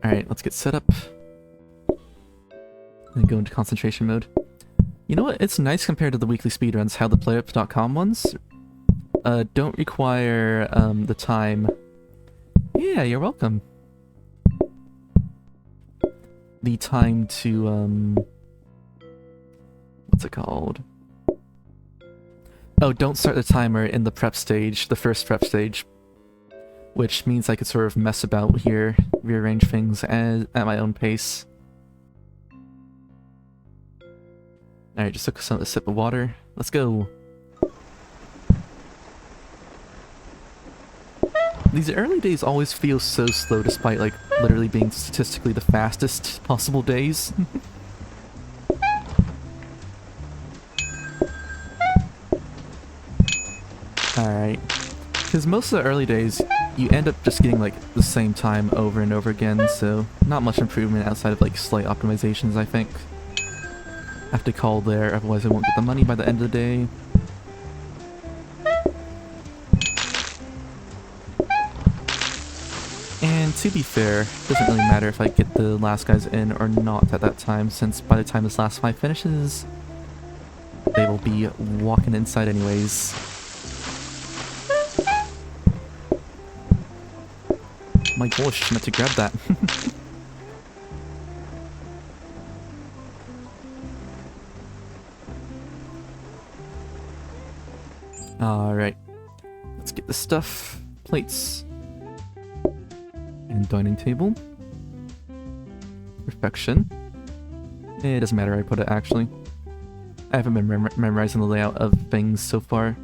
Alright, let's get set up. And go into concentration mode. You know what? It's nice compared to the weekly speedruns, how the PlateUp.com ones don't require the time. Yeah, you're welcome. The time to, what's it called? Oh, don't start the timer in the prep stage, the first prep stage. Which means I could sort of mess about here, rearrange things at my own pace. Alright, just took a sip of water. Let's go. These early days always feel so slow despite, like, literally being statistically the fastest possible days. Alright. Because most of the early days, you end up just getting, like, the same time over and over again, so not much improvement outside of, like, slight optimizations, I think. I have to call there, otherwise I won't get the money by the end of the day. And to be fair, it doesn't really matter if I get the last guys in or not at that time, since by the time this last fight finishes, they will be walking inside anyways. My gosh, meant to grab that. Alright. Let's get the stuff. Plates. And dining table. Perfection. It doesn't matter where I put it, actually. I haven't been memorizing the layout of things so far.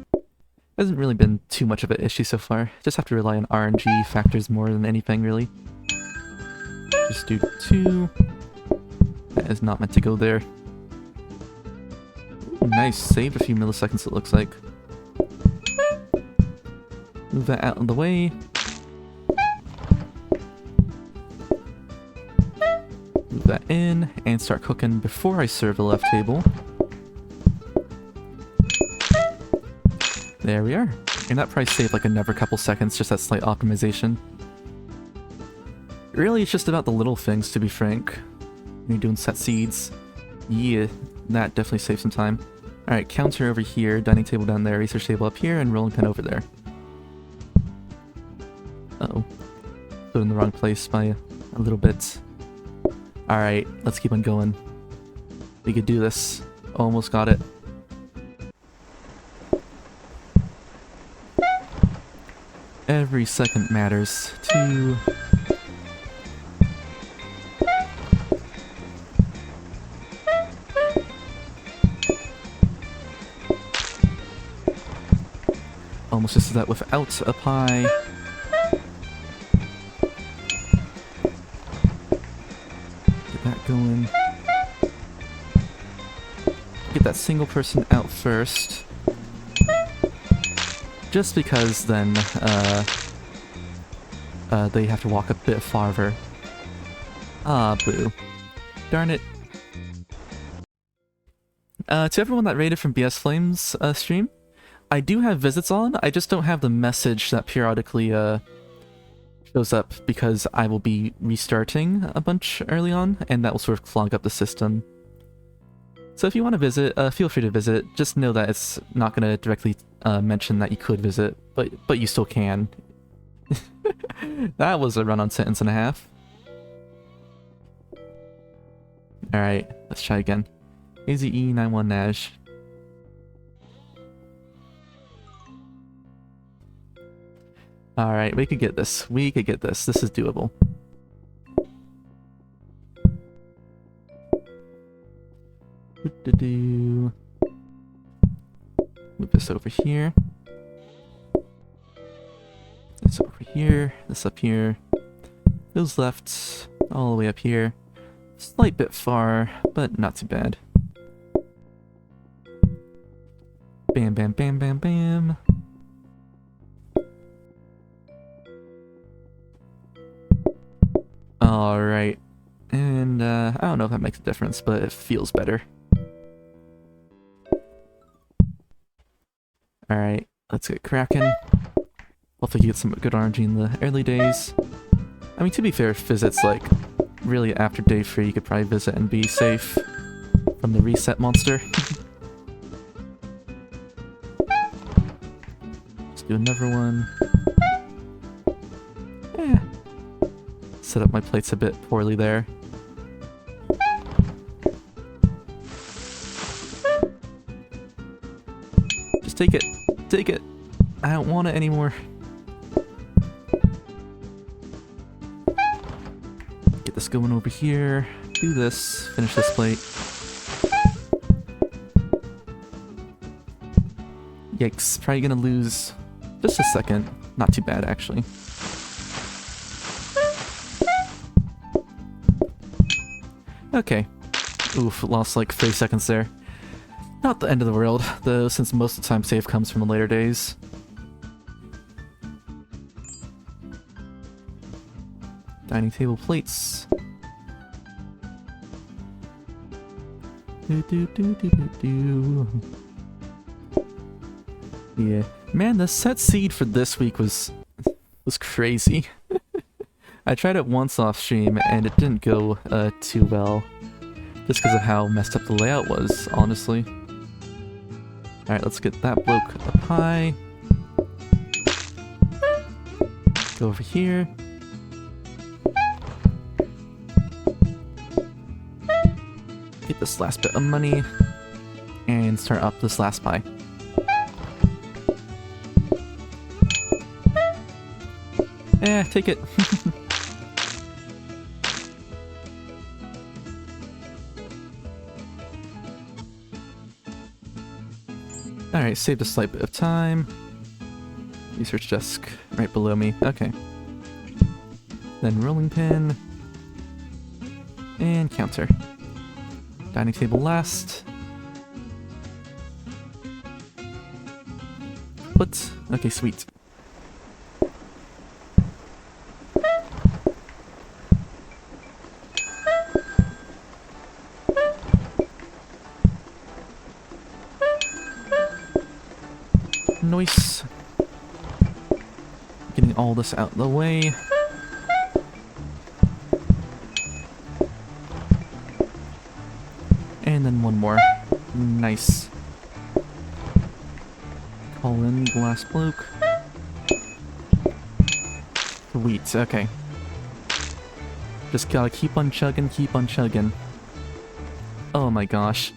Hasn't really been too much of an issue so far. Just have to rely on RNG factors more than anything, really. Just do 2. That is not meant to go there. Ooh, nice. Saved a few milliseconds, it looks like. Move that out of the way. Move that in, and start cooking before I serve the left table. There we are. And that probably saved like another couple seconds, just that slight optimization. Really, it's just about the little things, to be frank. When you're doing set seeds. Yeah, that definitely saves some time. Alright, counter over here, dining table down there, research table up here, and rolling pin over there. Uh-oh. Put it in the wrong place by a little bit. Alright, let's keep on going. We could do this. Almost got it. Every second matters. 2. Almost just did that without a pie. Get that going. Get that single person out first. Just because then, they have to walk a bit farther. Ah, boo. Darn it. To everyone that raided from BS Flames stream, I do have visits on, I just don't have the message that periodically shows up because I will be restarting a bunch early on, and that will sort of clog up the system. So if you want to visit, feel free to visit. Just know that it's not going to directly mention that you could visit, but you still can. That was a run-on sentence and a half. Alright, let's try again. AZE91 Nash. Alright, we could get this. We could get this. This is doable. Move this over here. This over here. This up here. Those left. All the way up here. Slight bit far, but not too bad. Bam, bam, bam, bam, bam. Alright. And, I don't know if that makes a difference, but it feels better. Alright, let's get cracking. Hopefully you get some good RNG in the early days. I mean, to be fair, if visit's like really after day 3, you could probably visit and be safe from the reset monster. Let's do another one. Set up my plates a bit poorly there. Just take it. Take it. I don't want it anymore. Get this going over here. Do this. Finish this plate. Yikes. Probably gonna lose just a second. Not too bad, actually. Okay. Oof, lost like 30 seconds there. Not the end of the world, though, since most of the time save comes from the later days. Dining table plates. Yeah. Man, the set seed for this week was crazy. I tried it once off stream and it didn't go too well. Just because of how messed up the layout was, honestly. Alright, let's get that bloke a pie. Go over here. Get this last bit of money. And start up this last pie. Take it. Alright, saved a slight bit of time. Research desk right below me. Okay. Then rolling pin. And counter. Dining table last. What? Okay, sweet. Nice. Getting all this out of the way. And then one more. Nice. Call in the last bloke. Sweet, okay. Just gotta keep on chugging, keep on chugging. Oh my gosh.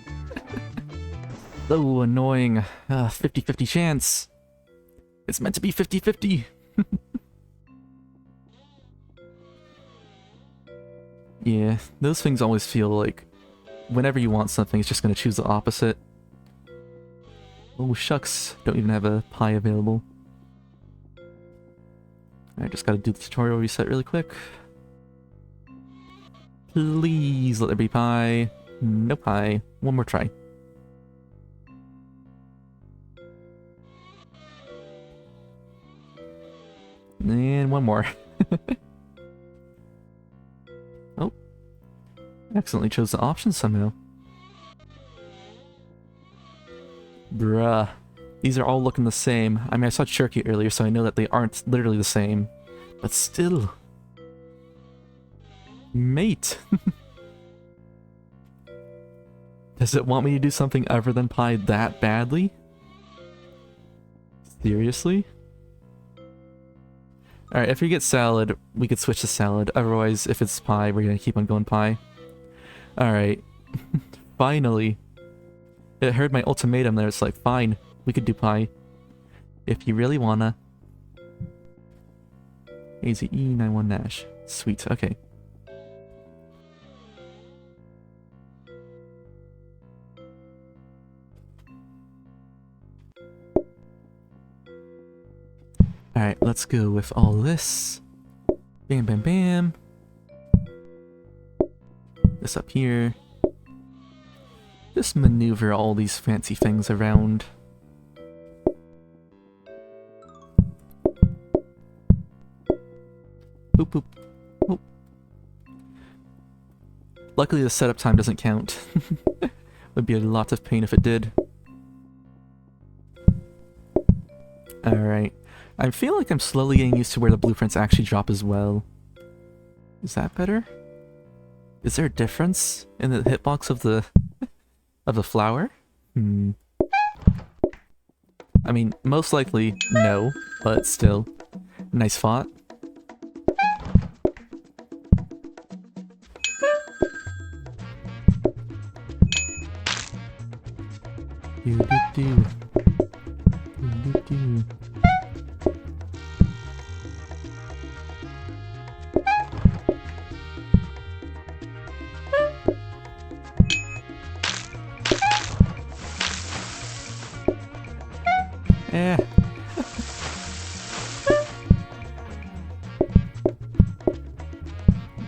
So annoying. 50-50 chance. It's meant to be 50-50. Yeah, those things always feel like whenever you want something, it's just going to choose the opposite. Oh shucks, don't even have a pie available. I just gotta do the tutorial reset really quick. Please let there be pie. No pie. One more try. And one more. Oh. Accidentally chose the option somehow. Bruh. These are all looking the same. I mean, I saw Cherokee earlier, so I know that they aren't literally the same. But still. Mate. Does it want me to do something other than pie that badly? Seriously? Alright, if we get salad, we could switch to salad. Otherwise, if it's pie, we're gonna keep on going pie. Alright. Finally. It heard my ultimatum there. It's like, fine, we could do pie. If you really wanna. AZE91 Nash. Sweet, okay. Alright, let's go with all this. Bam, bam, bam. This up here. Just maneuver all these fancy things around. Boop, boop. Oh. Luckily the setup time doesn't count. Would be a lot of pain if it did. Alright. I feel like I'm slowly getting used to where the blueprints actually drop as well. Is that better? Is there a difference in the hitbox of the flower? Hmm. I mean, most likely, no, but still. Nice font. Do-do-do. Do-do-do. Eh.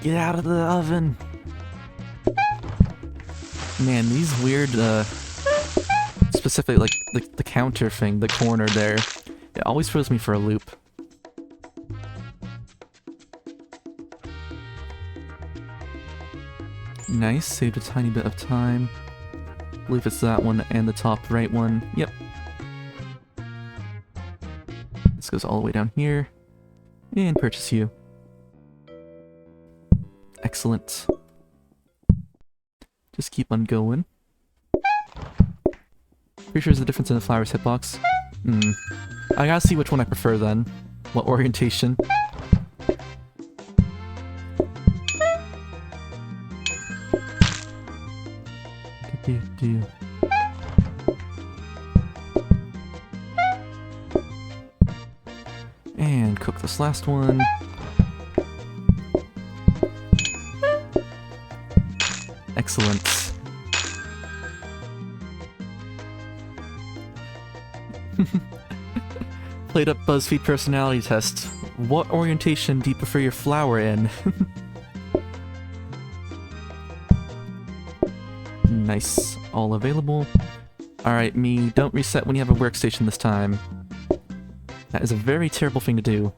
Get out of the oven. Man, these weird, specific, like, the counter thing, the corner there, it always throws me for a loop. Nice, saved a tiny bit of time. I believe it's that one and the top right one. Yep. This goes all the way down here. And purchase you. Excellent. Just keep on going. Pretty sure there's a difference in the flower's hitbox. I gotta see which one I prefer then. What orientation. Do. And cook this last one. Excellent. PlateUp BuzzFeed personality test. What orientation do you prefer your flower in? Nice. All available. Alright, me, don't reset when you have a workstation this time. That is a very terrible thing to do.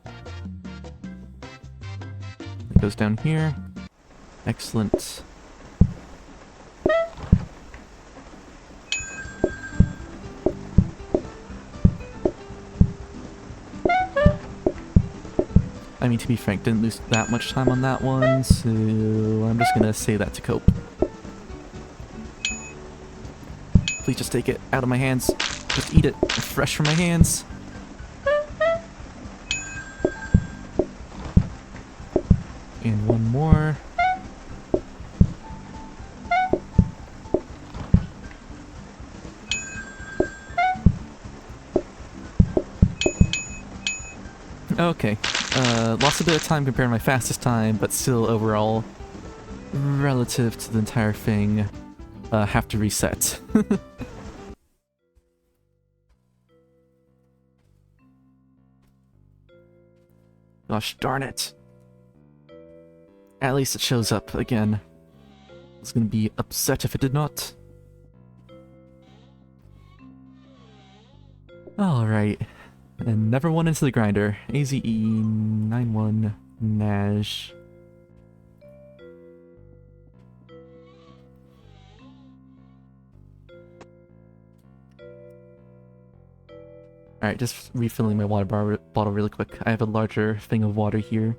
It goes down here. Excellent. I mean, to be frank, didn't lose that much time on that one, so I'm just gonna say that to cope. Please just take it out of my hands. Just eat it. Fresh from my hands. And one more. Okay. Lost a bit of time compared to my fastest time, but still overall, relative to the entire thing, have to reset. Gosh darn it. At least it shows up again. I was gonna be upset if it did not. Alright. And never one into the grinder. AZE91 Naj. Alright, just refilling my water bottle really quick. I have a larger thing of water here.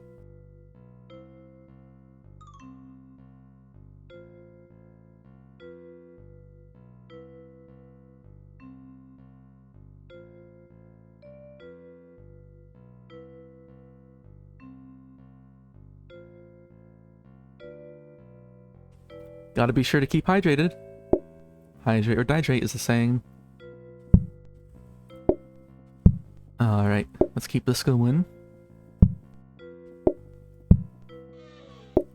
Gotta be sure to keep hydrated. Hydrate or dihydrate is the saying. Alright, let's keep this going.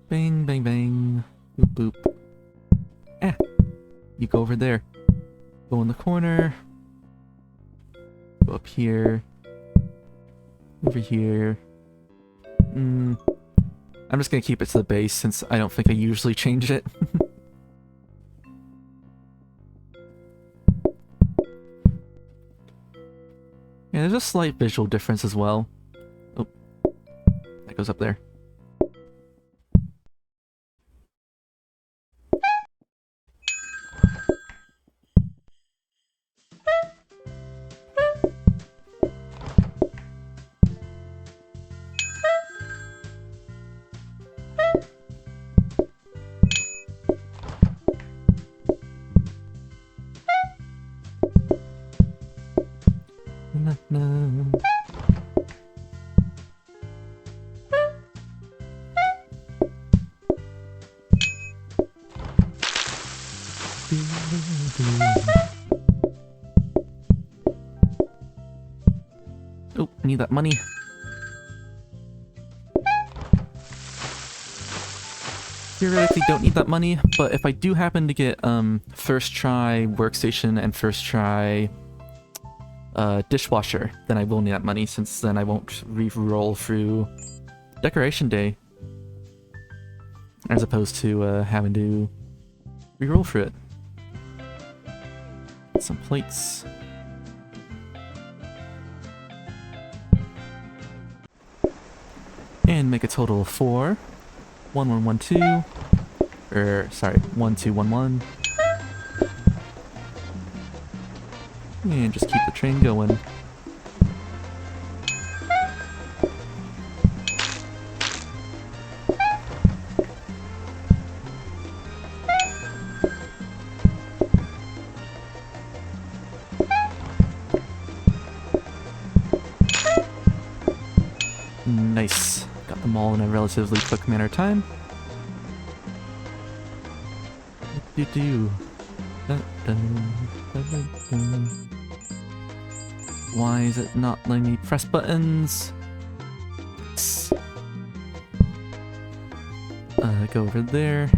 Bang, bang, bang. Boop, boop. Eh. You go over there. Go in the corner. Go up here. Over here. I'm just gonna keep it to the base since I don't think I usually change it. Yeah, there's a slight visual difference as well. Oh, that goes up there. na. Oh, I need that money. Theoretically don't need that money, but if I do happen to get first try workstation and first try dishwasher, then I will need that money, since then I won't re-roll through decoration day, as opposed to having to re-roll through it. Get some plates. And make a total of 4. 1 1 1 2. Or sorry, 1 2 1 1. And just keep the train going. Nice. Got them all in a relatively quick manner of time. Why is it not letting me press buttons? Go over there.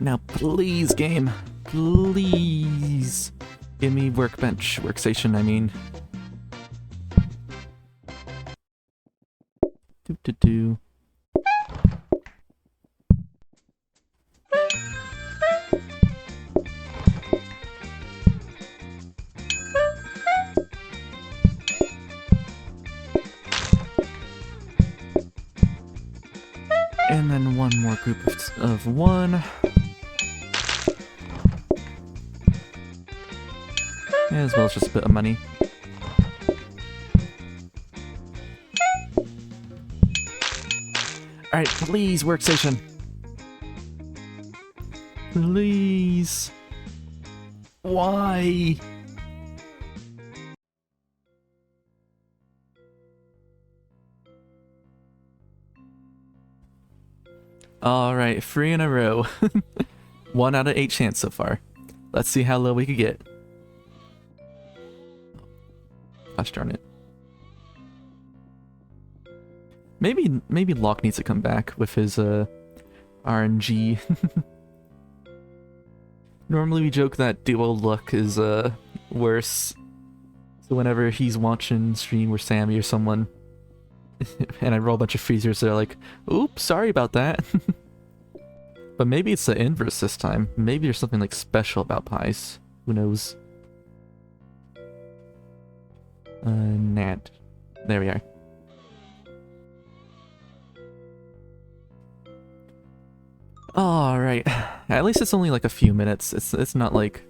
Now please, game. Please. Give me workbench. Workstation, I mean. Do. And then one more group of 1. As well as just a bit of money. Alright, please, workstation. Please. Why? Alright, 3 in a row. 1 out of 8 chance so far. Let's see how low we could get. Gosh darn it. Maybe Locke needs to come back with his RNG. Normally we joke that duo luck is worse. So whenever he's watching stream or Sammy or someone and I roll a bunch of freezers, they're like, oops, sorry about that. But maybe it's the inverse this time. Maybe there's something like special about pies. Who knows? Nat. There we are. Alright. At least it's only like a few minutes. It's not like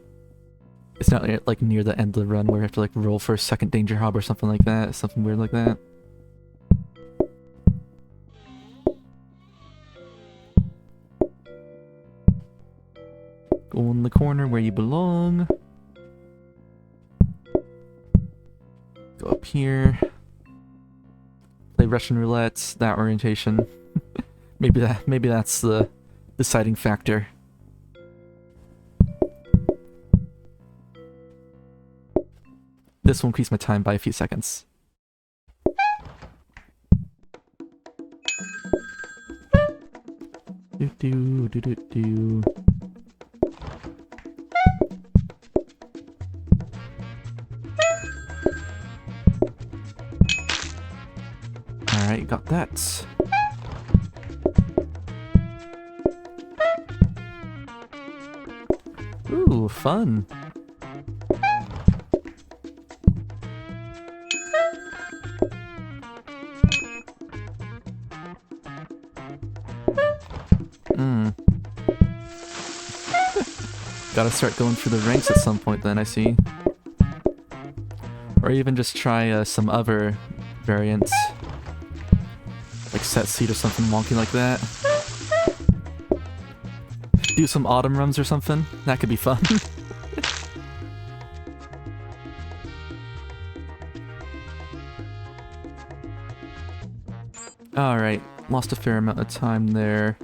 near the end of the run where we have to like roll for a second danger hob or something like that. Something weird like that. Go in the corner where you belong. Go up here. Play Russian roulette, that orientation. maybe that's the deciding factor. This will increase my time by a few seconds. Do. Alright, got that. Ooh, fun. Gotta start going through the ranks at some point then, I see. Or even just try some other variants. Like Set Seed or something wonky like that. Do some autumn runs or something. That could be fun. Alright, lost a fair amount of time there.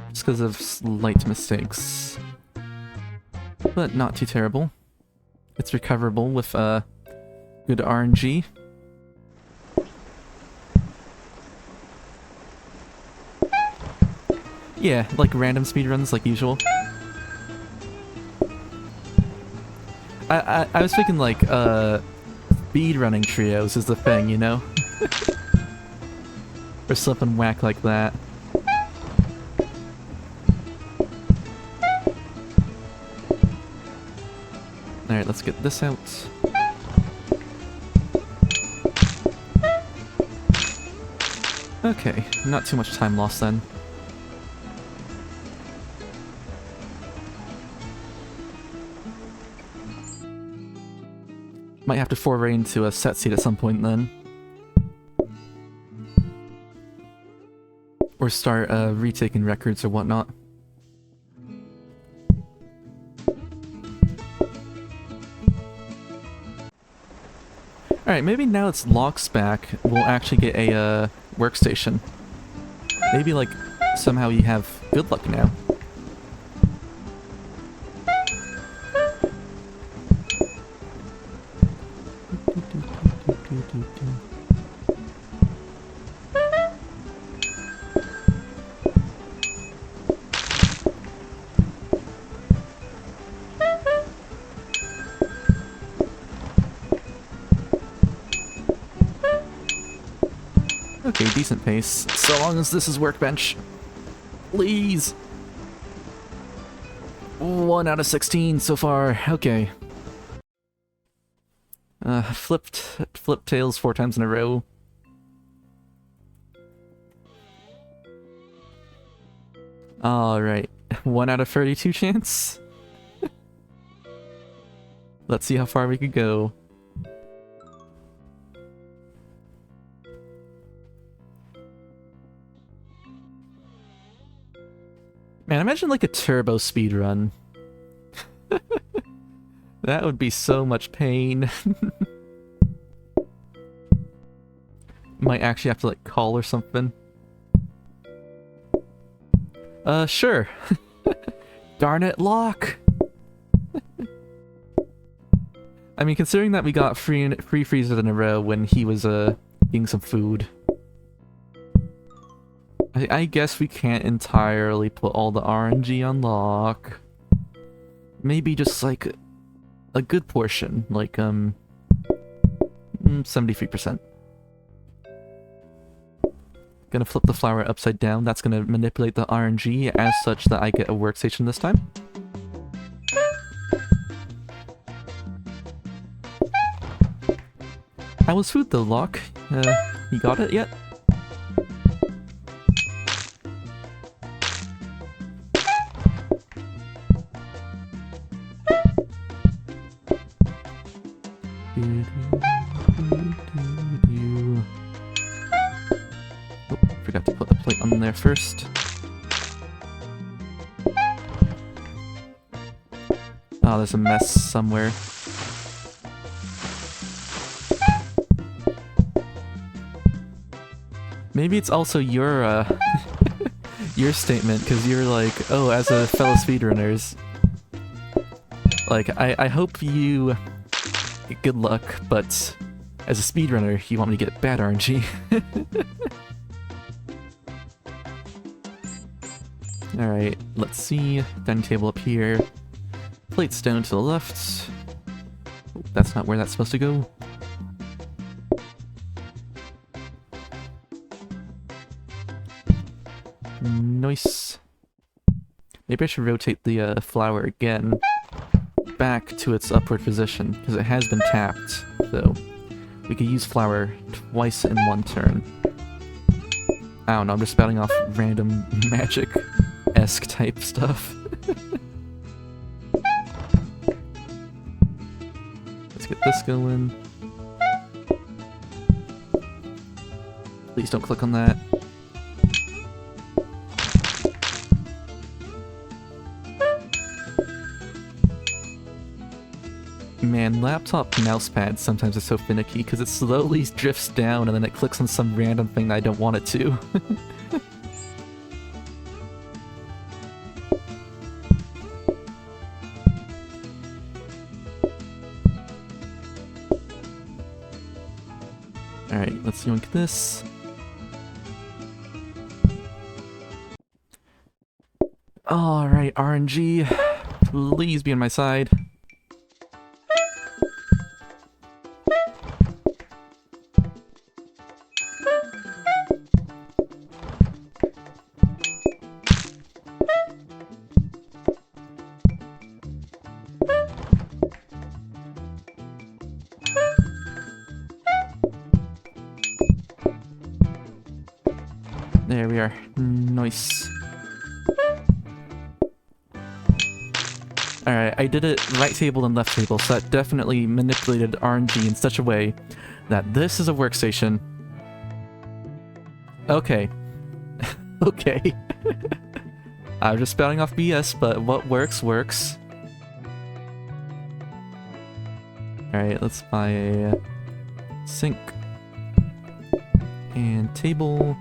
Just because of slight mistakes. But not too terrible. It's recoverable with good RNG. Yeah, like random speedruns like usual. I was thinking like speedrunning trios is the thing, you know? Or something whack like that. Alright, let's get this out. Okay, not too much time lost then. Might have to foray into a set seed at some point then. Or start retaking records or whatnot. Alright, maybe now it's Locke's back, we'll actually get a workstation. Maybe like somehow you have good luck now. Okay, decent pace. So long as this is workbench. Please! 1 out of 16 so far. Okay. Flipped tails 4 times in a row. Alright. 1 out of 32 chance? Let's see how far we could go. Man, imagine like a turbo speedrun. That would be so much pain. Might actually have to like call or something. Sure. Darn it, Locke! I mean, considering that we got free freezers in a row when he was eating some food. I guess we can't entirely put all the RNG on Locke. Maybe just like a good portion, like 73%. Gonna flip the flower upside down. That's gonna manipulate the RNG as such that I get a workstation this time. How was food though, Locke? You got it yet? Oh, forgot to put the plate on there first. Oh, there's a mess somewhere. Maybe it's also your, your statement, because you're like, oh, as a fellow speedrunners, like, I hope you get good luck, but as a speedrunner, you want me to get bad RNG. Alright, let's see. Dining table up here. Plate stone to the left. Oh, that's not where that's supposed to go. Nice. Maybe I should rotate the flower again back to its upward position, because it has been tapped, so we could use flower twice in one turn. I don't know, I'm just spouting off random magic-esque type stuff. Let's get this going. Please don't click on that. Man, Man, laptop mousepad sometimes is so finicky because it slowly drifts down and then it clicks on some random thing that I don't want it to. Alright, let's yoink this. Alright, RNG. Please be on my side. There we are. Nice. Alright, I did it right table and left table, so that definitely manipulated RNG in such a way that this is a workstation. Okay. Okay. I was just spouting off BS, but what works, works. Alright, let's buy a sink. And table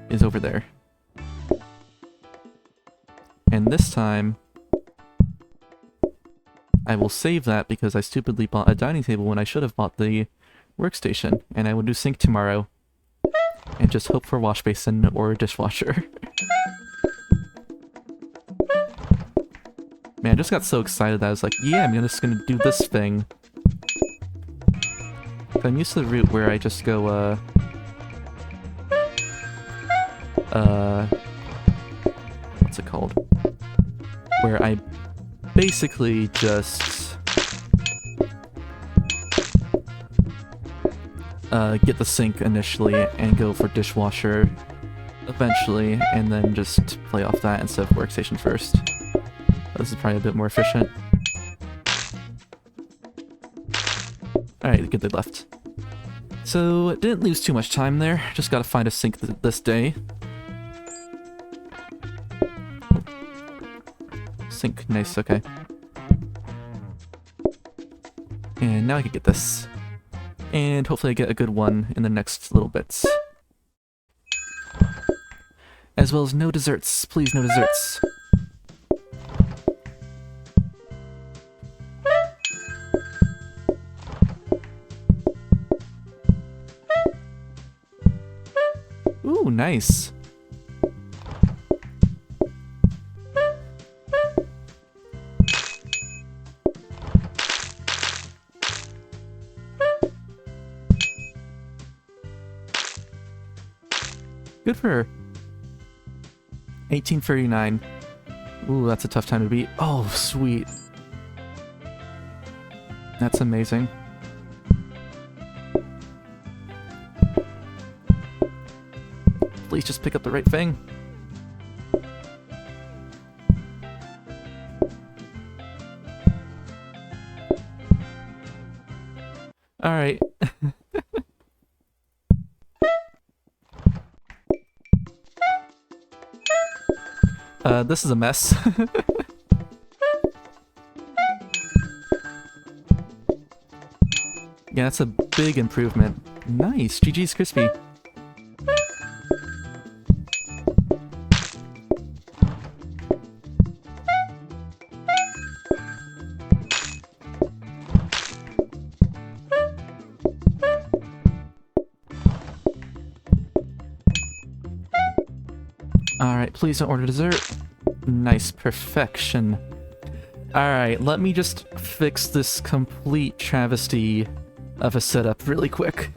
is over there. And this time, I will save that because I stupidly bought a dining table when I should have bought the workstation. And I will do sink tomorrow. And just hope for wash basin or dishwasher. Man, I just got so excited that I was like, yeah, I'm just gonna do this thing. I'm used to the route where I just go, what's it called? Where I basically just get the sink initially and go for dishwasher eventually, and then just play off that instead of workstation first. This is probably a bit more efficient. Alright, good they left. So, didn't lose too much time there, just gotta find a sink this day. Sink, nice, okay. And now I can get this. And hopefully I get a good one in the next little bits. As well as no desserts, please no desserts. Ooh, nice. Good for her. 1839. Ooh, that's a tough time to beat. Oh, sweet. That's amazing. Please just pick up the right thing. Alright. This is a mess. Yeah, that's a big improvement. Nice, GG's crispy. Alright, please don't order dessert. Nice, perfection. Alright, let me just fix this complete travesty of a setup really quick.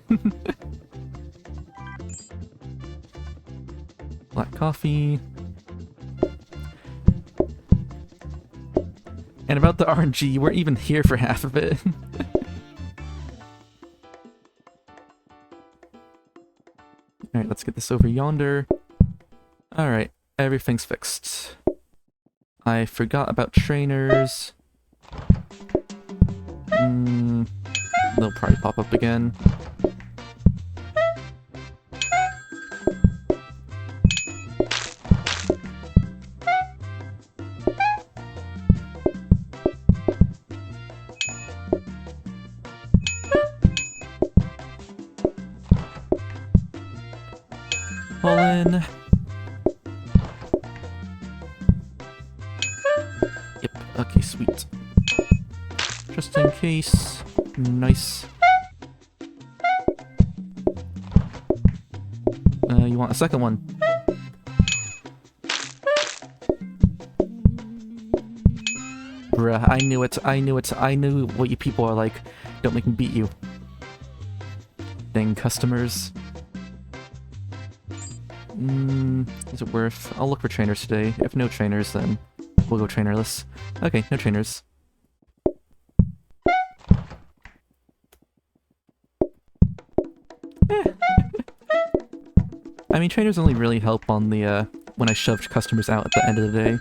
Black coffee. And about the RNG, you weren't even here for half of it. Alright, let's get this over yonder. Alright, everything's fixed. I forgot about trainers. They'll probably pop up again. All in. Yep, okay, sweet. Just in case. Nice. You want a second one? Bruh, I knew it, I knew it, I knew what you people are like. Don't make me beat you. Dang customers. Is it worth? I'll look for trainers today. If no trainers, then we'll go trainerless. Okay, no trainers. I mean, trainers only really help on the, when I shoved customers out at the end of the day.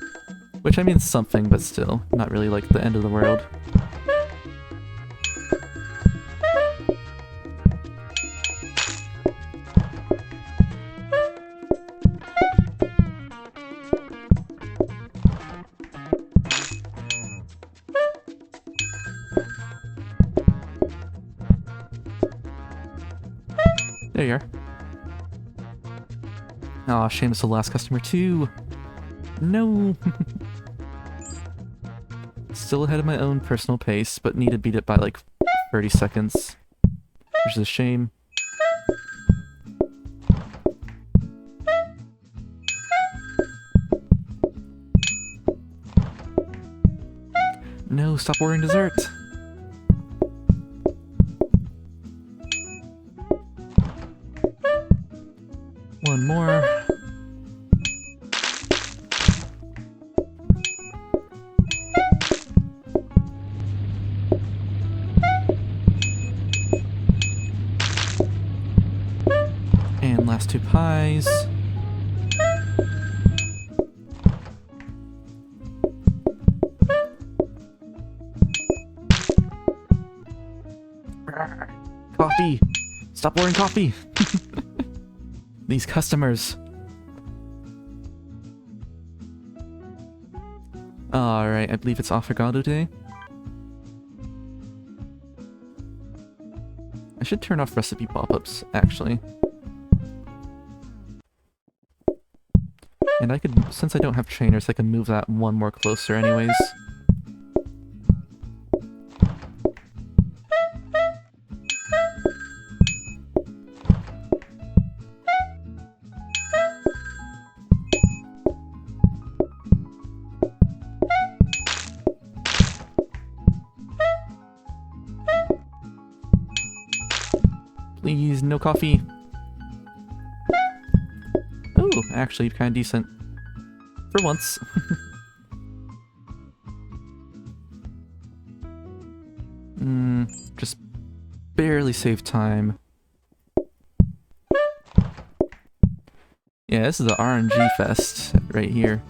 Which, I mean, it's something, but still, not really like the end of the world. There you are. Aw, shame it's the last customer too. No! Still ahead of my own personal pace, but need to beat it by like 30 seconds. Which is a shame. No, stop ordering dessert! One more. And last two pies. Coffee! Stop ordering coffee! These customers. Alright, I believe it's Affogato Day. I should turn off recipe pop-ups, actually. And I could, since I don't have trainers, I can move that one more closer anyways. Please, no coffee. Oh, actually, kind of decent. For once. Just barely save time. Yeah, this is the RNG fest right here.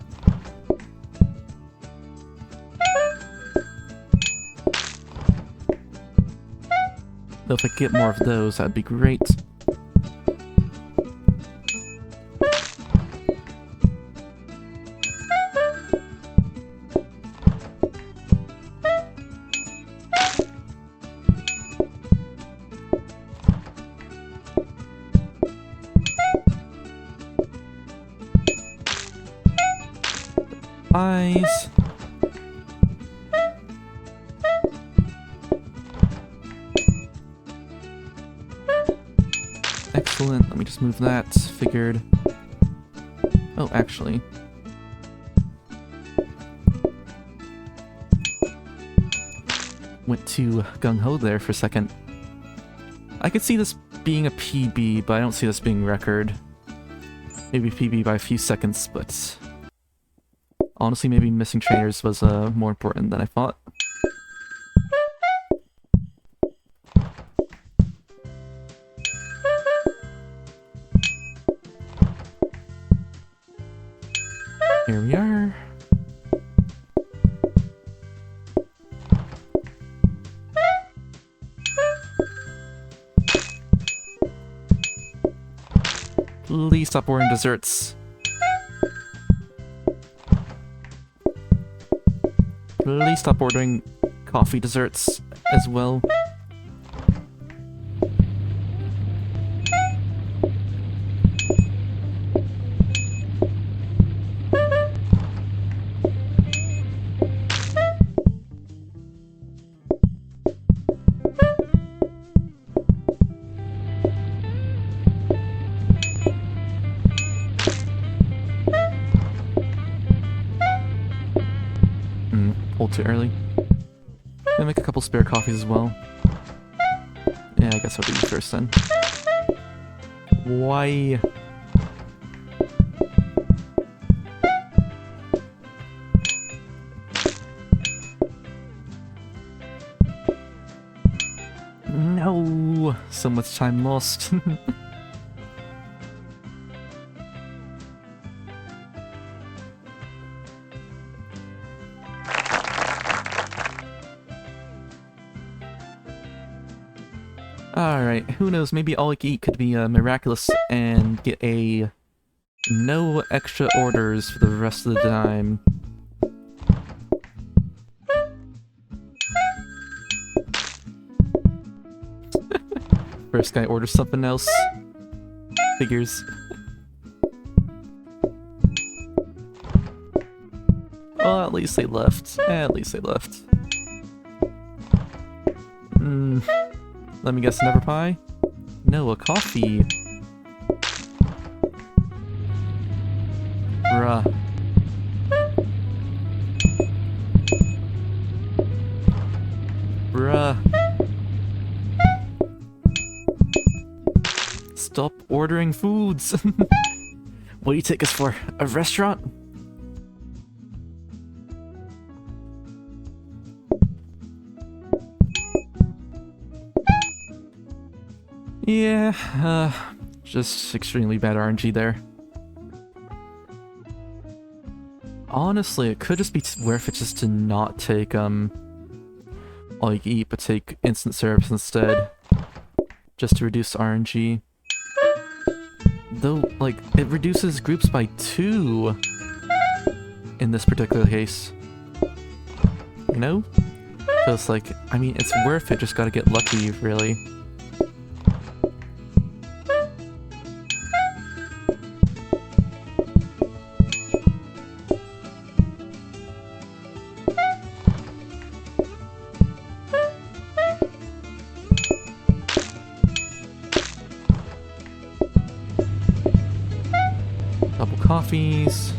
Though if I get more of those, that'd be great. Eyes. Excellent, let me just move that. Figured. Oh, actually. Went too gung-ho there for a second. I could see this being a PB, but I don't see this being record. Maybe PB by a few seconds, but... honestly, maybe missing trainers was more important than I thought. Here we are. Please stop ordering desserts. Please stop ordering coffee desserts as well. little too early. Gonna make a couple spare coffees as well. Yeah, I guess I'll do you first then. Why? No! So much time lost. Alright, who knows, maybe all I can eat could be miraculous and get a no extra orders for the rest of the time. First guy orders something else. Figures. Well, at least they left. At least they left. Let me guess, another pie? No, a coffee. Bruh. Bruh. Stop ordering foods! What do you take us for? A restaurant? Yeah, just extremely bad RNG there. Honestly, it could just be worth it just to not take, all you can eat, but take instant service instead. Just to reduce RNG. Though, like, it reduces groups by 2 in this particular case. You know? So it's like, I mean, it's worth it, just gotta get lucky, really. Double coffees.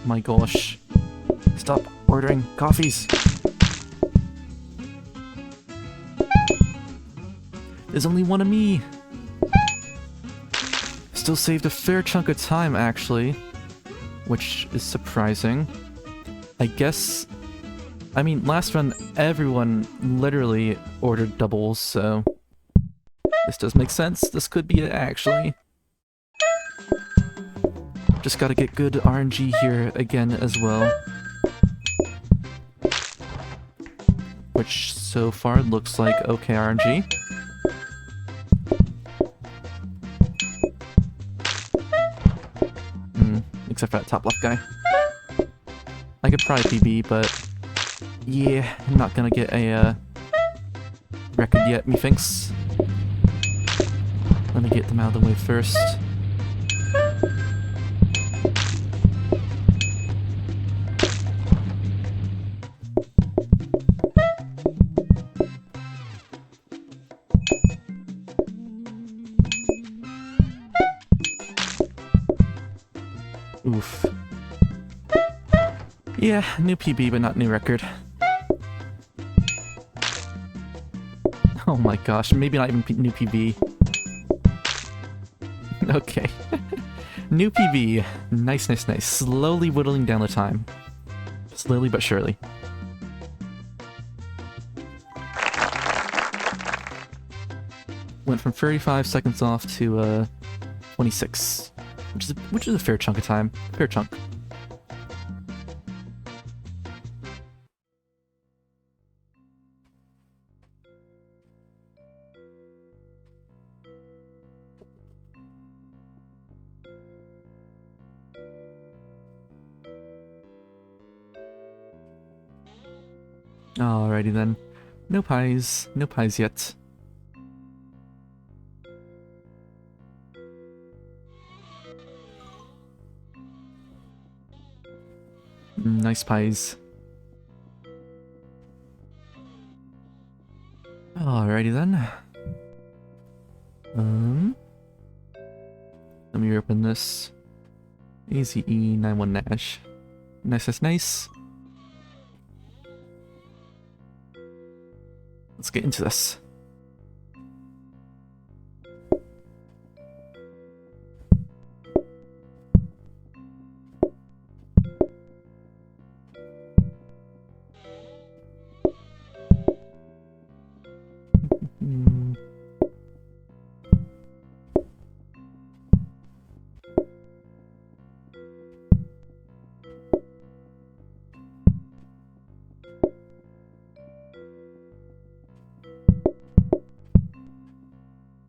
My gosh. Stop ordering coffees. There's only one of me. Still saved a fair chunk of time, actually. Which is surprising. I guess... I mean, last run, everyone literally ordered doubles, so... This does make sense. This could be it, actually. Just gotta get good RNG here again as well. Which, so far, looks like okay RNG. Except for that top left guy. I could probably PB, but... Yeah, I'm not gonna get a, record yet, methinks. Let me get them out of the way first. Oof. Yeah, new PB, but not new record. Oh my gosh, maybe not even new PB. Okay. New PB. Nice, nice, nice. Slowly whittling down the time. Slowly but surely. Went from 35 seconds off to 26. Which is a fair chunk of time. Fair chunk. Alrighty then. No pies. No pies yet. Nice pies. Alrighty then. Let me open this. AZE91 Nash. Nice, nice, nice. Let's get into this.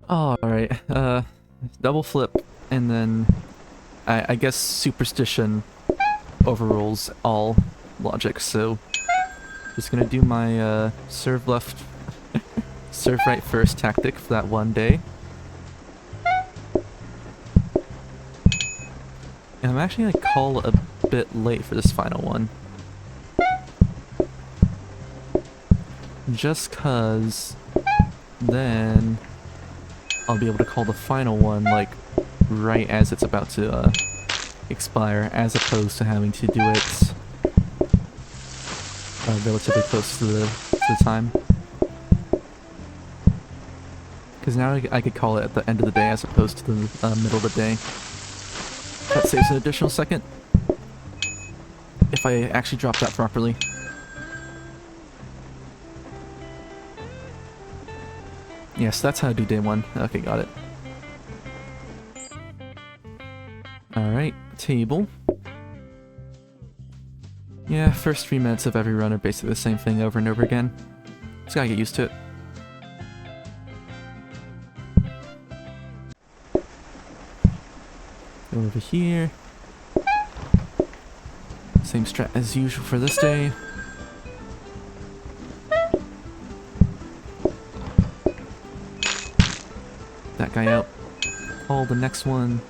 Alright, double flip, and then I guess superstition overrules all logic, so just gonna do my serve left, serve right first tactic for that one day. And I'm actually gonna call a bit late for this final one. Just cause then I'll be able to call the final one, like, right as it's about to expire, as opposed to having to do it relatively close to the time. Because now I could call it at the end of the day as opposed to the middle of the day. That saves an additional second. If I actually drop that properly. Yes, that's how to do day one. Okay, got it. Alright, table. Yeah, first 3 minutes of every run are basically the same thing over and over again. Just gotta get used to it. Go over here. Same strat as usual for this day. That guy out. Call the next one.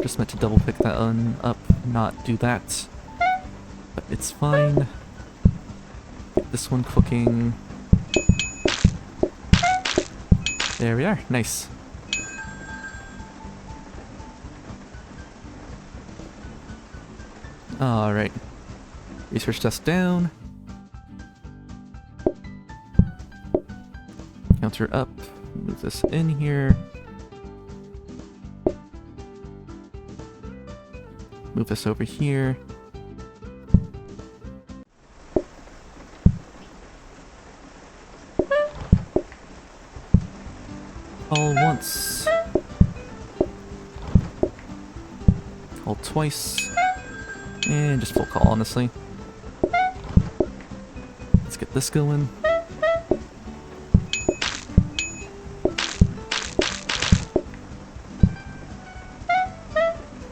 Just meant to double pick that one up, not do that. But it's fine. Get this one cooking. There we are. Nice. Alright. Research desk down. Counter up. Move this in here. Move this over here. Call once. Call twice. And just full call, honestly. Let's get this going.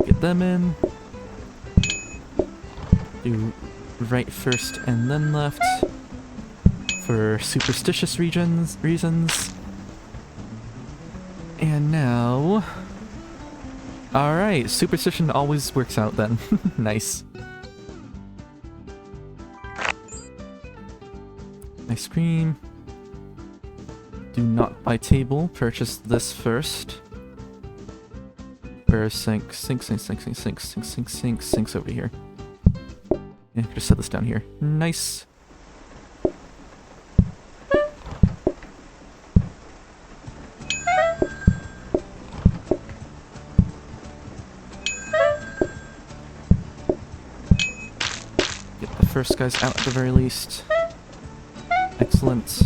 Get them in. Do right first and then left for superstitious reasons. And now... Alright, superstition always works out then. Nice. Ice cream. Do not buy table. Purchase this first. Where's sink? Sinks over here. Yeah, just set this down here. Nice. Get the first guys out at the very least. Excellent.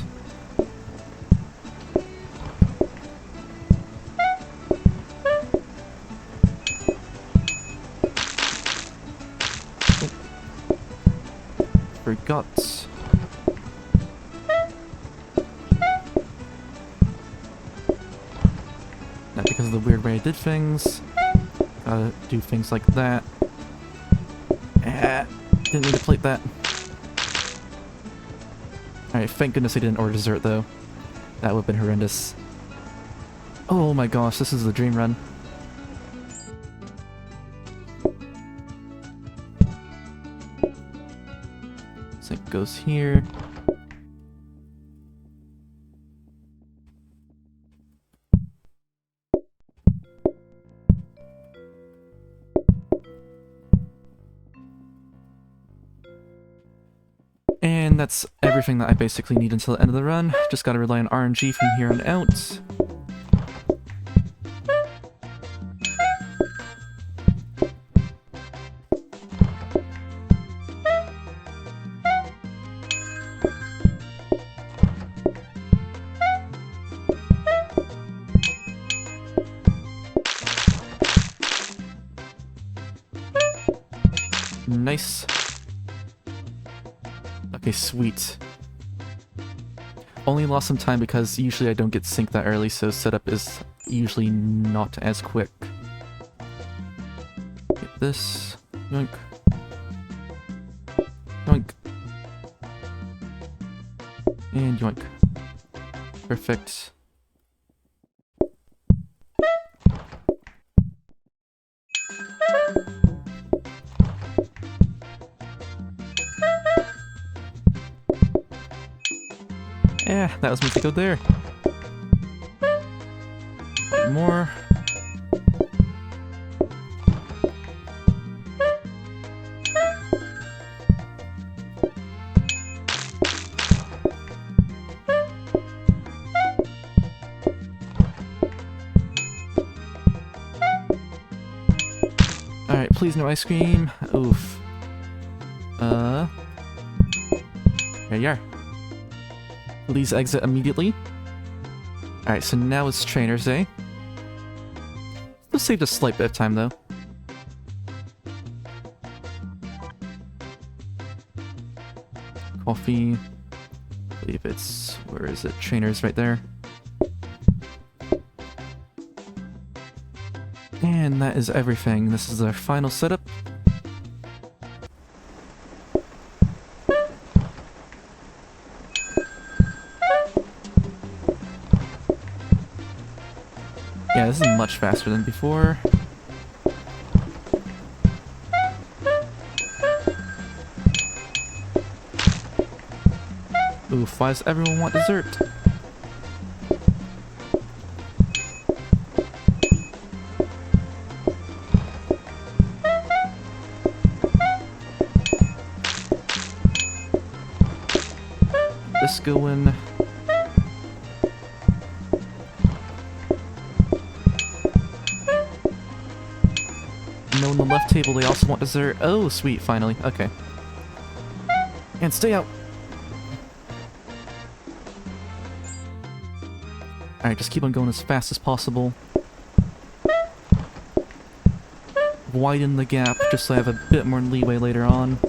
Forgot. Not because of the weird way I did things. Gotta do things like that. Didn't need to plate that. Alright, thank goodness I didn't order dessert though. That would have been horrendous. Oh my gosh, this is the dream run. Sink goes here. And that's everything that I basically need until the end of the run. Just gotta rely on RNG from here on out. Nice. Okay, sweet. Only lost some time because usually I don't get synced that early, so setup is usually not as quick. Get this. Yoink. Yoink. And yoink. Perfect. Yeah, that was meant to go there. More. Alright, please no ice cream. Oof. There you are. Please exit immediately. Alright, so now it's Trainer's Day. Still saved a slight bit of time, though. Coffee. I believe it's... where is it? Trainer's right there. And that is everything. This is our final setup. Yeah, this is much faster than before. Oof, why does everyone want dessert? This going. No, on the left table they also want dessert. Oh, sweet, finally. Okay. And stay out. Alright, just keep on going as fast as possible. Widen the gap just so I have a bit more leeway later on.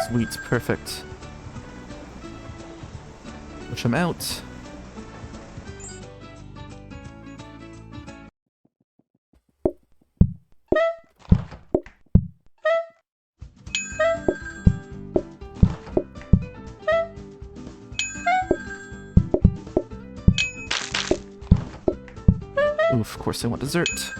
Sweet, perfect. Push him out. Oof, of course I want dessert.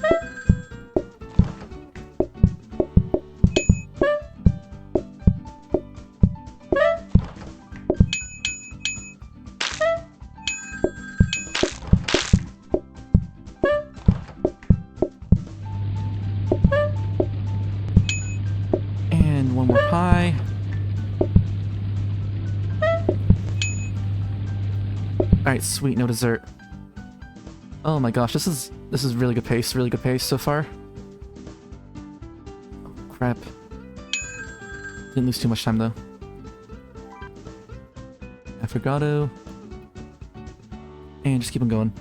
One more pie. Alright, sweet, no dessert. Oh my gosh, this is really good pace so far. Oh, crap. Didn't lose too much time though. Affogato. And just keep on going.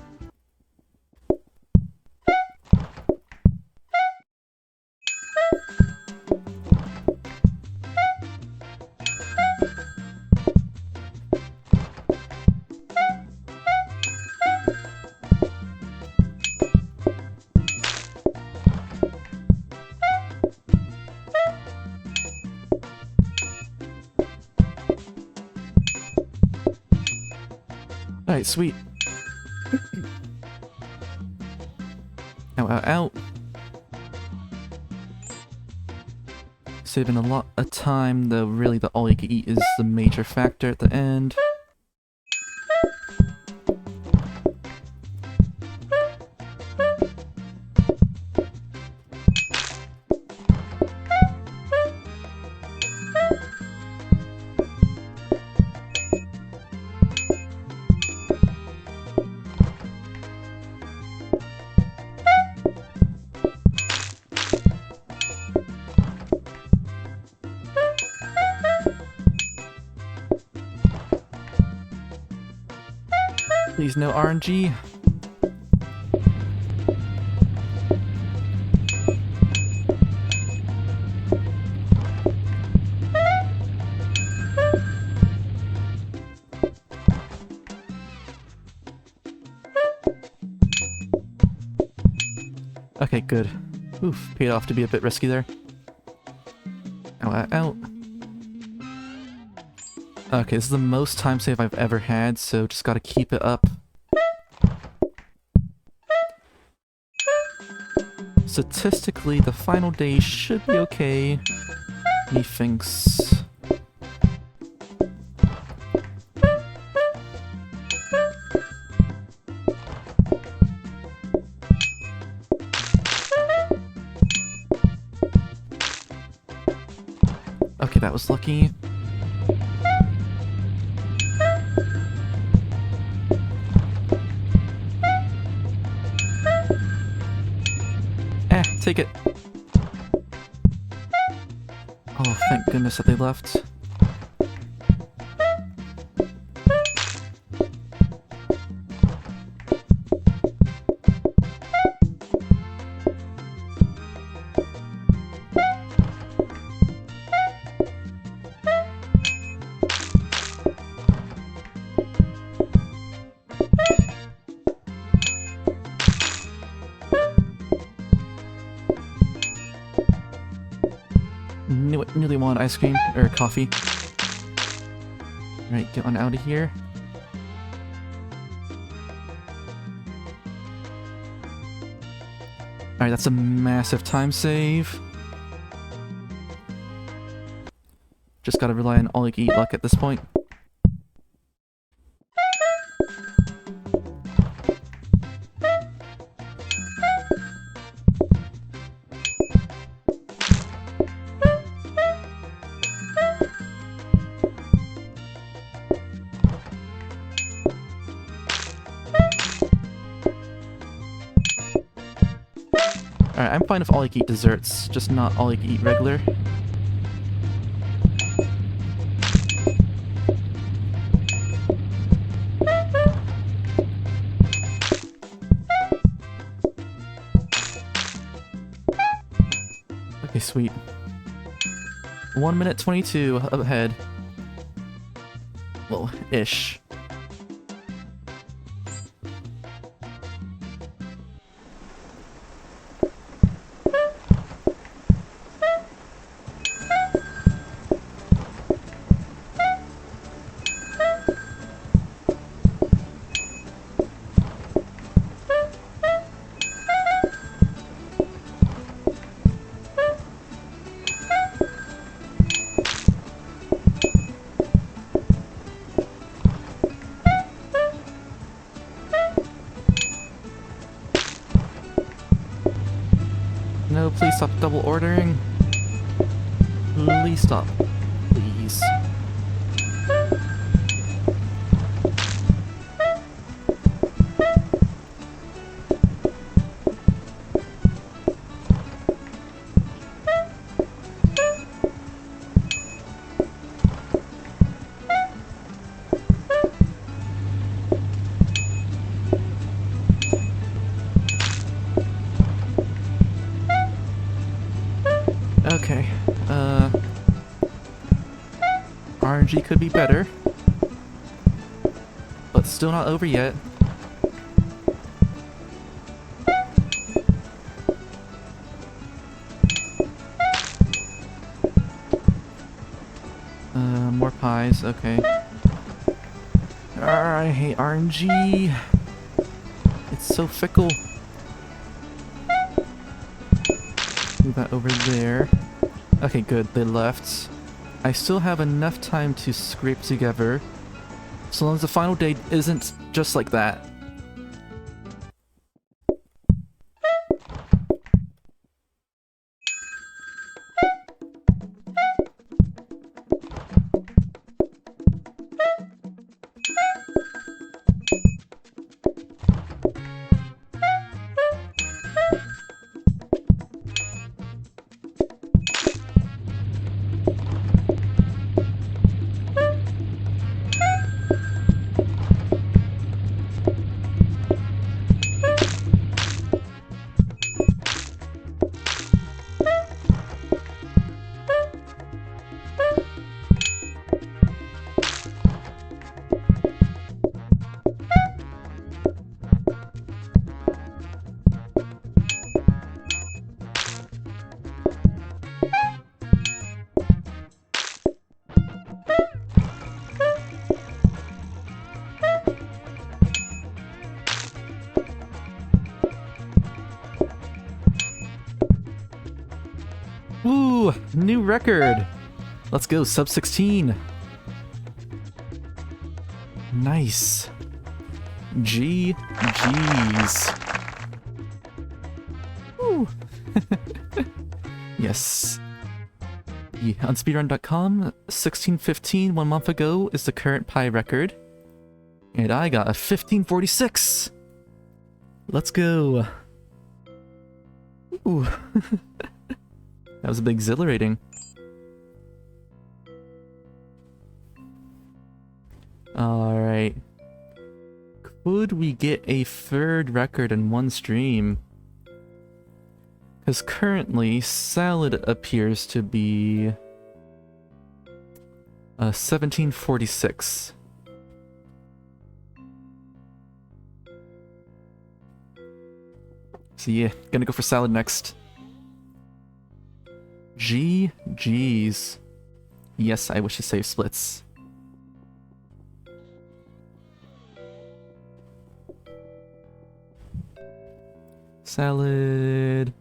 Alright, sweet. Ow, ow, ow. Saving a lot of time, though really the all you can eat is the major factor at the end. Please no RNG. Okay, good. Oof, paid off to be a bit risky there. Ow, ow, ow. Okay, this is the most time save I've ever had, so just gotta keep it up. Statistically, the final day should be okay, methinks. Okay, that was lucky. Take it. Oh, thank goodness that they left. Nearly want ice cream, or coffee. Alright, get on out of here. Alright, that's a massive time save. Just gotta rely on all you can eat luck at this point. Alright, I'm fine with all you can eat desserts, just not all you can eat regular. Okay, sweet. 1 minute 22 ahead. Well, ish. No, please stop double ordering. Please stop. Please. Okay, RNG could be better, but still not over yet. More pies, okay. I hate RNG. It's so fickle. Move that over there. Okay, good. They left. I still have enough time to scrape together. So long as the final day isn't just like that. Woo! New record! Let's go, sub 16. Nice. GG's. Woo! Yes. Yeah, on speedrun.com, 1615 1 month ago is the current Pi record. And I got a 1546! Let's go. Ooh. That was a bit exhilarating. Alright. Could we get a third record in one stream? Because currently, Salad appears to be 1746. So yeah, gonna go for Salad next. GG's. Yes, I wish to save splits. Salad.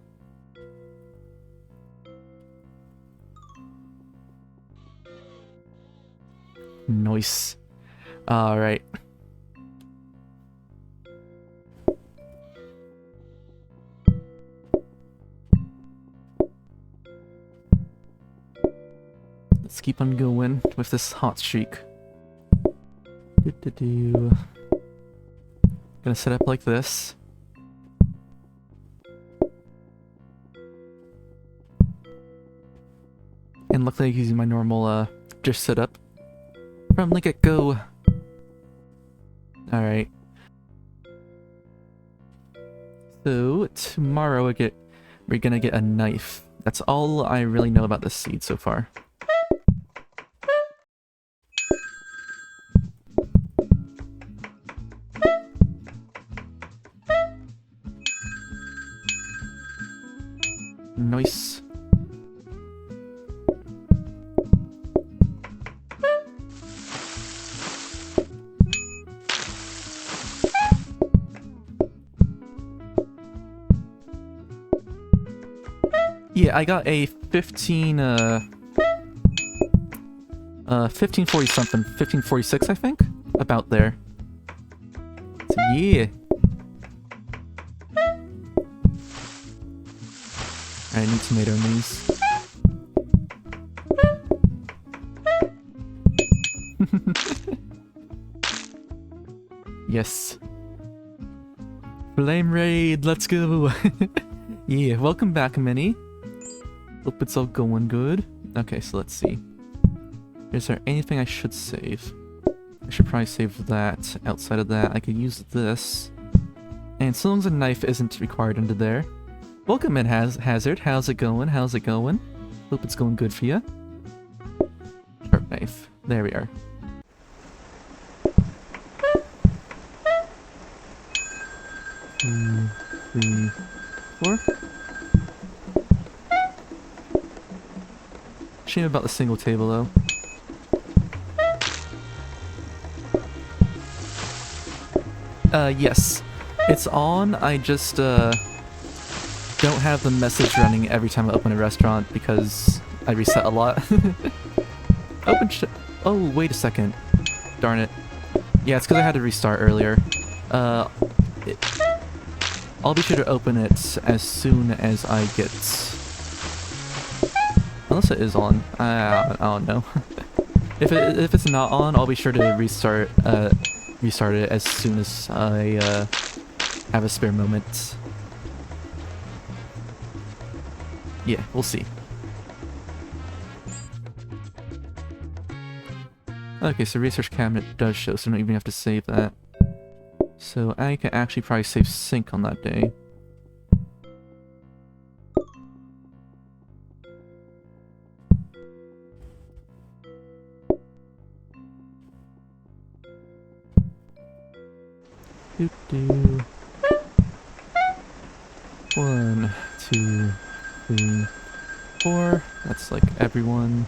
Nice. Alright. Let's keep on going with this hot streak. Gonna set up like this. And luckily I'm using my normal just setup from the get-go. Alright. So tomorrow we're gonna get a knife. That's all I really know about this seed so far. Nice. Yeah, I got a 1540 something, 1546 I think? About there. So yeah. I need tomato in these. Yes. Flame raid, let's go! Yeah, welcome back, Minnie. Hope it's all going good. Okay, so let's see. Is there anything I should save? I should probably save that. Outside of that, I could use this. And so long as a knife isn't required under there. Welcome in, Hazard. How's it going? How's it going? Hope it's going good for you. Sharp knife. There we are. Two, three, four. Shame about the single table, though. Yes. It's on, I just, don't have the message running every time I open a restaurant because I reset a lot. Oh, wait a second. Darn it. Yeah, it's because I had to restart earlier. I'll be sure to open it as soon as I get... Unless it is on. I don't know. If it's not on, I'll be sure to restart it as soon as I have a spare moment. Yeah, we'll see. Okay, so research cabinet does show, so I don't even have to save that. So I can actually probably save sync on that day. Doo-doo. 1, 2, 3, 4. That's like everyone.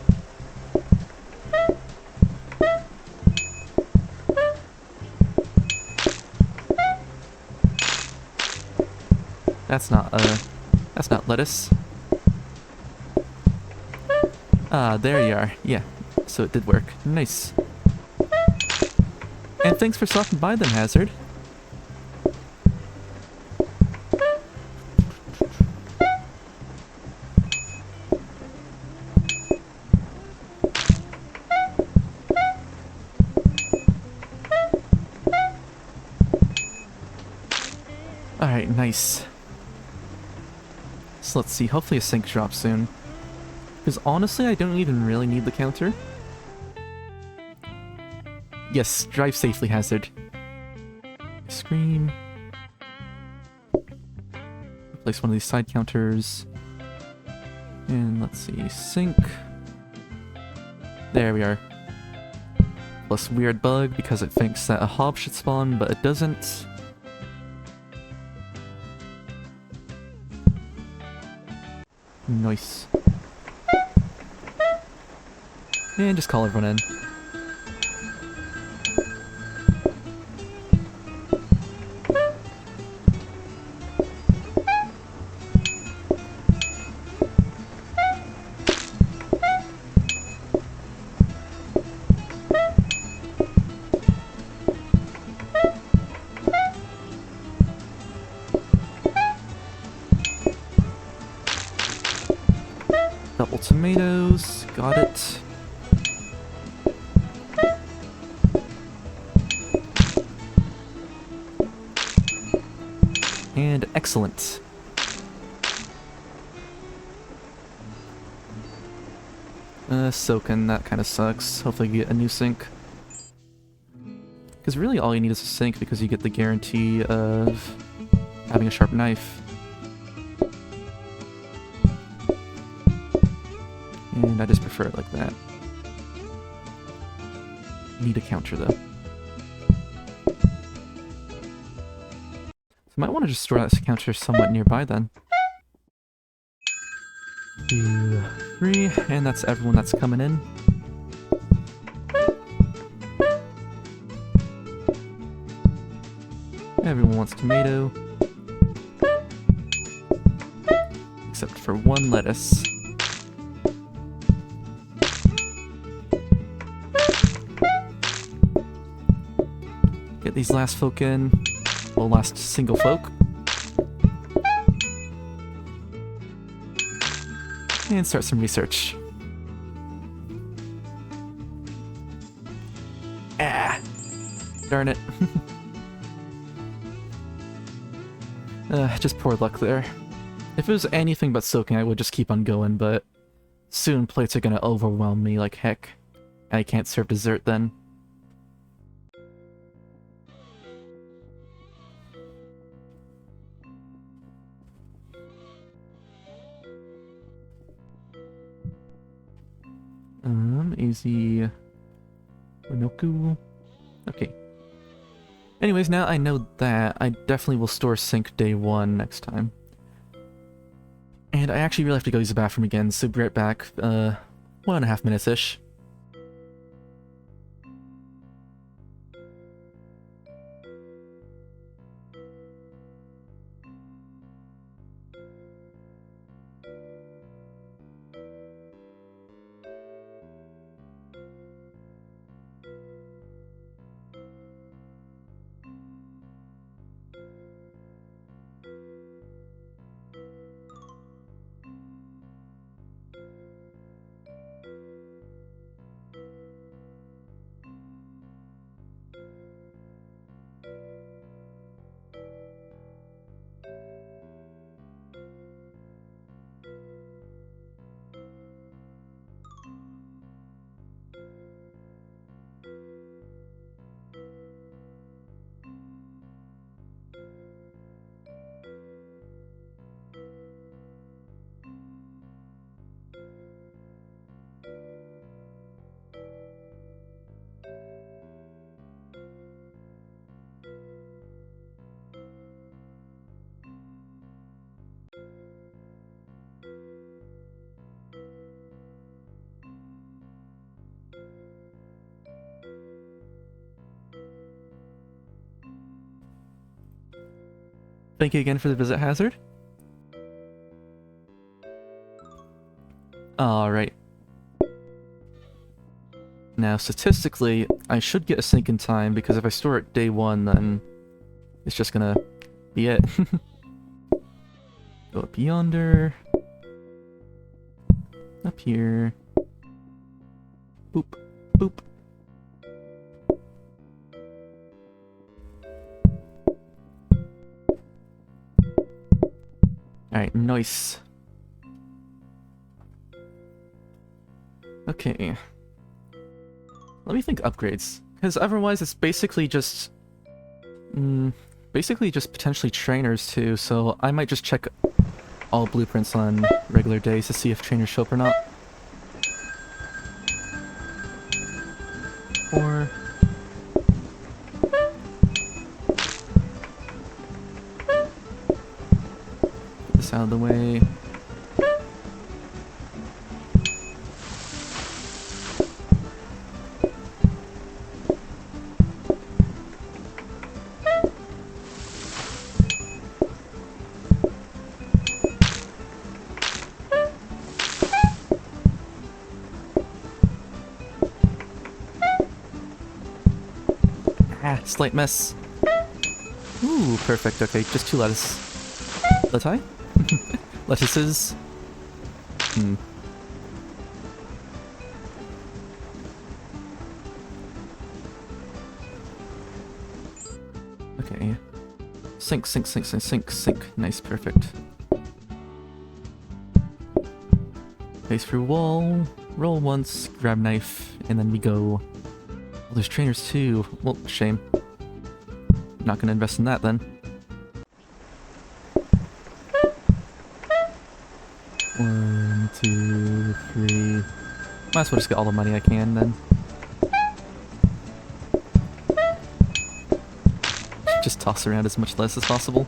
That's not lettuce. Ah, there you are. Yeah, so it did work. Nice. And thanks for stopping by then, Hazard. Alright, nice. So let's see, hopefully a sync drops soon. Because honestly, I don't even really need the counter. Yes, drive safely, Hazard. Scream. Replace one of these side counters. And let's see, sync. There we are. Plus weird bug because it thinks that a hob should spawn, but it doesn't. Nice. And just call everyone in. Double tomatoes, got it. And excellent. Soaking, that kind of sucks. Hopefully you get a new sink. Because really all you need is a sink because you get the guarantee of having a sharp knife. And I just prefer it like that. Need a counter though. So I might want to just store that counter somewhat nearby then. 2, 3, and that's everyone that's coming in. Everyone wants tomato. Except for one lettuce. Get these last folk in. Well, last single folk. And start some research. Ah! Darn it. Just poor luck there. If it was anything but soaking, I would just keep on going, but soon plates are gonna overwhelm me like heck. And I can't serve dessert then. Easy... Winoku... Okay. Anyways, now I know that, I definitely will store sync day 1 next time. And I actually really have to go use the bathroom again, so be right back, 1.5 minutes-ish. Thank you again for the visit, Hazard. Alright. Now, statistically, I should get a sync in time, because if I store it day 1, then it's just gonna be it. Go up yonder. Up here. Boop. Boop. Alright, nice. Okay. Let me think upgrades. Because otherwise it's basically just... basically just potentially trainers too, so I might just check all blueprints on regular days to see if trainers show up or not. Or... get this out of the way. Ah, slight mess. Ooh, perfect. Okay, just 2 lettuce. Lettuce? Lettuces? Okay. Sink, sink, sink, sink, sink, sink. Nice, perfect. Face through wall, roll once, grab knife, and then we go. Oh, there's trainers too. Well, shame. Not gonna invest in that then. 1, 2, 3. Might as well just get all the money I can then. Just toss around as much less as possible.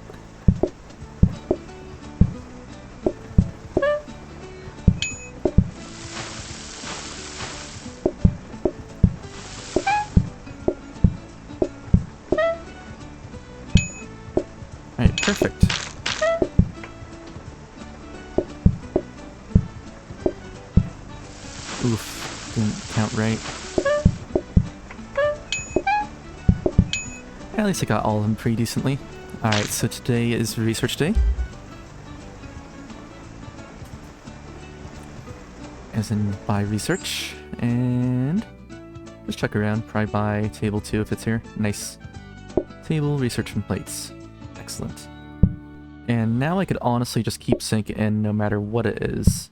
Alright, perfect. Oof, didn't count right. At least I got all of them pretty decently. Alright, so today is research day. As in buy research, and just check around, probably buy table 2 if it's here. Nice. Table, research, and plates. Excellent. And now I could honestly just keep sync in no matter what it is.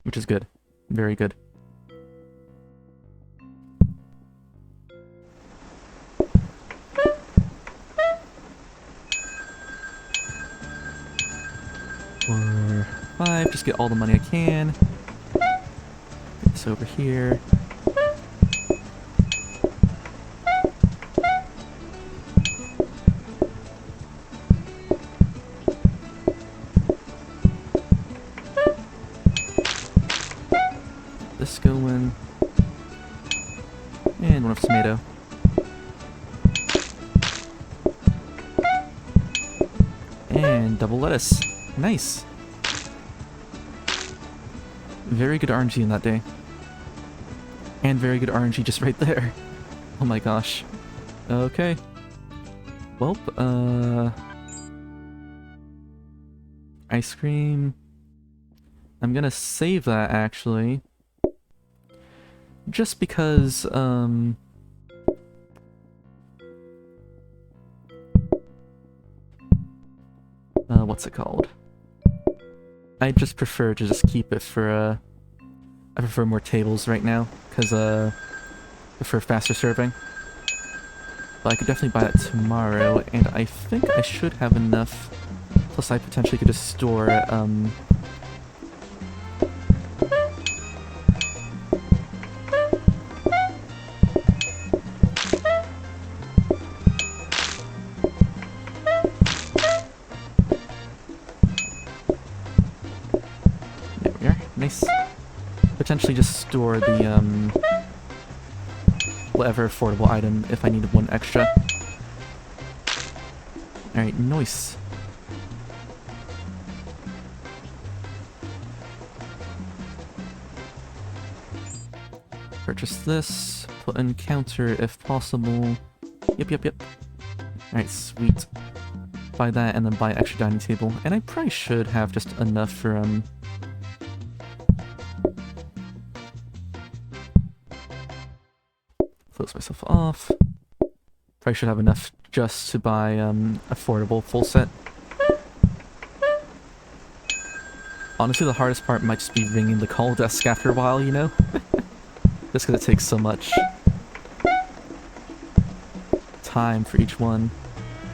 Which is good. Very good. Or 5, just get all the money I can. Get this over here. This going. And 1 of tomato. And double lettuce. Nice. Very good RNG in that day. And very good RNG just right there. Oh my gosh. Okay. Well, ice cream. I'm gonna save that actually. Just because, what's it called? I just prefer to just keep it for, I prefer more tables right now, because, I prefer faster serving. But I could definitely buy that tomorrow, and I think I should have enough. Plus I potentially could just store, nice. Potentially just store the, whatever affordable item if I need 1 extra. Alright, nice. Purchase this, put in counter if possible. Yep. Alright, sweet. Buy that and then buy extra dining table. And I probably should have just enough for, close myself off. Probably should have enough just to buy, affordable full set. Honestly, the hardest part might just be ringing the call desk after a while, you know? Just because it takes so much time for each one,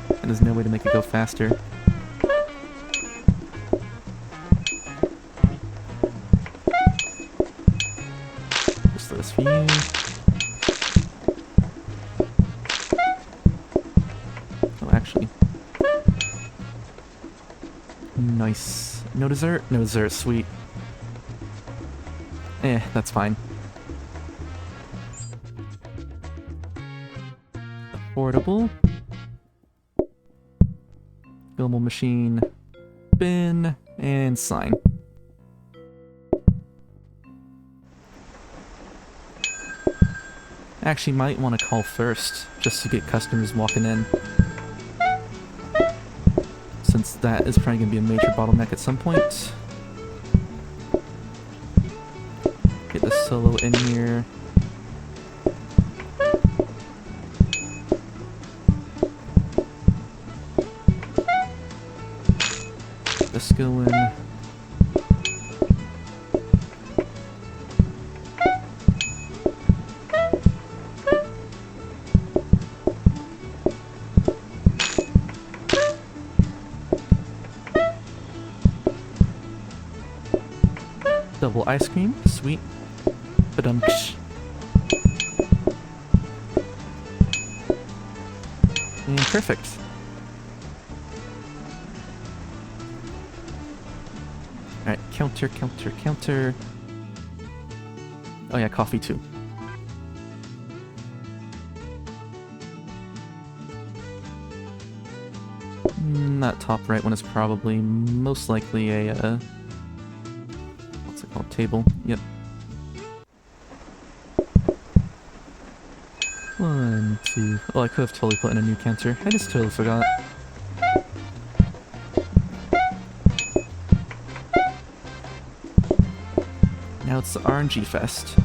and there's no way to make it go faster. Just this for you. Oh, actually. Nice. No dessert? No dessert, sweet. That's fine. Affordable. Fillable machine. Bin. And sign. Actually, might want to call first, just to get customers walking in. Since that is probably going to be a major bottleneck at some point. Get the solo in here. This going. Double ice cream, sweet. Ba-dum-tsh. And perfect. Alright, counter. Oh yeah, coffee too. That top right one is probably most likely a, what's it called? Table. Yep. 1, 2. Oh, I could have totally put in a new counter. I just totally forgot. Now it's the RNG Fest.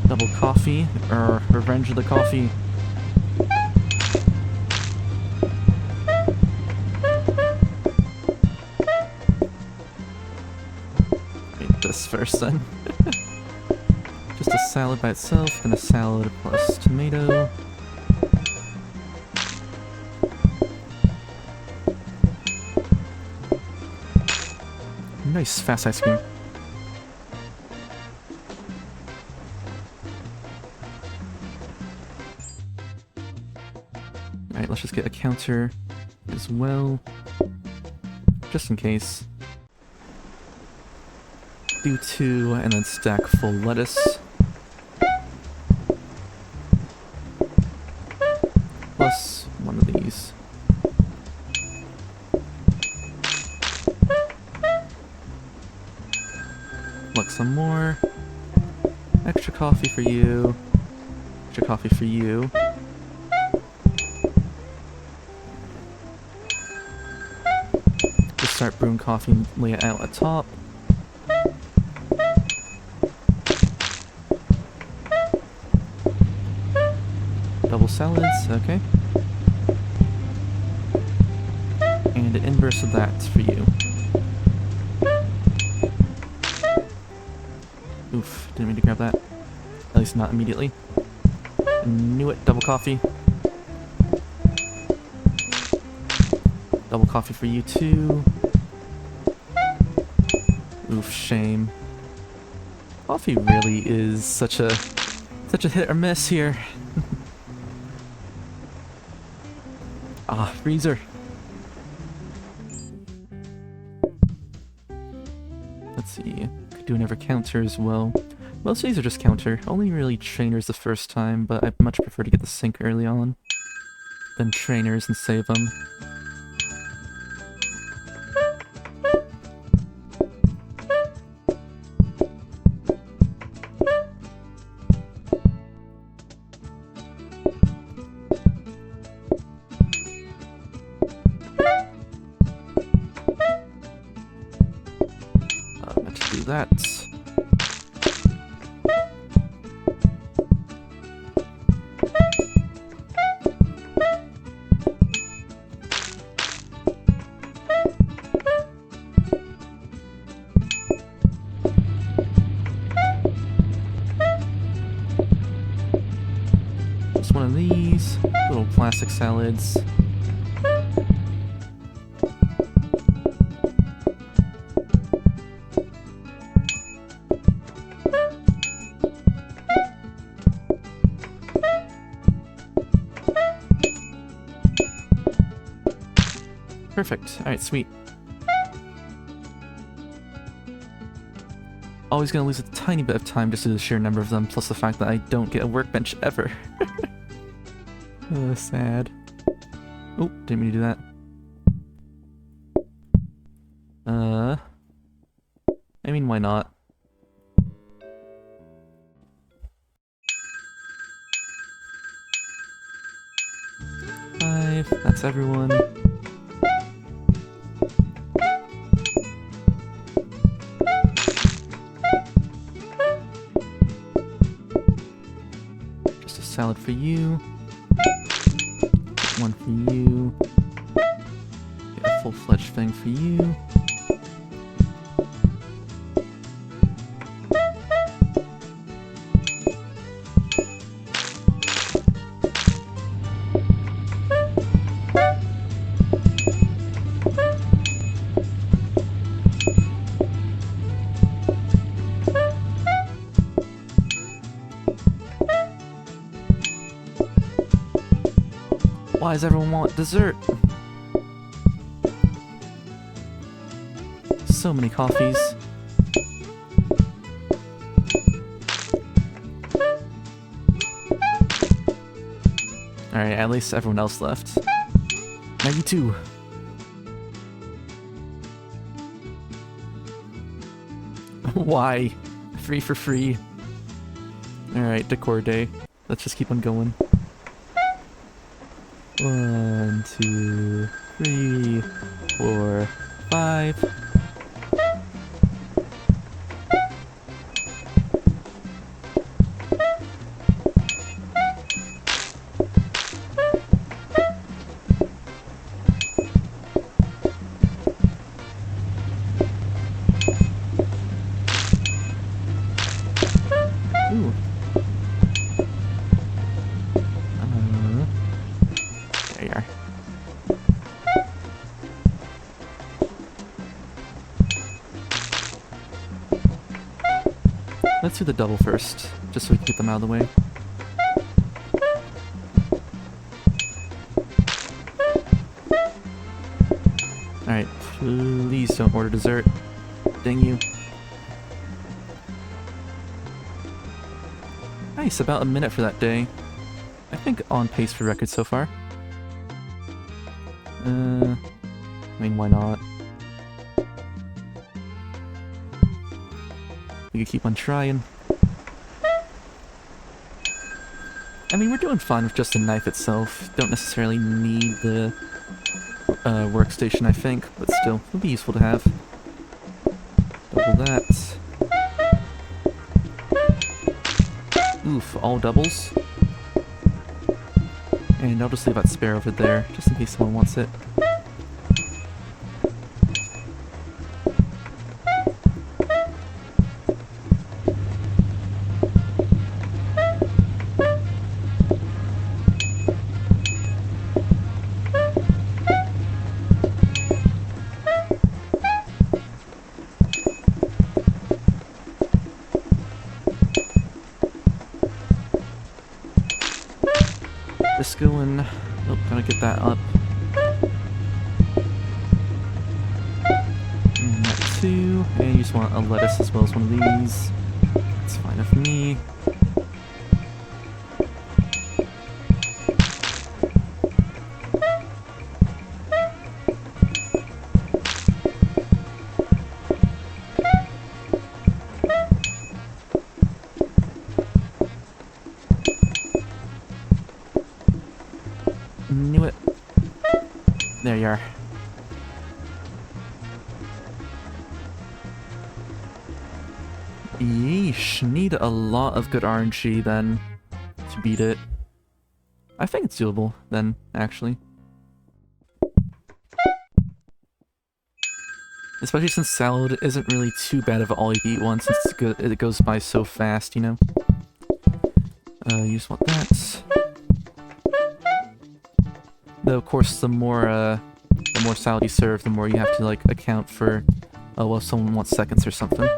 Double coffee, or Revenge of the Coffee. This first then. Just a salad by itself, then a salad plus tomato. Nice fast ice cream. Alright, let's just get a counter as well. Just in case. Do 2 and then stack full lettuce. Plus one of these. Look, some more. Extra coffee for you. Extra coffee for you. Just start brewing coffee and lay it out at top. Double salads, okay. And an inverse of that for you. Oof, didn't mean to grab that. At least not immediately. Knew it, double coffee. Double coffee for you too. Oof, shame. Coffee really is such a hit or miss here. Ah, freezer. Let's see. Could do another counter as well. Most of these are just counter. Only really trainers the first time, but I much prefer to get the sync early on than trainers and save them. Let's do that. Just one of these little plastic salads. Perfect. Alright, sweet. Always gonna lose a tiny bit of time just to the sheer number of them, plus the fact that I don't get a workbench ever. Sad. Oh, didn't mean to do that. I mean, why not? Five, that's everyone. Just a salad for you. One for you. Get a full-fledged thing for you. Why does everyone want dessert? So many coffees. Alright, at least everyone else left. Now you too. Why? Free for free. Alright, decor day. Let's just keep on going. 1, 2, 3, 4, 5. Ooh. There you are. Let's do the double first, just so we can get them out of the way. Alright, please don't order dessert. Dang you. Nice, about a minute for that day. I think on pace for record so far. I mean, why not? We could keep on trying. I mean, we're doing fine with just the knife itself. Don't necessarily need the workstation, I think, but still, it'll be useful to have. Double that. Oof, all doubles. And I'll just leave that spare over there, just in case someone wants it. This going... Oh, gotta get that up. You just want a lettuce as well as one of these. It's fine enough for me. Knew it. There you are. Yeesh, need a lot of good RNG then to beat it. I think it's doable then, actually. Especially since salad isn't really too bad of an all-you-can-eat one, since it goes by so fast, you know? You just want that. Though, of course, the more salad you serve, the more you have to, like, account for, oh, well, if someone wants seconds or something.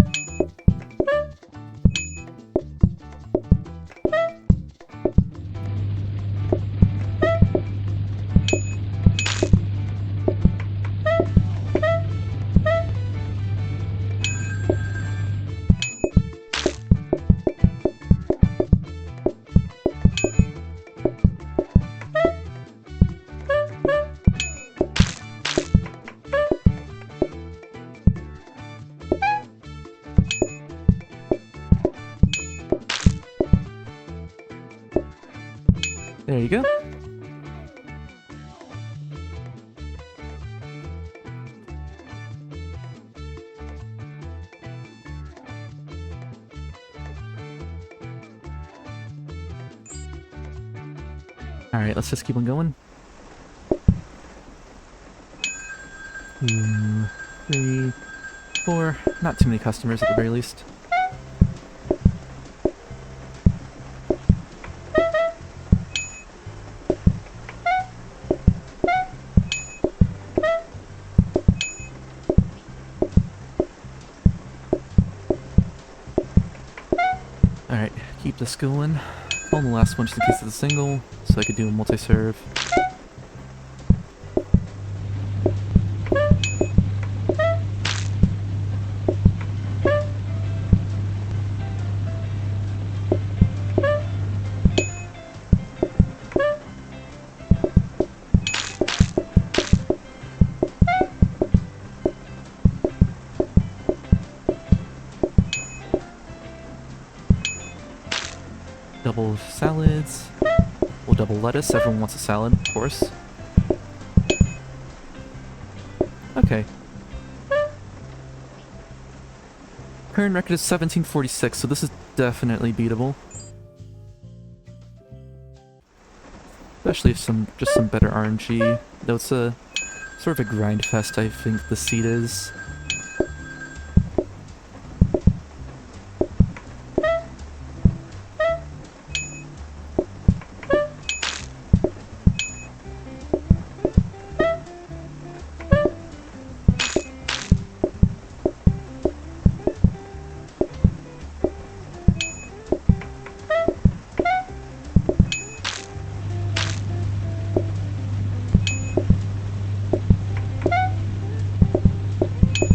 There you go. Alright, let's just keep on going. 2, 3, 4. Not too many customers at the very least. Alright, keep this going. On the last one just in case it's a single, so I could do a multi-serve. Double salads. Well, double lettuce. Everyone wants a salad, of course. Okay. Current record is 1746, so this is definitely beatable. Especially if just some better RNG. Though it's a sort of a grind fest, I think the seed is.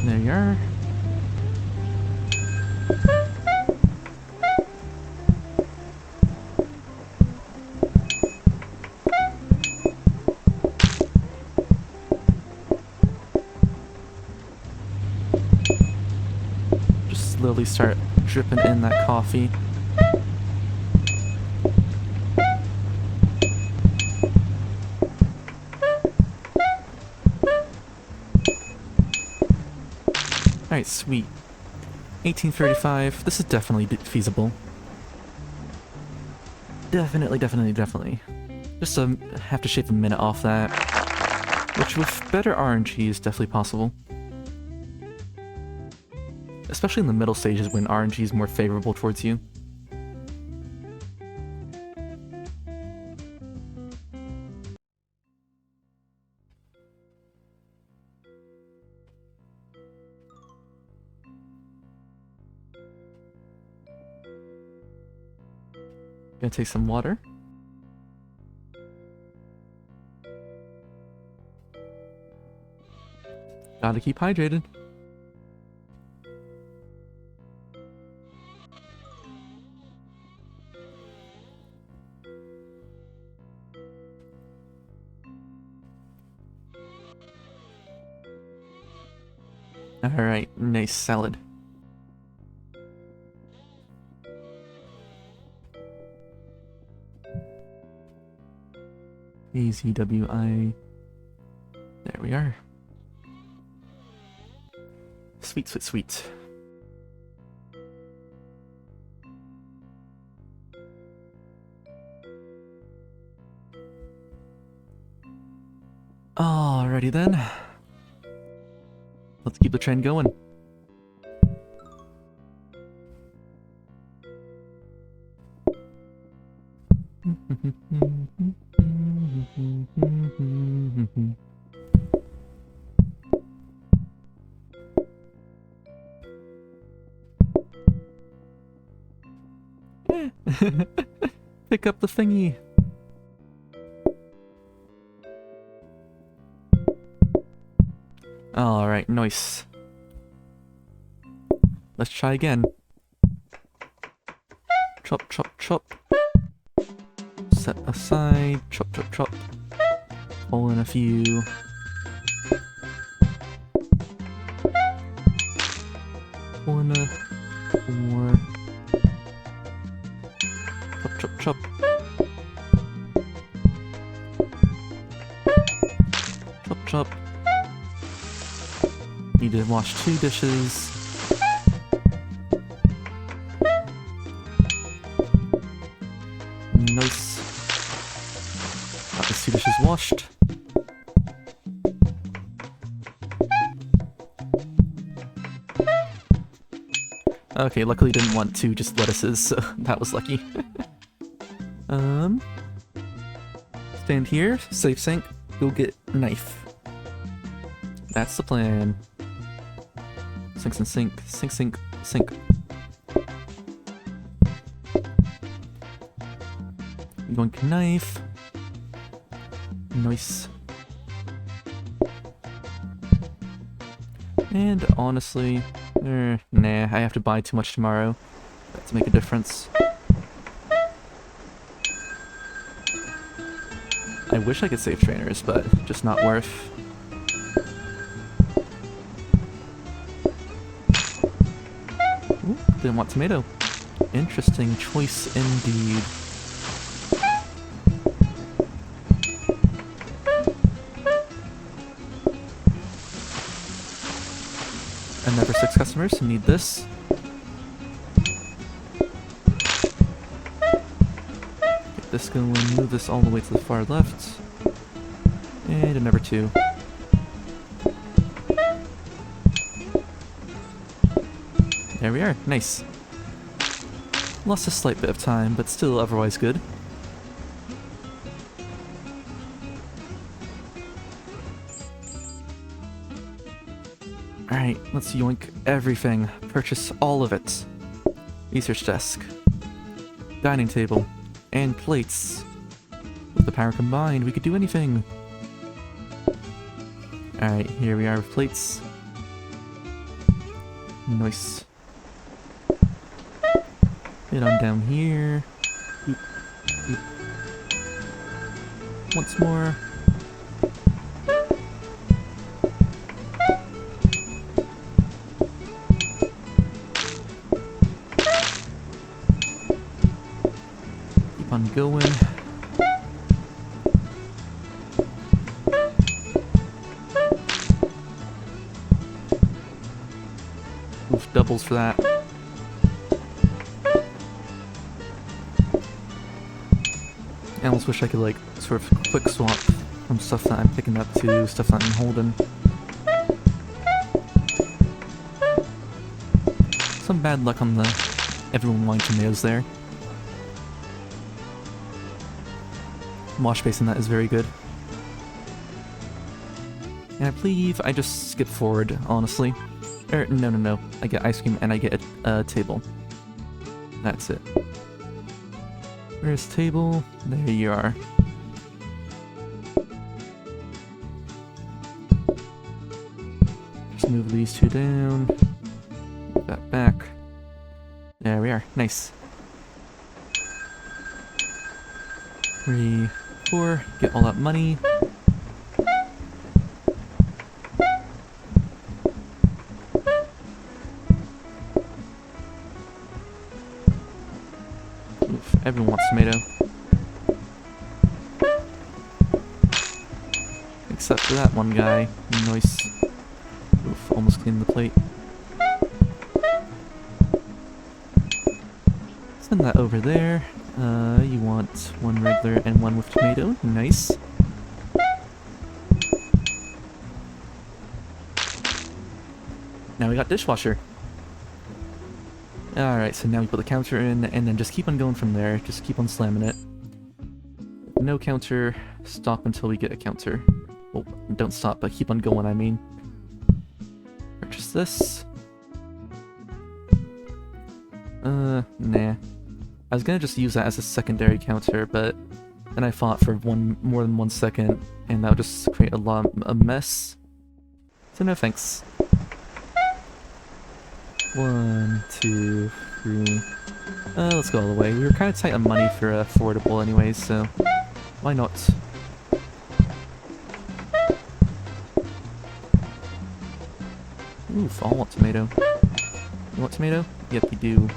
There you are. Just slowly start dripping in that coffee. Alright, sweet. 1835. This is definitely feasible. Definitely. Just have to shave a minute off that. Which with better RNG is definitely possible. Especially in the middle stages when RNG is more favorable towards you. Gonna take some water. Gotta keep hydrated. Alright, nice salad. AZWI. There we are. Sweet, sweet, sweet. Alrighty then. Let's keep the trend going. Pick up the thingy. Alright, nice. Let's try again. Chop, chop, chop. Set aside. Chop, chop, chop. Pull in a few. Pull in a couple more. Chop, chop, chop. Chop, chop. Need to wash 2 dishes. Nice. Got the 2 dishes washed. Okay, luckily didn't want 2 just lettuces, so that was lucky. Stand here, safe sink, go get knife. That's the plan. Sinks and sink, sink, sink, sink. Yoink knife. Nice. And honestly, nah, I have to buy too much tomorrow to make a difference. I wish I could save trainers, but just not worth. Ooh, didn't want tomato. Interesting choice indeed. Another 6 customers who need this. Get this going, move this all the way to the far left. And another 2. There we are, nice. Lost a slight bit of time, but still otherwise good. Alright, let's yoink everything. Purchase all of it. Research desk. Dining table. And plates. With the power combined, we could do anything. Alright, here we are with plates. Nice. Get on down here. Oop, oop. Once more. Keep on going. Oof, doubles for that. I almost wish I could, like, sort of quick swap from stuff that I'm picking up to stuff that I'm holding. Some bad luck on the everyone wanting tomatoes there. Wash basin, that is very good. And I believe I just skip forward, honestly. No. I get ice cream and I get a table. That's it. Where's table? There you are. Just move these 2 down. Move that back. There we are. Nice. 3, 4. Get all that money. Everyone wants tomato. Except for that one guy. Nice. Oof, almost cleaned the plate. Send that over there. You want one regular and one with tomato. Nice. Now we got dishwasher. Alright, so now we put the counter in, and then just keep on going from there. Just keep on slamming it. No counter. Stop until we get a counter. Well, don't stop, but keep on going, I mean. Purchase this. Nah. I was gonna just use that as a secondary counter, but then I thought for more than 1 second, and that would just create a mess. So no thanks. 1, 2, 3. Let's go all the way. We were kind of tight on money for affordable anyways, so why not? Oof, I want tomato. You want tomato? Yep, you do.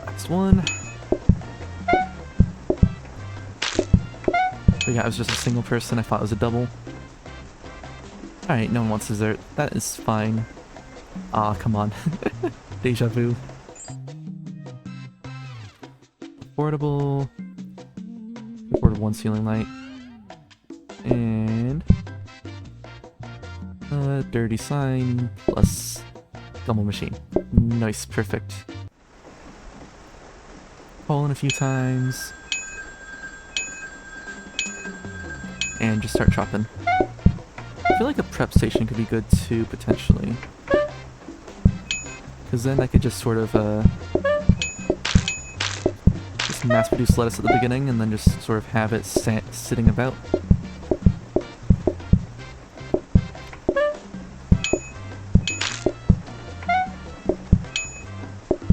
Last one. But yeah, I was just a single person. I thought it was a double. Alright, no one wants dessert. That is fine. Ah, come on. Deja vu. Affordable. Affordable one ceiling light. And dirty sign plus gumball machine. Nice, perfect. Call in a few times. And just start chopping. I feel like a prep station could be good too, potentially. Because then I could just sort of just mass produce lettuce at the beginning and then just sort of have it sitting about.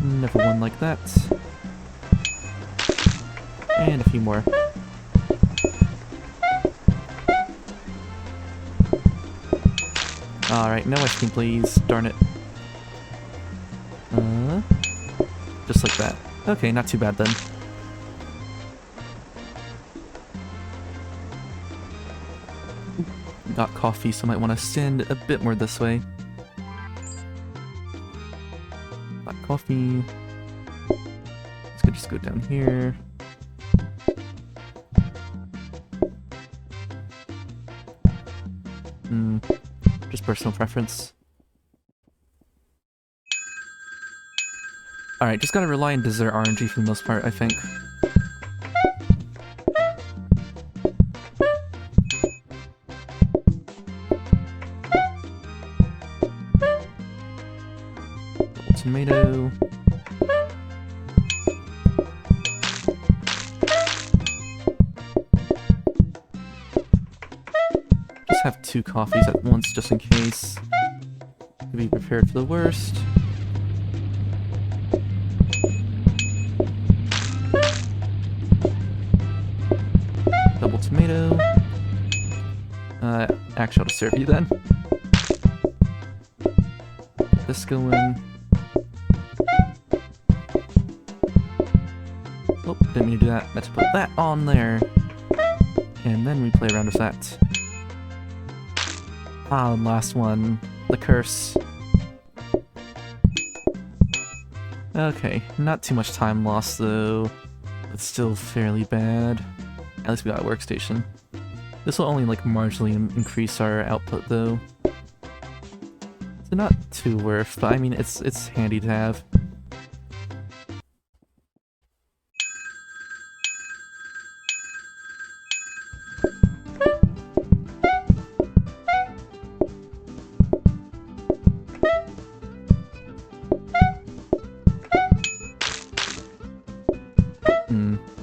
Never one like that. And a few more. Alright, no ice cream please. Darn it. Just like that. Okay, not too bad then. Got coffee, so I might want to stand a bit more this way. Got coffee. Let's just go down here. Just personal preference. Alright, just gotta rely on dessert RNG for the most part, I think. Double tomato. Just have 2 coffees at once, just in case. To be prepared for the worst. Double tomato. Actually, I'll just serve you then. Get this going. Oh, didn't mean to do that. Let's put that on there. And then we play around with that. Ah, and last one. The curse. Okay, not too much time lost though. It's still fairly bad. At least we got a workstation. This will only like marginally increase our output though. So not too worth, but I mean it's handy to have.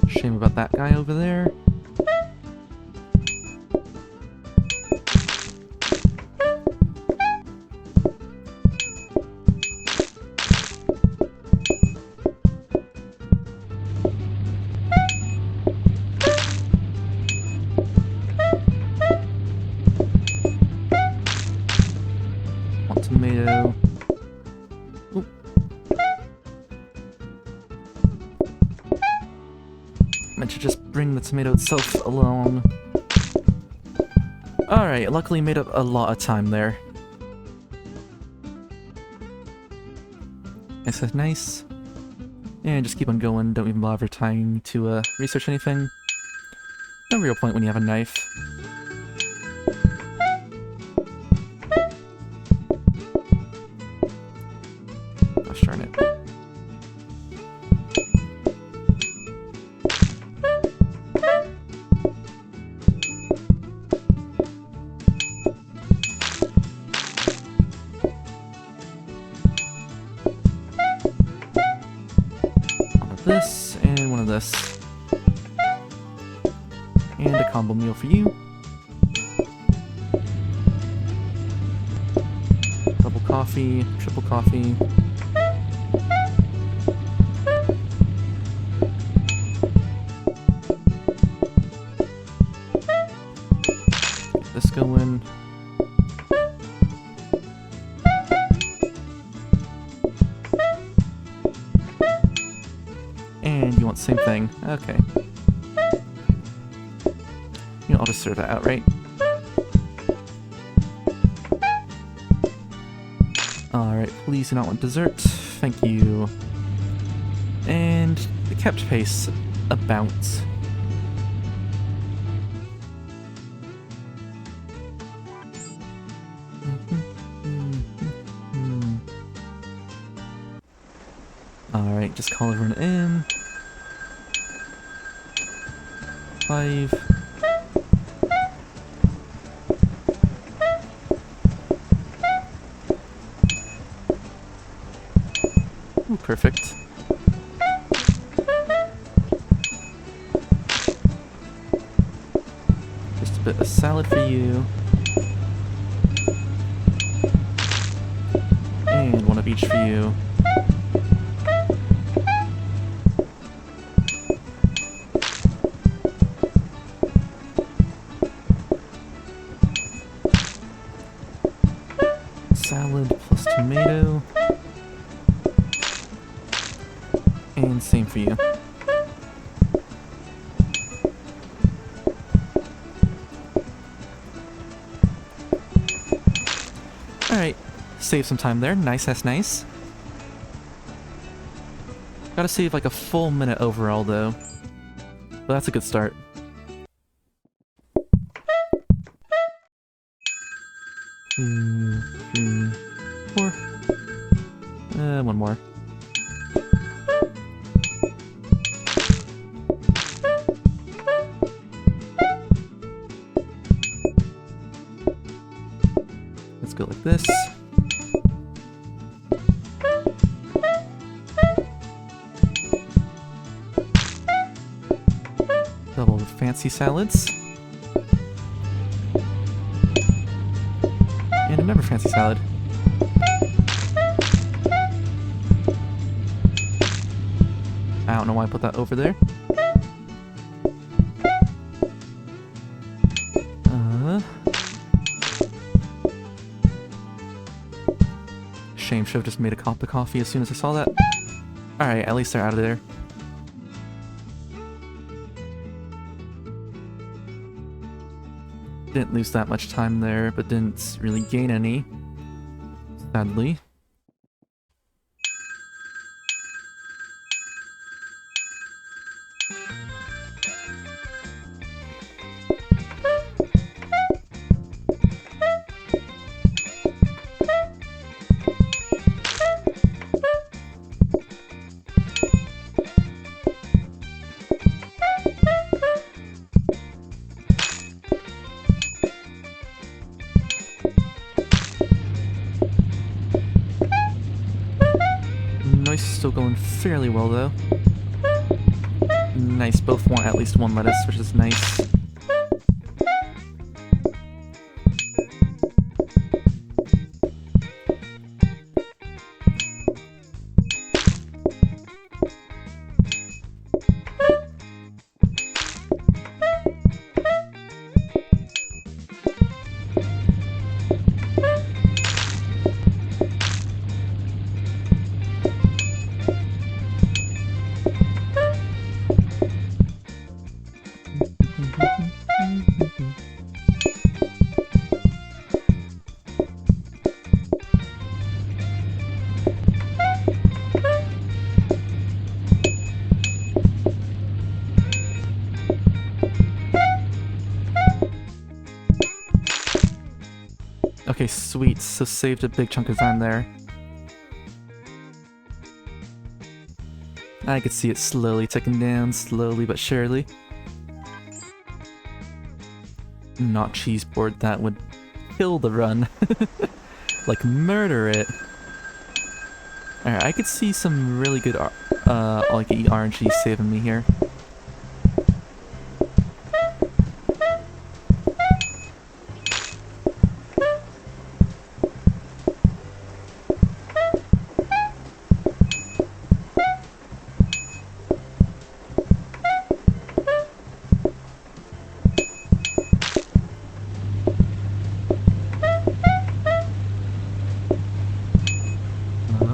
Shame about that guy over there. meant to just bring the tomato itself along. Alright, luckily made up a lot of time there. Nice, nice, nice. And just keep on going, don't even bother trying to research anything. No real point when you have a knife. Gosh darn it. This, and one of this. And a combo meal for you. Double coffee, triple coffee. Get this going. And you want the same thing. Okay. You know, I'll just serve that outright. Alright, please do not want dessert. Thank you. And the kept pace about. Alright, just call everyone in. 5. Ooh, perfect. Just a bit of salad for you. And one of each for you. Salad plus tomato. And same for you. Alright, save some time there. Nice, that's nice. Gotta save like a full minute overall though. But that's a good start. 2, 3, 4. One more. Let's go like this. Double fancy salads. And another fancy salad. I don't know why I put that over there. Shame, should have just made a cup of coffee as soon as I saw that. Alright, at least they're out of there. Didn't lose that much time there, but didn't really gain any, sadly. Noise is still going fairly well though. Nice, both want at least one lettuce, which is nice. Okay, sweet. So saved a big chunk of time there. I could see it slowly ticking down, slowly but surely. Not cheese board, that would kill the run. Like, murder it. Alright, I could see some really good like RNG saving me here.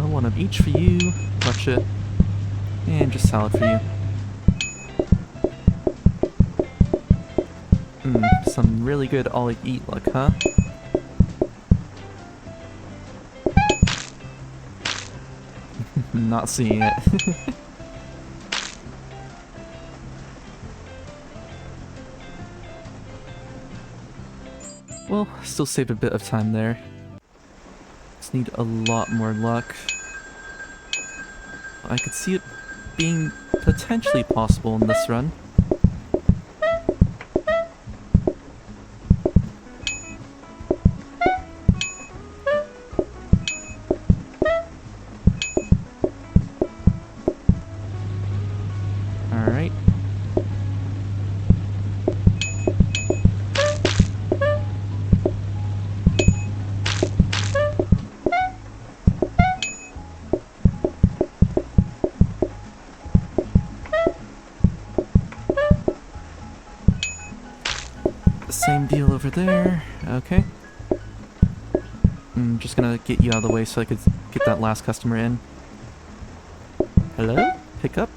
One of each for you, gotcha, and just salad for you. Some really good all-you-eat luck, huh? Not seeing it. Well, still save a bit of time there. Just need a lot more luck. I could see it being potentially possible in this run. Alright. Same deal over there. Okay. I'm just gonna get you out of the way so I could get that last customer in. Hello? Pick up?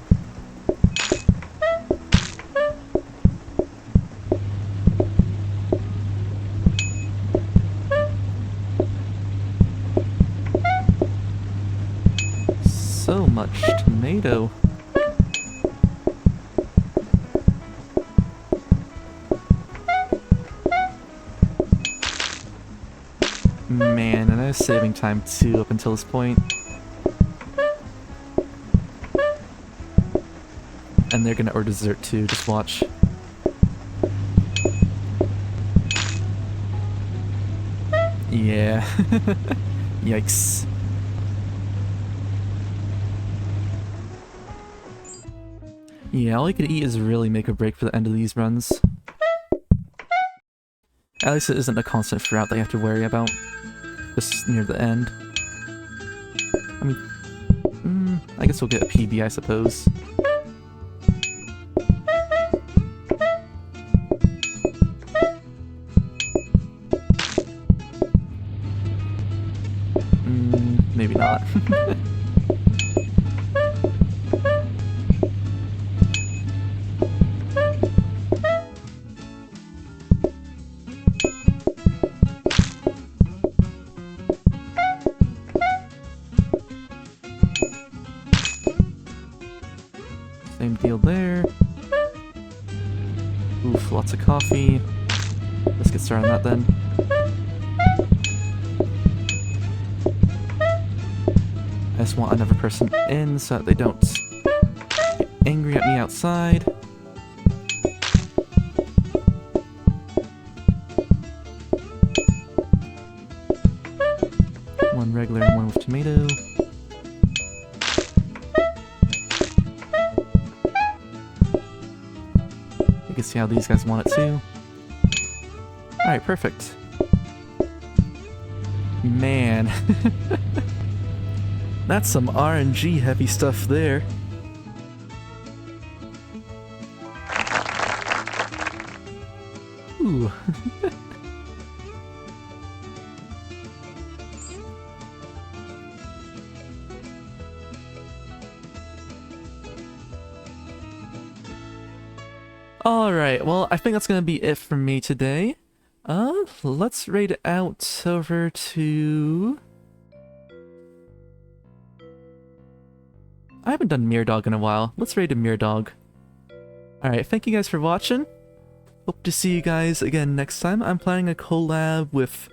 So much tomato. Man, and I was saving time too up until this point. And they're gonna order dessert too, just watch. Yeah. Yikes. Yeah, all you can eat is really make or break for the end of these runs. At least it isn't a constant throughout that you have to worry about. Just near the end. I mean, I guess we'll get a PB, I suppose. Maybe not. Same deal there. Oof, lots of coffee. Let's get started on that then. I just want another person in so that they don't get angry at me outside. One regular and one with tomato. You can see how these guys want it too. Alright, perfect. Man. That's some RNG heavy stuff there. Ooh. Alright, well, I think that's gonna be it for me today. Let's raid out over to... I haven't done Mirror Dog in a while. Let's raid a Mirror Dog. Alright, thank you guys for watching. Hope to see you guys again next time. I'm planning a collab with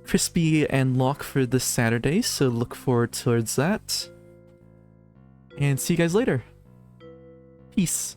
Crispy and Lock for this Saturday, so look forward towards that. And see you guys later. Peace.